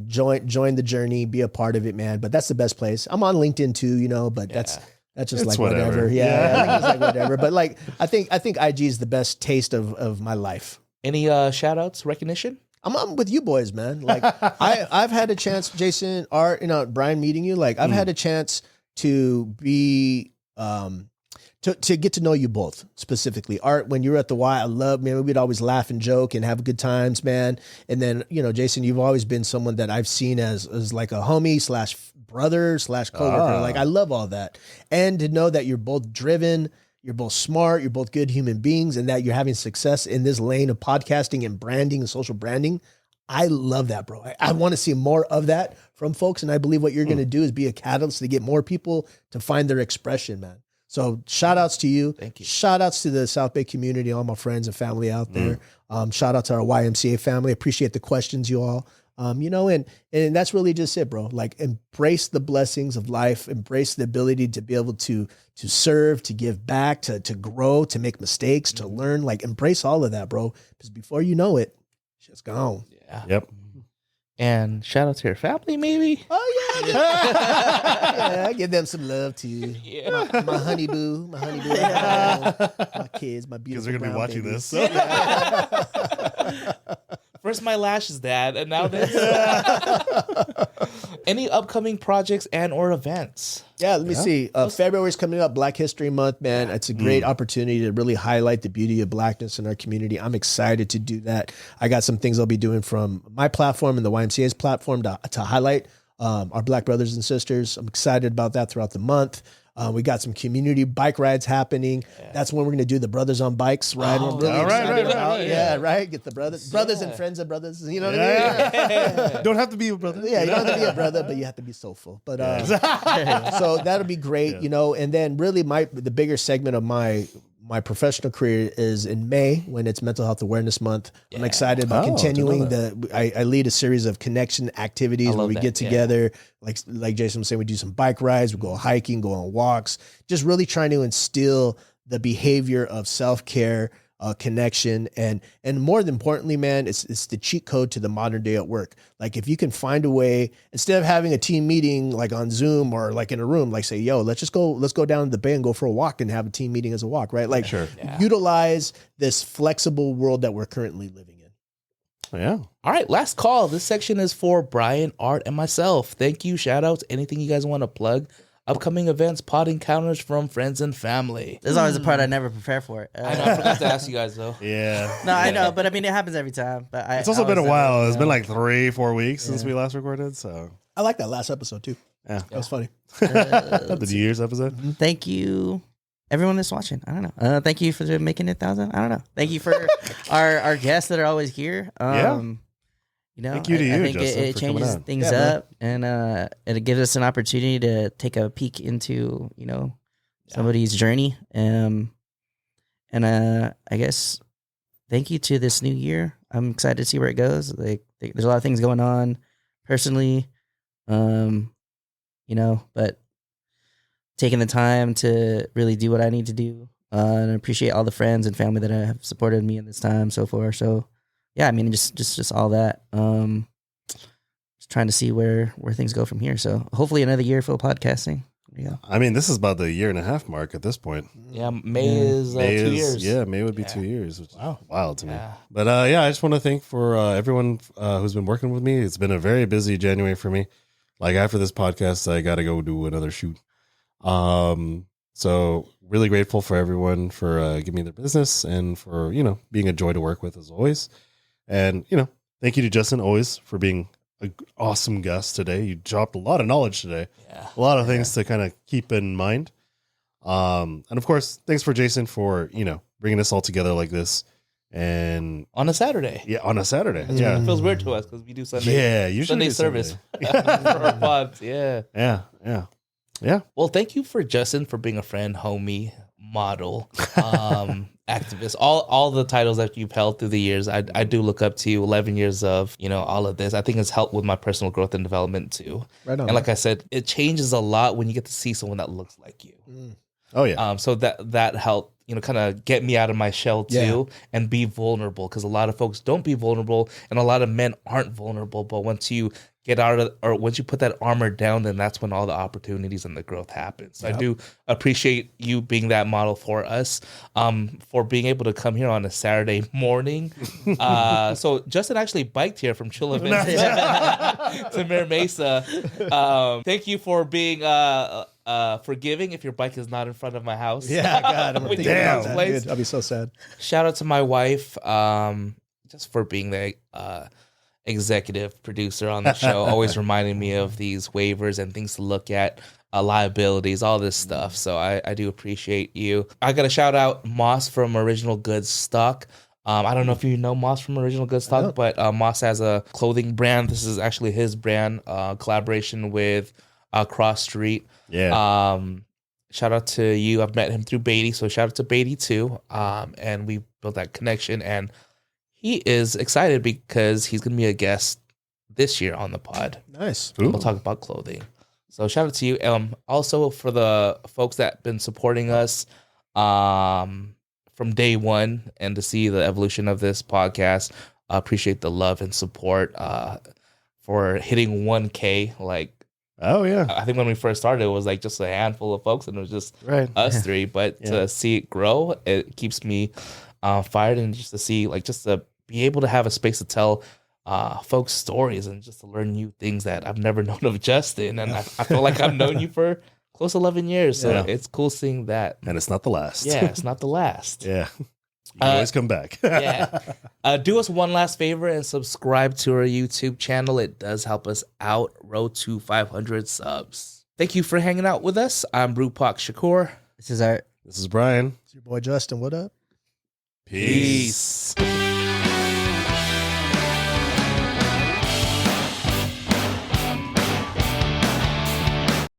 join the journey, be a part of it, man. But that's the best place. I'm on LinkedIn too, you know, but that's just it's like whatever. Yeah, I think it's like whatever. But like I think IG is the best taste of my life. Any shout outs, recognition? I'm with you boys, man. Like I've had a chance, Jason, Art, you know, Brian meeting you. Like I've had a chance to be to get to know you both specifically. Art, when you were at the Y, I love, man, we'd always laugh and joke and have good times, man. And then, you know, Jason, you've always been someone that I've seen as like a homie / brother / coworker. Like I love all that. And to know that you're both driven, you're both smart, you're both good human beings, and that you're having success in this lane of podcasting and branding and social branding. I love that, bro. I want to see more of that from folks. And I believe what you're going to do is be a catalyst to get more people to find their expression, man. So shout outs to you. Thank you. Shout outs to the South Bay community, all my friends and family out there. Shout out to our YMCA family. Appreciate the questions, you all. You know, and that's really just it, bro. Like embrace the blessings of life, embrace the ability to be able to serve, to give back, to grow, to make mistakes, to learn, like embrace all of that, bro. Because before you know it, shit's gone. Yeah. Yep. And shout out to your family, maybe. Oh yeah, give them some love too. Yeah. My honey boo, my kids, my beautiful. Because they're gonna be brown watching babies. this. First my lashes, Dad, and now this. Any upcoming projects and or events? Yeah, let me see. February's coming up, Black History Month, man. It's a great opportunity to really highlight the beauty of Blackness in our community. I'm excited to do that. I got some things I'll be doing from my platform and the YMCA's platform to highlight our Black brothers and sisters. I'm excited about that throughout the month. We got some community bike rides happening. Yeah. That's when we're going to do the Brothers on Bikes ride. Oh, I'm really excited about. Right. Yeah, right. Get the brothers and friends of brothers. You know what I mean? Yeah. Don't have to be a brother. Yeah, you don't have to be a brother, but you have to be soulful. But so that'll be great, you know. And then really the bigger segment of my my professional career is in May when it's Mental Health Awareness Month. I'm excited about Oh, continuing didn't know I lead a series of connection activities where we that, get together. Like Jason was saying, we do some bike rides, we go hiking, go on walks, just really trying to instill the behavior of self-care, connection, and more importantly, man, it's the cheat code to the modern day at work. Like if you can find a way, instead of having a team meeting like on Zoom or like in a room, like say, yo, let's go down to the bay and go for a walk and have a team meeting as a walk, right? Like utilize this flexible world that we're currently living in. Yeah. All right, last call. This section is for Brian, Art, and myself. Thank you. Shout outs. Anything you guys want to plug? Upcoming events, pod encounters from friends and family. This is always the part I never prepare for. I know, I forgot to ask you guys though. Yeah. No, I know, but I mean, it happens every time. But It's also been a while. It's been like 3-4 weeks since Yeah. we last recorded. So I like that last episode too. yeah, That was funny. the New Year's episode. Thank you, everyone that's watching. I don't know. Thank you for making it 1,000. I don't know. Thank you for our guests that are always here. You know, Thank you to I you, think Justin, it for coming changes on. things up, and it gives us an opportunity to take a peek into somebody's journey. And I guess thank you to this new year. I'm excited to see where it goes. Like there's a lot of things going on personally, but taking the time to really do what I need to do, and I appreciate all the friends and family that have supported me in this time so far. So. Yeah, I mean, just all that. Just trying to see where things go from here. So hopefully another year full of podcasting. Yeah. I mean, this is about the 1.5 year mark at this point. Yeah, May is 2 years. Yeah, May would be 2 years, which is wild to me. Yeah. But I just want to thank for everyone who's been working with me. It's been a very busy January for me. Like after this podcast, I got to go do another shoot. So really grateful for everyone for giving me their business and for, being a joy to work with as always. And, thank you to Justin always for being an awesome guest today. You dropped a lot of knowledge today. Yeah. A lot of things to kind of keep in mind. And of course, thanks for Jason for, bringing us all together like this. And On a Saturday. yeah, on a Saturday. It Yeah. feels weird to us because we do Sunday. Yeah. Usually Sunday do service Sunday. for our pods. Yeah. Yeah. Well, thank you for Justin for being a friend, homie, model, activist. All the titles that you've held through the years, I do look up to you. 11 years of all of this. I think it's helped with my personal growth and development too. Right on. And like I said, it changes a lot when you get to see someone that looks like you. Oh, yeah. So that helped kind of get me out of my shell too and be vulnerable, because a lot of folks don't be vulnerable and a lot of men aren't vulnerable. But once you get out of, or once you put that armor down, then that's when all the opportunities and the growth happens. So I do appreciate you being that model for us, for being able to come here on a Saturday morning. So Justin actually biked here from Chula Vista to Mira Mesa. Thank you for being forgiving if your bike is not in front of my house. Yeah, God, I'm When you thinking get about to that, this place. dude. I'll be so sad. Shout out to my wife, just for being the executive producer on the show, always reminding me of these waivers and things to look at, liabilities, all this stuff. So I do appreciate you. I got to shout out Moss from Original Goods Stock. I don't know if you know Moss from Original Goods Stock, but Moss has a clothing brand. This is actually his brand, collaboration with Cross Street. Yeah. Shout out to you. I've met him through Beatty, so shout out to Beatty too. And we built that connection, and he is excited because he's going to be a guest this year on the pod. Nice. Ooh. We'll talk about clothing. So shout out to you. Also for the folks that have been supporting us from day one and to see the evolution of this podcast. Appreciate the love and support for hitting 1K. Like, Oh, yeah. I think when we first started, it was like just a handful of folks and it was just us three. But to see it grow, it keeps me fired, and just to see, like, just to be able to have a space to tell folks stories and just to learn new things that I've never known of Justin. And I feel like I've known you for close to 11 years. So it's cool seeing that. And it's not the last. Yeah, it's not the last. Yeah. You can always come back. Yeah. Do us one last favor and subscribe to our YouTube channel. It does help us out. Road to 500 subs. Thank you for hanging out with us. I'm Brewpak Shakur. This is Art. This is Brian. It's your boy Justin. What up? Peace.